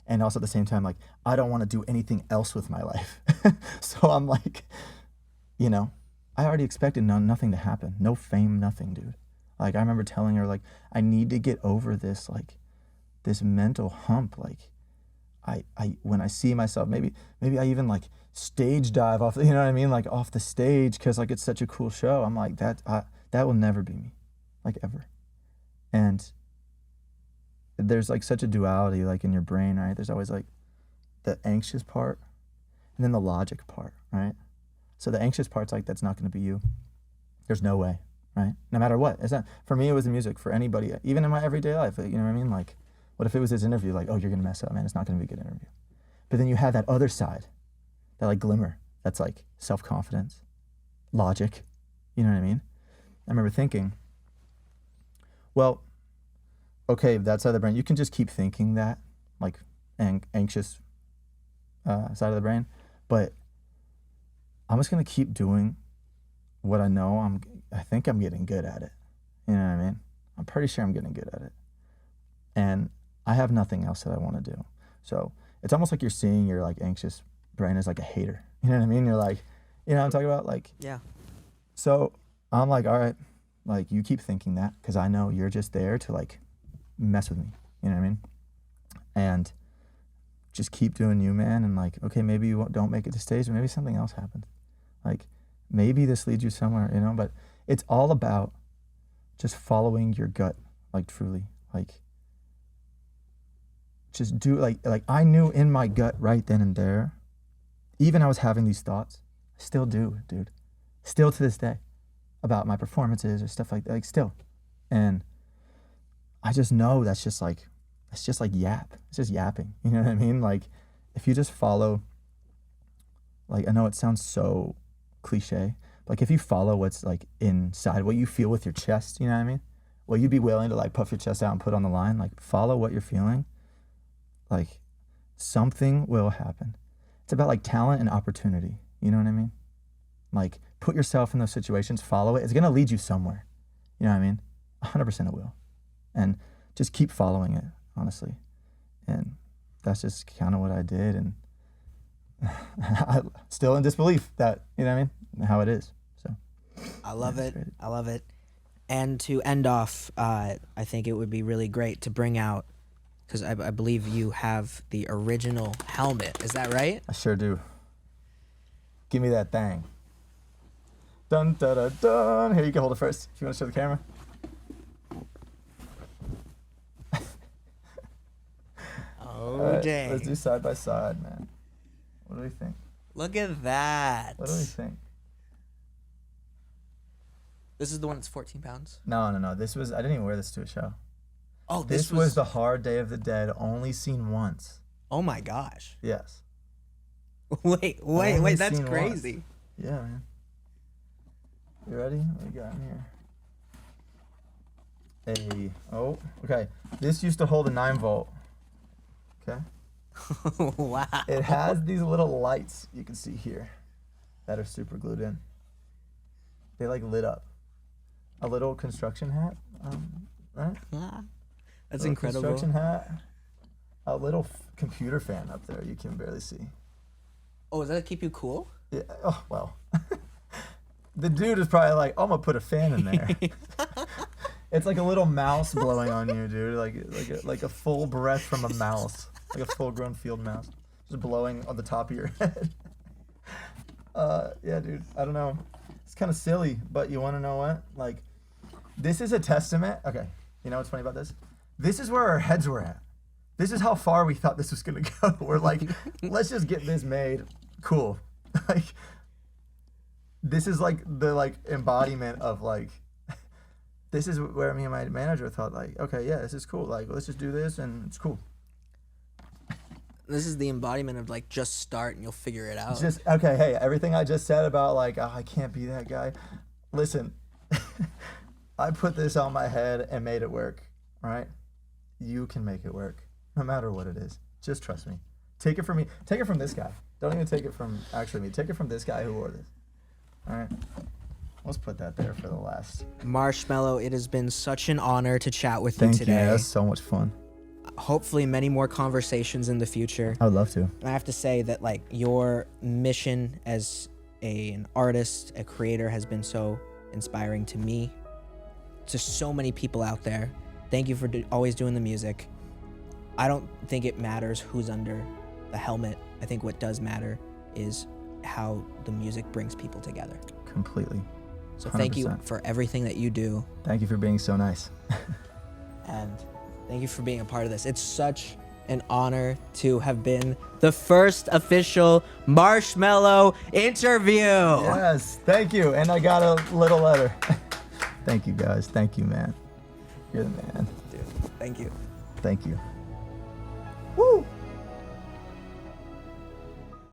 and also at the same time, like, I don't want to do anything else with my life. So I'm like, I already expected nothing to happen. No fame, nothing, dude. Like, I remember telling her, like, I need to get over this, like, this mental hump. Like, I when I see myself, maybe I even like stage dive off, you know what I mean? Like, off the stage, because like it's such a cool show. I'm like, that will never be me, like, ever. And there's like such a duality, like, in your brain, right? There's always like the anxious part and then the logic part, right? So the anxious part's like, that's not going to be you. There's no way, right? No matter what. It's not, for me, it was the music. For anybody, even in my everyday life, you know what I mean? Like, what if it was this interview? Like, oh, you're going to mess up, man. It's not going to be a good interview. But then you have that other side, that like glimmer, that's like self-confidence, logic, you know what I mean? I remember thinking, well, okay, that side of the brain, you can just keep thinking that, like, anxious side of the brain, but I'm just gonna keep doing what I know I think I'm getting good at it. You know what I mean? I'm pretty sure I'm getting good at it. And I have nothing else that I want to do. So it's almost like you're seeing your like anxious brain as like a hater. You know what I mean? You're like, you know what I'm talking about? Like, yeah. So I'm like, all right, like, you keep thinking that, because I know you're just there to like mess with me. You know what I mean? And just keep doing you, man. And like, okay, maybe you don't make it to stage, but maybe something else happens. Like, maybe this leads you somewhere, but it's all about just following your gut, like, truly, like, just do, like I knew in my gut right then and there, even I was having these thoughts, I still do, dude, still to this day, about my performances or stuff like that, like, still. And I just know it's just like yap, it's just yapping, you know what I mean? Like, if you just follow, like, I know it sounds so cliche, but like, if you follow what's like inside, what you feel with your chest, you know what I mean? Well, you'd be willing to like puff your chest out and put on the line, like, follow what you're feeling, like, something will happen. It's about like talent and opportunity, you know what I mean? Like, put yourself in those situations, follow it, it's gonna lead you somewhere, you know what I mean? 100% it will. And just keep following it, honestly. And that's just kind of what I did, and I'm still in disbelief that, you know what I mean, how it is. So I love it. I love it. And to end off, I think it would be really great to bring out, because I believe you have the original helmet. Is that right? I sure do. Give me that thing. Dun, dun, dun, dun. Here, you can hold it first if you want to show the camera. Oh, right, dang. let's do side by side, man. What do we think? Look at that. What do we think? This is the one that's 14 pounds? No. This was, I didn't even wear this to a show. Oh, this was the Hard Day of the Dead, only seen once. Oh my gosh. Yes. Wait, that's crazy. Once. Yeah, man. You ready? What we got in here? Okay. This used to hold a 9-volt. Okay. Wow. It has these little lights you can see here that are super glued in. They like lit up. A little construction hat, right? That's Little incredible. Construction hat. A little computer fan up there you can barely see. Oh, does that keep you cool? Yeah. Oh well. The dude is probably like, I'm gonna put a fan in there. It's like a little mouse blowing on you, dude. Like a full breath from a mouse, like a full-grown field mouse, just blowing on the top of your head. Yeah, dude. I don't know. It's kind of silly, but you want to know what? Like, this is a testament. Okay, you know what's funny about this? This is where our heads were at. This is how far we thought this was gonna go. We're like, let's just get this made. Cool. Like, this is like the embodiment of like. This is where me and my manager thought like, okay, yeah, this is cool. Like, let's just do this and it's cool. This is the embodiment of like just start and you'll figure it out. Just okay, hey, everything I just said about like, oh, I can't be that guy. Listen, I put this on my head and made it work. All right, you can make it work, no matter what it is. Just trust me. Take it from me. Take it from this guy. Don't even take it from actually me. Take it from this guy who wore this. All right. Let's put that there for the last. Marshmello, it has been such an honor to chat with you Thank today. you. That's so much fun. Hopefully many more conversations in the future. I would love to. And I have to say that like your mission as an artist, a creator has been so inspiring to me, to so many people out there. Thank you for always doing the music. I don't think it matters who's under the helmet. I think what does matter is how the music brings people together. Completely. So thank you 100%. for everything that you do. Thank you for being so nice. And thank you for being a part of this. It's such an honor to have been the first official Marshmello interview. Yes, thank you. And I got a little letter. Thank you, guys. Thank you, man. You're the man. Dude, thank you. Thank you.